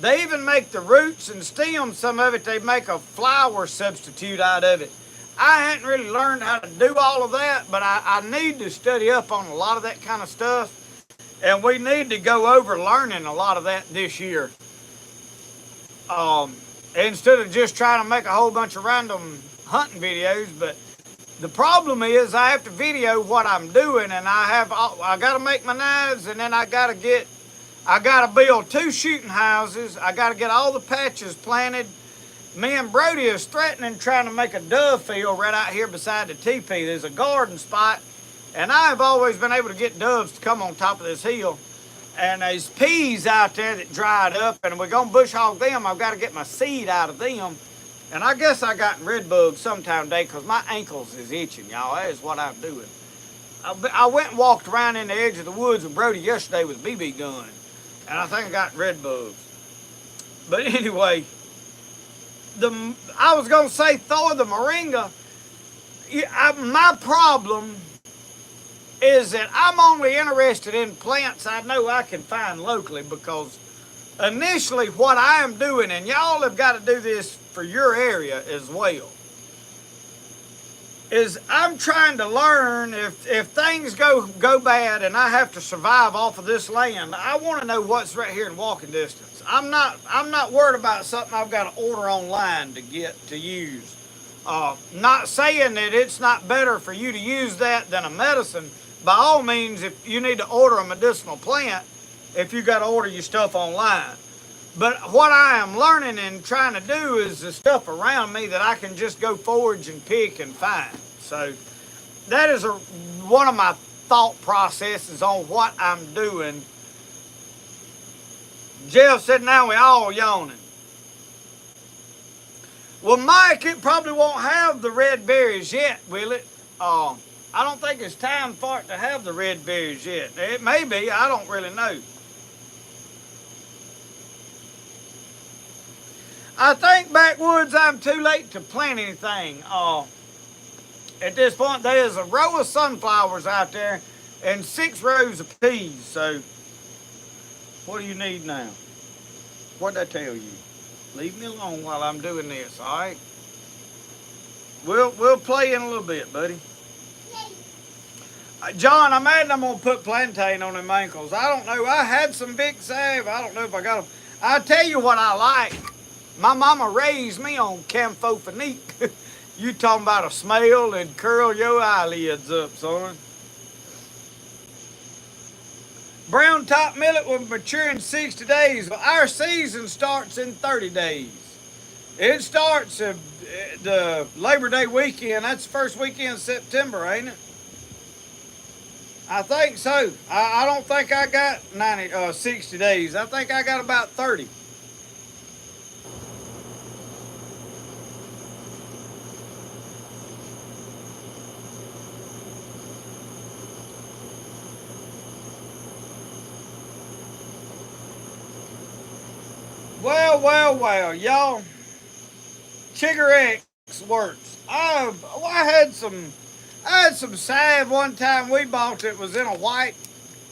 S1: They even make the roots and stems, some of it, they make a flour substitute out of it. I hadn't really learned how to do all of that, but I need to study up on a lot of that kind of stuff, and we need to go over learning a lot of that this year. Instead of just trying to make a whole bunch of random hunting videos. But the problem is I have to video what I'm doing, and I got to make my knives, and then I got to build 2 shooting houses. I got to get all the patches planted. Me and Brody is threatening trying to make a dove field right out here beside the teepee. There's a garden spot, and I've always been able to get doves to come on top of this hill. And there's peas out there that dried up, and we're going to bush hog them. I've got to get my seed out of them. And I guess I got red bugs sometime today because my ankles is itching, y'all. That is what I'm doing. I went and walked around in the edge of the woods with Brody yesterday with a BB gun, and I think I got red bugs. But anyway, I was going to say Thor the moringa. My problem is that I'm only interested in plants I know I can find locally, because initially what I am doing, and y'all have got to do this for your area as well, is I'm trying to learn if things go bad and I have to survive off of this land, I want to know what's right here in walking distance. I'm not worried about something I've got to order online to get to use. Not saying that it's not better for you to use that than a medicine. By all means, if you need to order a medicinal plant, if you got to order your stuff online. But what I am learning and trying to do is the stuff around me that I can just go forage and pick and find. So that is one of my thought processes on what I'm doing. Jeff said, now we all yawning. Well, Mike, it probably won't have the red berries yet, will it? I don't think it's time for it to have the red berries yet. It may be, I don't really know. I think backwoods I'm too late to plant anything. At this point, there's a row of sunflowers out there and 6 rows of peas. So, what do you need now? What did I tell you? Leave me alone while I'm doing this, all right? We'll play in a little bit, buddy. John, I'm mad I'm going to put plantain on them ankles. I don't know. I had some big salve. I don't know if I got them. I'll tell you what I like. My mama raised me on camphorphenique. You talking about a smell and curl your eyelids up, son. Brown top millet will mature in 60 days. Well, our season starts in 30 days. It starts the Labor Day weekend. That's the first weekend of September, ain't it? I think so. I don't think I got 60 days. I think I got about 30. Well, y'all. Chigger X works. I had some salve one time we bought that was in a white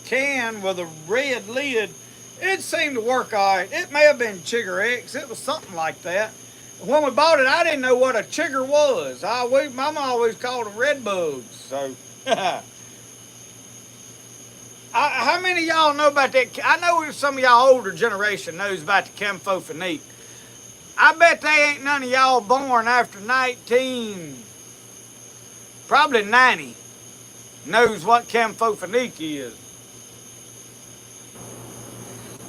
S1: can with a red lid. It seemed to work all right. It may have been Chigger X. It was something like that. When we bought it, I didn't know what a chigger was. Mama always called them red bugs. So, how many of y'all know about that? I know some of y'all older generation knows about the camphophenique. I bet they ain't none of y'all born after 90, knows what camphophenique is.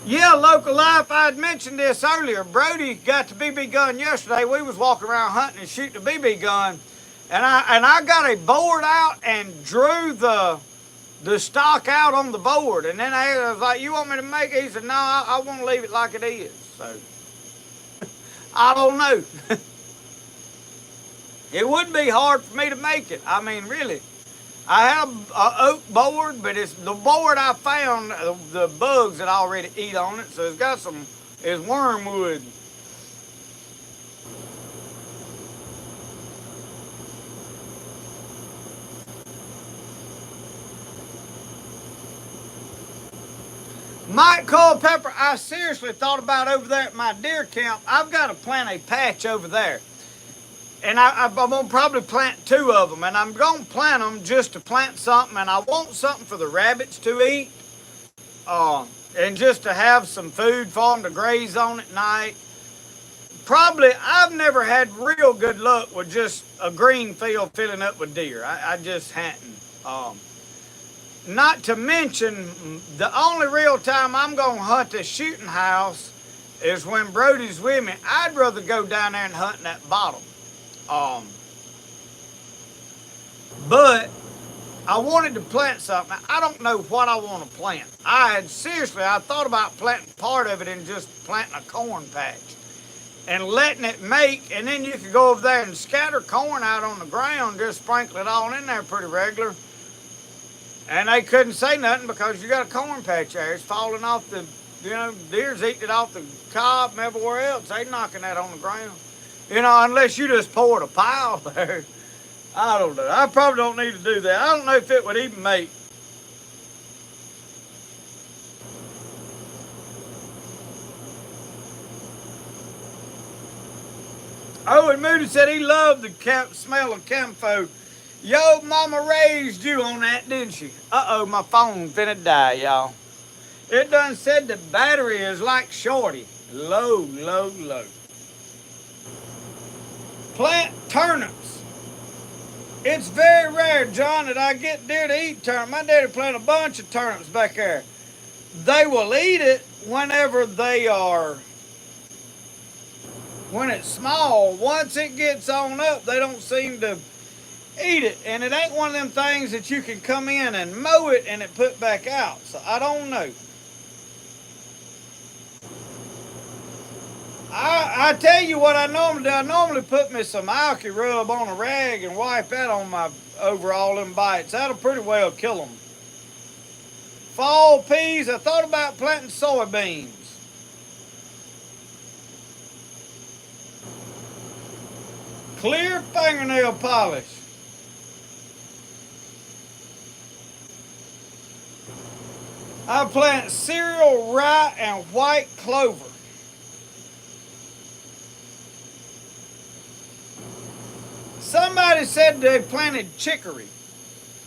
S1: Yeah, local life, I had mentioned this earlier. Brody got the BB gun yesterday. We was walking around hunting and shooting a BB gun. And I got a board out and drew the stock out on the board. And then I was like, you want me to make it? He said, no, I want to leave it like it is. So, I don't know. It wouldn't be hard for me to make it. I mean, really. I have an oak board, but it's the board I found, the bugs that already eat on it. So it's got it's wormwood. Mike Culpepper, I seriously thought about over there at my deer camp. I've got to plant a patch over there. And I'm going to probably plant 2 of them. And I'm going to plant them just to plant something. And I want something for the rabbits to eat. And just to have some food for them to graze on at night. Probably, I've never had real good luck with just a green field filling up with deer. I just hadn't. Not to mention, the only real time I'm going to hunt this shooting house is when Brody's with me. I'd rather go down there and hunt in that bottom. But I wanted to plant something. I don't know what I want to plant. I thought about planting part of it and just planting a corn patch and letting it make, and then you could go over there and scatter corn out on the ground, just sprinkle it all in there pretty regular. And they couldn't say nothing because you got a corn patch there. It's falling off deer's eating it off the cob and everywhere else. They knocking that on the ground. Unless you just poured a pile there. I don't know. I probably don't need to do that. I don't know if it would even make. Oh, and Moody said he loved the smell of camphor. Yo, mama raised you on that, didn't she? Uh-oh, my phone finna die, y'all. It done said the battery is like Shorty. Low. Plant turnips. It's very rare, John, that I get deer to eat turnips. My daddy planted a bunch of turnips back there. They will eat it when it's small. Once it gets on up, they don't seem to eat it. And it ain't one of them things that you can come in and mow it and it put back out. So I don't know. I tell you what I normally do. I normally put me some alky rub on a rag and wipe that on my overall them bites. That'll pretty well kill them. Fall peas. I thought about planting soybeans. Clear fingernail polish. I plant cereal, rye, and white clover. Somebody said they planted chicory.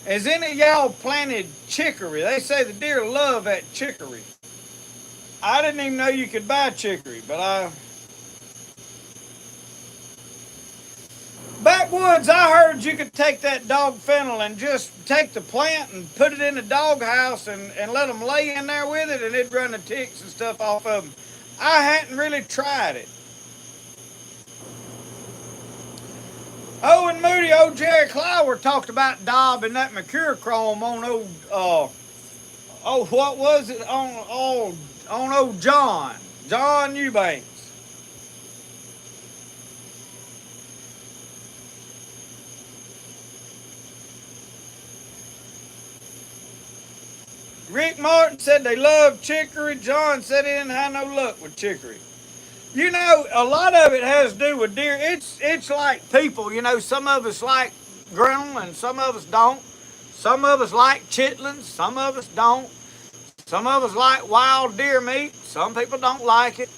S1: Has any of y'all planted chicory? They say the deer love that chicory. I didn't even know you could buy chicory, but Backwoods, I heard you could take that dog fennel and just take the plant and put it in the dog house and let them lay in there with it and it'd run the ticks and stuff off of them. I hadn't really tried it. Oh, and Moody, old Jerry Clower talked about daubing that mercurochrome on old, what was it? On old John Eubanks. Rick Martin said they love chicory. John said he didn't have no luck with chicory. You know, a lot of it has to do with deer. It's like people. You know, some of us like grinnell and some of us don't. Some of us like chitlins. Some of us don't. Some of us like wild deer meat. Some people don't like it.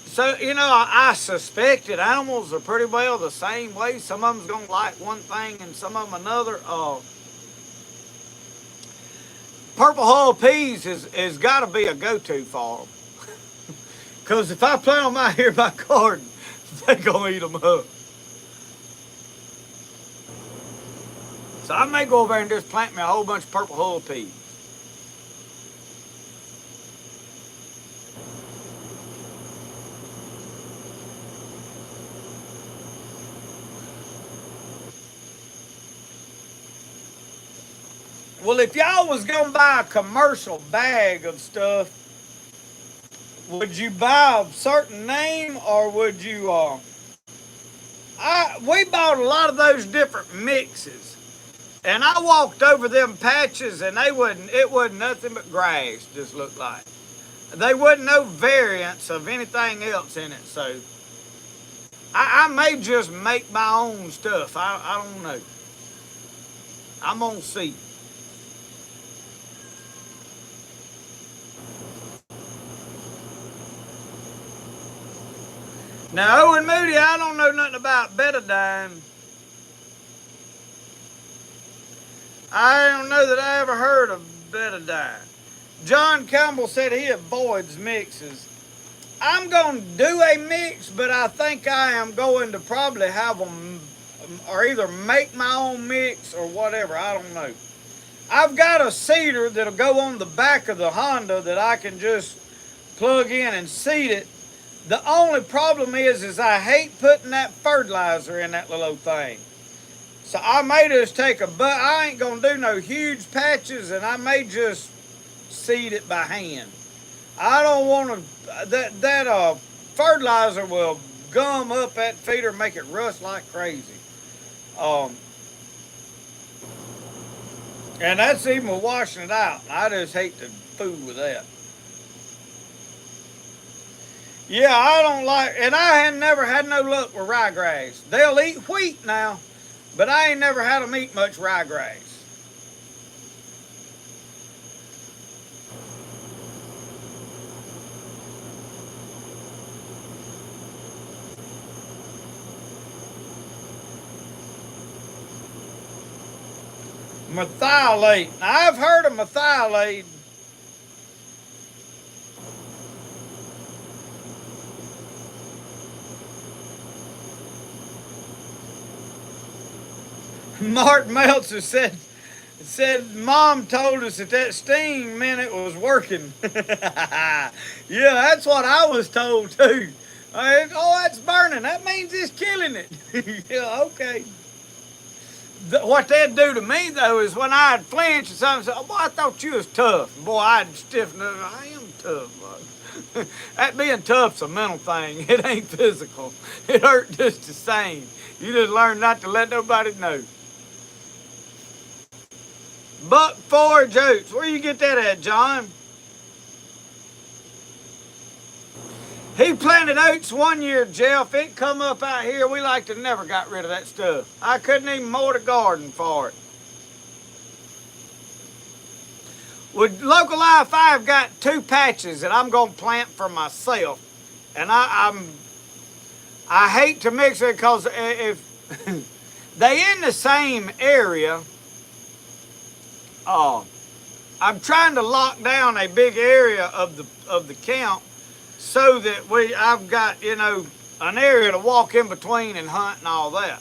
S1: So, you know, I suspect that animals are pretty well the same way. Some of them's going to like one thing and some of them another. Purple hull peas is got to be a go-to for them. Because if I plant them out here in my garden, they're going to eat them up. So I may go over there and just plant me a whole bunch of purple hull peas. Well, if y'all was going to buy a commercial bag of stuff, would you buy a certain name or would you, we bought a lot of those different mixes. And I walked over them patches and it wasn't nothing but grass, just looked like. There wasn't no variants of anything else in it, so I may just make my own stuff. I don't know. I'm gonna see. Now, Owen Moody, I don't know nothing about betadine. I don't know that I ever heard of betadine. John Campbell said he avoids mixes. I'm going to do a mix, but I think I am going to probably have them, or either make my own mix or whatever. I don't know. I've got a seeder that'll go on the back of the Honda that I can just plug in and seed it. The only problem is I hate putting that fertilizer in that little old thing. So I may just take I ain't gonna do no huge patches, and I may just seed it by hand. I don't want to, that fertilizer will gum up that feeder and make it rust like crazy. And that's even with washing it out. I just hate to fool with that. Yeah, I don't like, and I have never had no luck with ryegrass. They'll eat wheat now, but I ain't never had them eat much ryegrass. Methylate. Now, I've heard of methylate. Mark Meltzer said Mom told us that steam meant it was working. Yeah, that's what I was told too. That's burning. That means it's killing it. Yeah, okay. What they'd do to me though is when I'd flinch or something, say, "Oh, boy, I thought you was tough." Boy, I'd stiffen up. I am tough. That being tough's a mental thing. It ain't physical. It hurt just the same. You just learn not to let nobody know. Buck forage oats. Where you get that at, John? He planted oats one year, Jeff. It come up out here. We like to never got rid of that stuff. I couldn't even mow the garden for it. Well, Local I-5 got 2 patches that I'm going to plant for myself. And I hate to mix it because if they in the same area, I'm trying to lock down a big area of the camp so that I've got, you know, an area to walk in between and hunt and all that.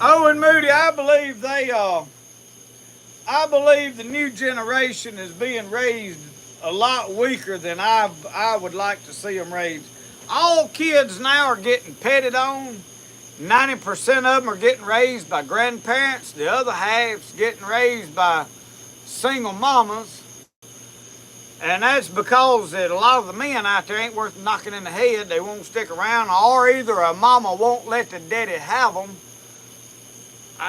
S1: Oh, and Moody, I believe they I believe the new generation is being raised a lot weaker than I would like to see them raised. All kids now are getting petted on. 90% of them are getting raised by grandparents. The other half's getting raised by single mamas. And that's because that a lot of the men out there ain't worth knocking in the head. They won't stick around, or either a mama won't let the daddy have them.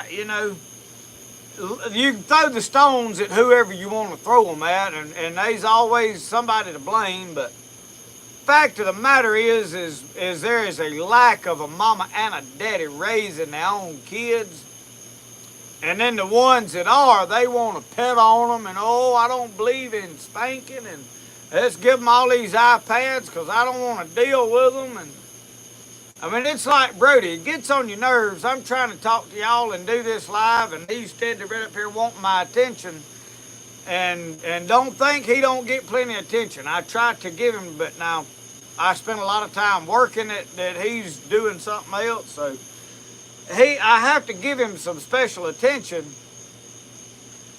S1: You know, you can throw the stones at whoever you want to throw them at, and there's always somebody to blame. But fact of the matter is there is a lack of a mama and a daddy raising their own kids. And then the ones that are, they want to pet on them, and oh, I don't believe in spanking, and let's give them all these iPads because I don't want to deal with them. And I mean, it's like, Brody, it gets on your nerves. I'm trying to talk to y'all and do this live, and he's steady right up here wanting my attention. And don't think he don't get plenty of attention. I try to give him, but now I spend a lot of time working that he's doing something else, so I have to give him some special attention.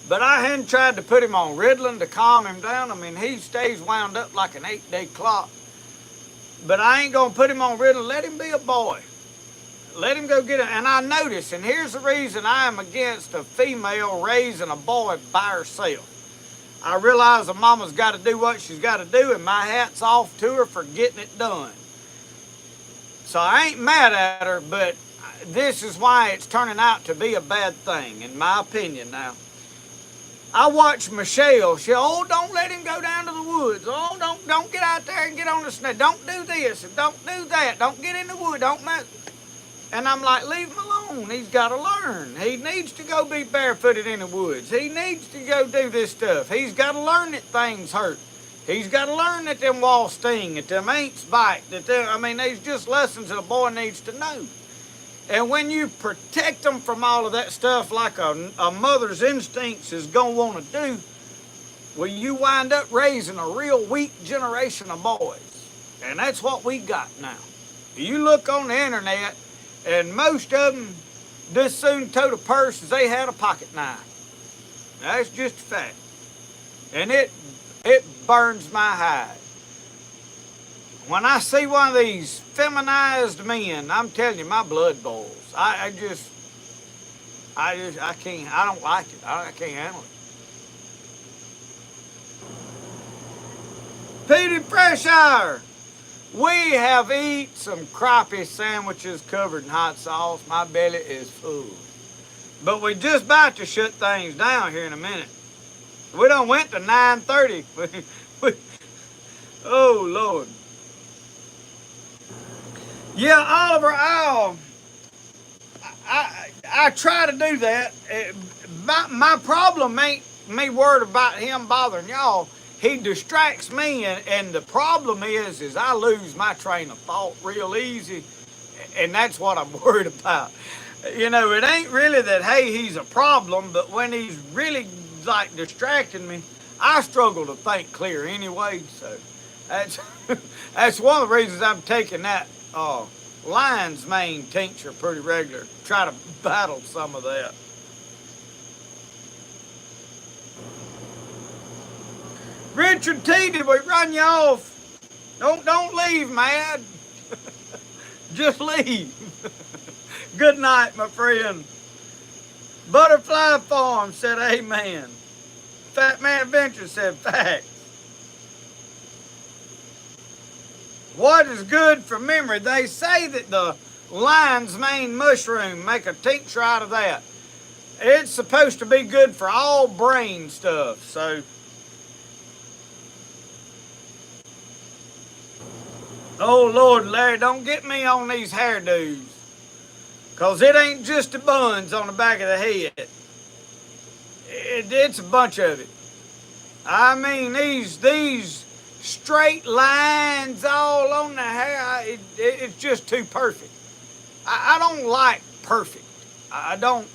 S1: But I hadn't tried to put him on Ritalin to calm him down. I mean, he stays wound up like an 8-day clock. But I ain't going to put him on Ritalin. Let him be a boy. Let him go get it. And I notice, and here's the reason I am against a female raising a boy by herself. I realize a mama's got to do what she's got to do, and my hat's off to her for getting it done. So I ain't mad at her, but this is why it's turning out to be a bad thing, in my opinion now. I watch Michelle. Oh, don't let him go down to the woods. Oh, don't get out there and get on the snake. Don't do this and don't do that. Don't get in the wood. Don't mess. And I'm like, leave him alone. He's got to learn. He needs to go be barefooted in the woods. He needs to go do this stuff. He's got to learn that things hurt. He's got to learn that them walls sting, that them ain'ts bite. There's just lessons that a boy needs to know. And when you protect them from all of that stuff like a mother's instincts is going to want to do, well, you wind up raising a real weak generation of boys. And that's what we got now. You look on the internet, and most of them just soon tote a purse as they had a pocket knife. That's just a fact. And it burns my hide. When I see one of these feminized men, I'm telling you, my blood boils. I can't, I don't like it. I can't handle it. Petey Freshire, we have eaten some crappie sandwiches covered in hot sauce. My belly is full. But we just about to shut things down here in a minute. We done went to 9:30. Oh, Lord. Yeah, Oliver, I try to do that. My problem ain't me worried about him bothering y'all. He distracts me, and the problem is I lose my train of thought real easy, and that's what I'm worried about. You know, it ain't really that, hey, he's a problem, but when he's really, like, distracting me, I struggle to think clear anyway, so that's one of the reasons I'm taking that lion's mane tincture pretty regular. Try to battle some of that. Richard T, did we run you off? Don't leave, mad. Just leave. Good night, my friend. Butterfly Farm said amen. Fat Man Adventure said facts. What is good for memory? They say that the lion's mane mushroom, make a tincture out of that. It's supposed to be good for all brain stuff, so. Oh, Lord, Larry, don't get me on these hairdos. Because it ain't just the buns on the back of the head. It's a bunch of it. I mean, these straight lines all on the hair, it's just too perfect. I don't like perfect. I don't know.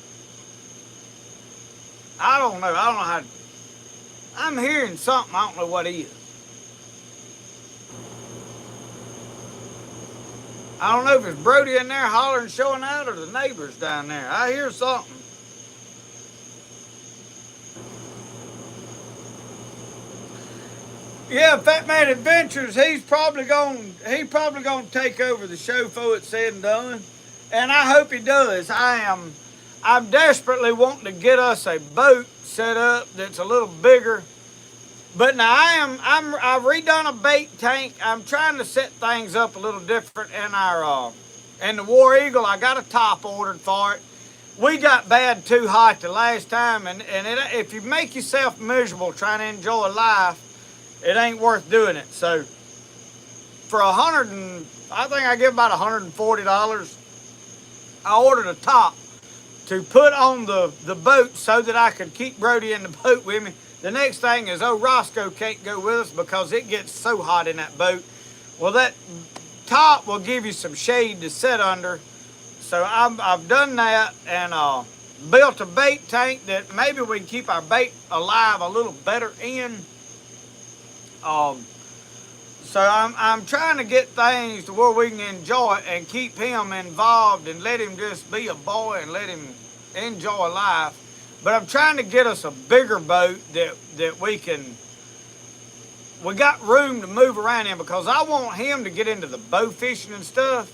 S1: I don't know how to. I'm hearing something, I don't know what it is. I don't know if it's Brody in there hollering, showing out, or the neighbors down there. I hear something. Yeah, Fat Man Adventures. He's probably gonna take over the show before it's said and done, and I hope he does. I'm desperately wanting to get us a boat set up that's a little bigger. But now I've redone a bait tank. I'm trying to set things up a little different in our in the War Eagle. I got a top ordered for it. We got bad too hot the last time, and if you make yourself miserable trying to enjoy life, it ain't worth doing it. So for I think I give about $140. I ordered a top to put on the boat so that I could keep Brody in the boat with me. The next thing is, Rosco can't go with us because it gets so hot in that boat. Well, that top will give you some shade to sit under. So I've done that and built a bait tank that maybe we can keep our bait alive a little better in. So I'm trying to get things to where we can enjoy it and keep him involved and let him just be a boy and let him enjoy life. But I'm trying to get us a bigger boat that we got room to move around in, because I want him to get into the bow fishing and stuff.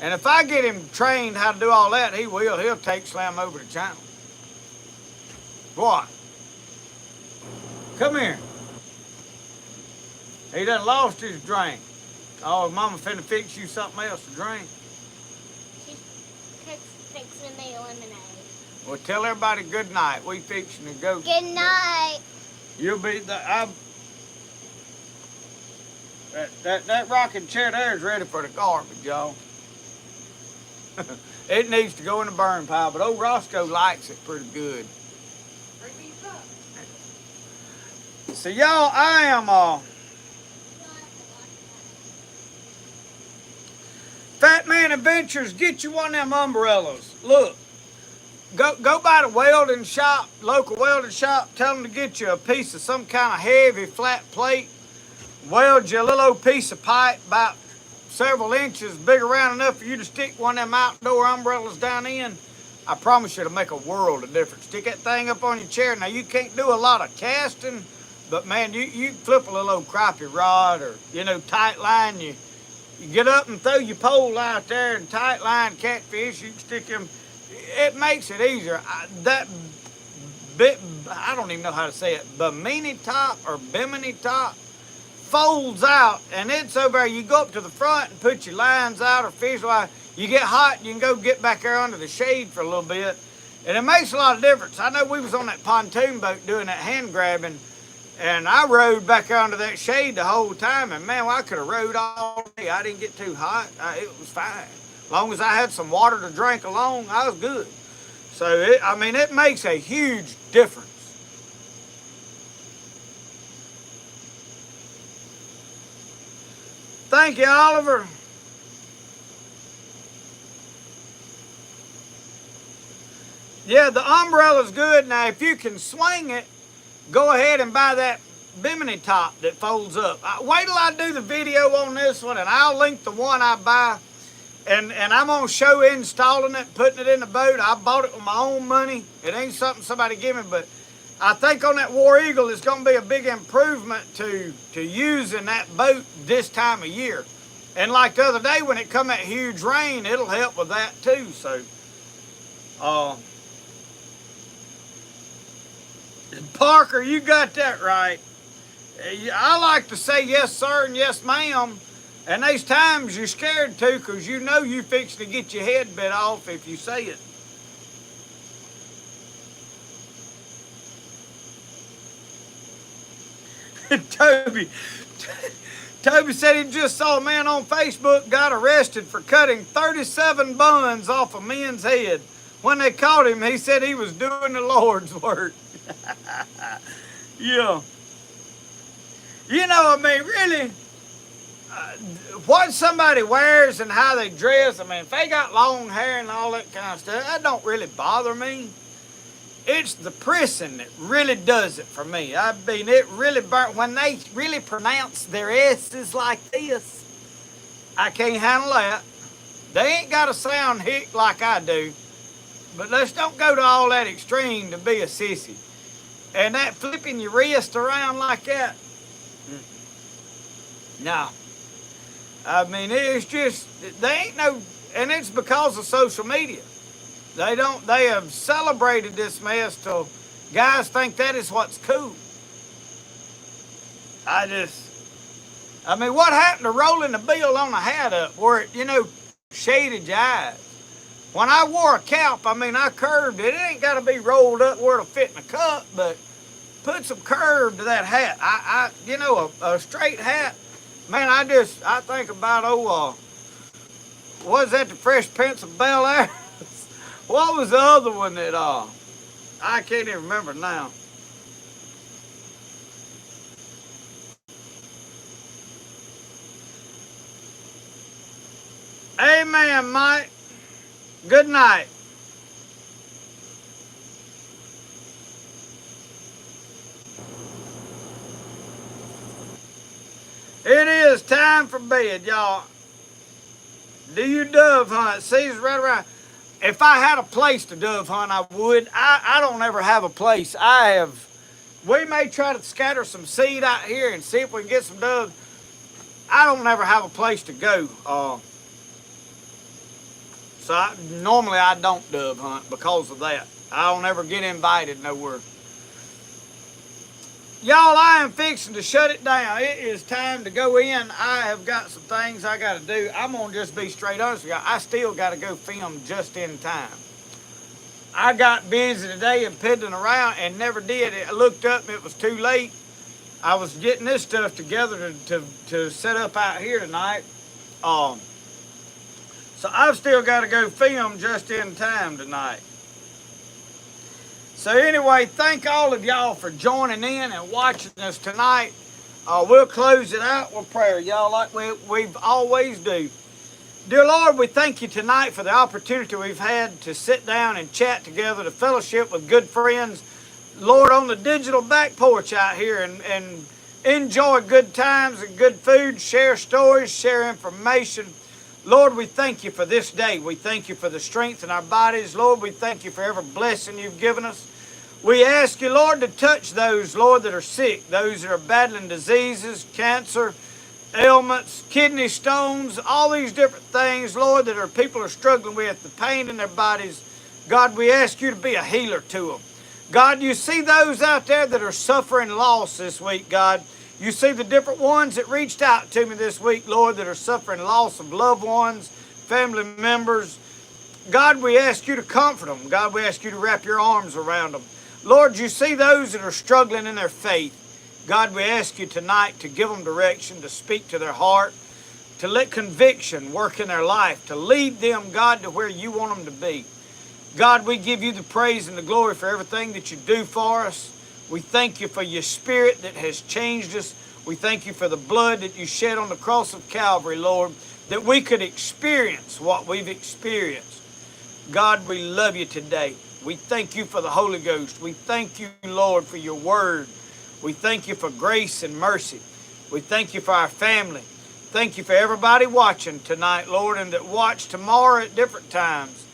S1: And if I get him trained how to do all that, he will. He'll take Slam over the channel. What? Come here. He done lost his drink. Oh, Mama finna fix you something else to drink.
S2: She's fixing me lemonade.
S1: Well, tell everybody good night. We fixing to go.
S2: Good night.
S1: You'll be that rocking chair there is ready for the garbage, y'all. It needs to go in the burn pile, but old Rosco likes it pretty good. So y'all, I am Fat Man Adventures. Get you one of them umbrellas. Look, go by the welding shop, local welding shop. Tell them to get you a piece of some kind of heavy flat plate. Weld you a little old piece of pipe about several inches big around enough for you to stick one of them outdoor umbrellas down in. I promise you it'll make a world of difference. Stick that thing up on your chair. Now you can't do a lot of casting, but man, you flip a little old crappie rod or tight line. You get up and throw your pole out there and tight line catfish. You can stick them. It makes it easier. That bit, I don't even know how to say it. Bimini top or bimini top folds out, and it's over there. You go up to the front and put your lines out or fish line. You get hot, you can go get back there under the shade for a little bit, and it makes a lot of difference. I know we was on that pontoon boat doing that hand grabbing, and I rode back there under that shade the whole time, and man, well, I could have rode all day. I didn't get too hot. It was fine. As long as I had some water to drink along, I was good. So it makes a huge difference. Thank you, Oliver. Yeah, the umbrella's good. Now, if you can swing it, go ahead and buy that bimini top that folds up. Wait till I do the video on this one, and I'll link the one I buy. And I'm going to show installing it, putting it in the boat. I bought it with my own money. It ain't something somebody gave me, but I think on that War Eagle, it's going to be a big improvement to using that boat this time of year. And like the other day when it come that huge rain, it'll help with that too. So, Parker, you got that right. I like to say yes, sir, and yes, ma'am. And there's times you're scared to, because you know you fixing to get your head bit off if you say it. Toby said he just saw a man on Facebook got arrested for cutting 37 buns off a man's head. When they caught him, he said he was doing the Lord's work. Yeah. Really, what somebody wears and how they dress, if they got long hair and all that kind of stuff, that don't really bother me. It's the pressing that really does it for me. It really burnt. When they really pronounce their S's like this, I can't handle that. They ain't got to sound hick like I do. But let's don't go to all that extreme to be a sissy. And that flipping your wrist around like that, No. I mean, it's just, they ain't no, and it's because of social media. They have celebrated this mess till guys think that is what's cool. I mean, what happened to rolling the bill on a hat up where it, shaded your eyes? When I wore a cap, I mean, I curved it. It ain't got to be rolled up where it'll fit in a cup, but put some curve to that hat. A straight hat, man, I think about, was that the Fresh Prince of Bel-Air? What was the other one that, I can't even remember now. Amen, Mike. Good night. It is time for bed, y'all. Do you dove hunt? Season's right around. If I had a place to dove hunt, I would. I don't ever have a place. We may try to scatter some seed out here and see if we can get some doves. I don't ever have a place to go. Normally I don't dove hunt because of that. I don't ever get invited nowhere. Y'all, I am fixing to shut it down. It is time to go in. I have got some things I got to do. I'm going to just be straight honest with y'all. I still got to go film just in time. I got busy today and piddling around and never did. I looked up and it was too late. I was getting this stuff together to set up out here tonight. So I've still got to go film just in time tonight. So anyway, thank all of y'all for joining in and watching us tonight. We'll close it out with prayer, y'all, like we've always do. Dear Lord, we thank you tonight for the opportunity we've had to sit down and chat together, to fellowship with good friends, Lord, on the digital back porch out here and enjoy good times and good food, share stories, share information. Lord, we thank you for this day. We thank you for the strength in our bodies. Lord, we thank you for every blessing you've given us. We ask you, Lord, to touch those, Lord, that are sick, those that are battling diseases, cancer, ailments, kidney stones, all these different things, Lord, that people are struggling with, the pain in their bodies. God, we ask you to be a healer to them. God, you see those out there that are suffering loss this week, God. You see the different ones that reached out to me this week, Lord, that are suffering loss of loved ones, family members. God, we ask you to comfort them. God, we ask you to wrap your arms around them. Lord, you see those that are struggling in their faith. God, we ask you tonight to give them direction, to speak to their heart, to let conviction work in their life, to lead them, God, to where you want them to be. God, we give you the praise and the glory for everything that you do for us. We thank you for your spirit that has changed us. We thank you for the blood that you shed on the cross of Calvary, Lord, that we could experience what we've experienced. God, we love you today. We thank you for the Holy Ghost. We thank you, Lord, for your word. We thank you for grace and mercy. We thank you for our family. Thank you for everybody watching tonight, Lord, and that watch tomorrow at different times.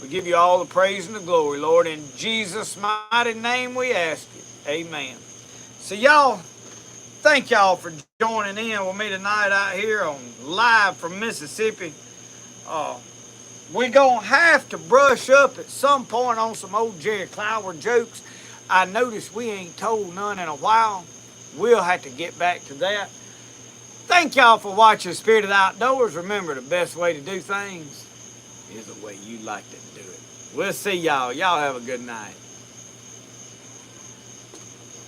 S1: We give you all the praise and the glory, Lord. In Jesus' mighty name we ask you. Amen. So y'all, thank y'all for joining in with me tonight out here on live from Mississippi. We're going to have to brush up at some point on some old Jerry Clower jokes. I noticed we ain't told none in a while. We'll have to get back to that. Thank y'all for watching Spirited Outdoors. Remember, the best way to do things is the way you like to do it. We'll see y'all. Y'all have a good night.